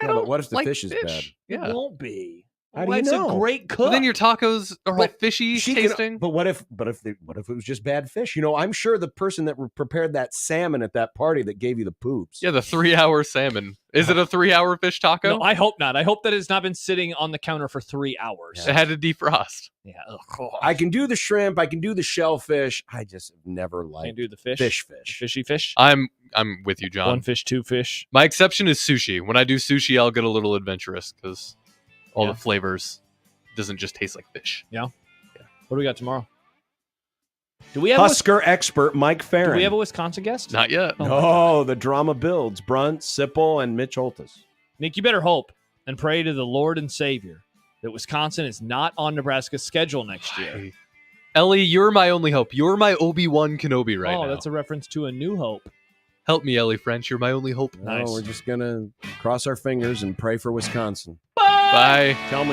Yeah, but what if the like fish is bad? It Yeah. won't be. How do Why, you it's know? a great cook. But then your tacos are all But fishy she can- tasting. but what if it was just bad fish? You know, I'm sure the person that prepared that salmon at that party that gave you the poops. Yeah, the 3-hour salmon. Is it a 3-hour fish taco? No, I hope not. I hope that it's not been sitting on the counter for 3 hours. It had to defrost. Yeah. I can do the shrimp. I can do the shellfish. I just have never liked Can't do the fish. fish. Fishy fish. I'm with you, John. One fish, two fish. My exception is sushi. When I do sushi, I'll get a little adventurous because all the flavors doesn't just taste like fish. Yeah. What do we got tomorrow? Do we have Husker expert Mike Do Farron. we have a Wisconsin guest? Not yet. Oh, the drama builds. Brunt, Sipple, and Mitch Holtis. Nick, you better hope and pray to the Lord and Savior that Wisconsin is not on Nebraska's schedule next year. Ellie, you're my only hope. You're my Obi-Wan Kenobi right now. Oh, that's a reference to A New Hope. Help me, Ellie French. You're my only hope. No, we're just going to cross our fingers and pray for Wisconsin. Bye. Tell them we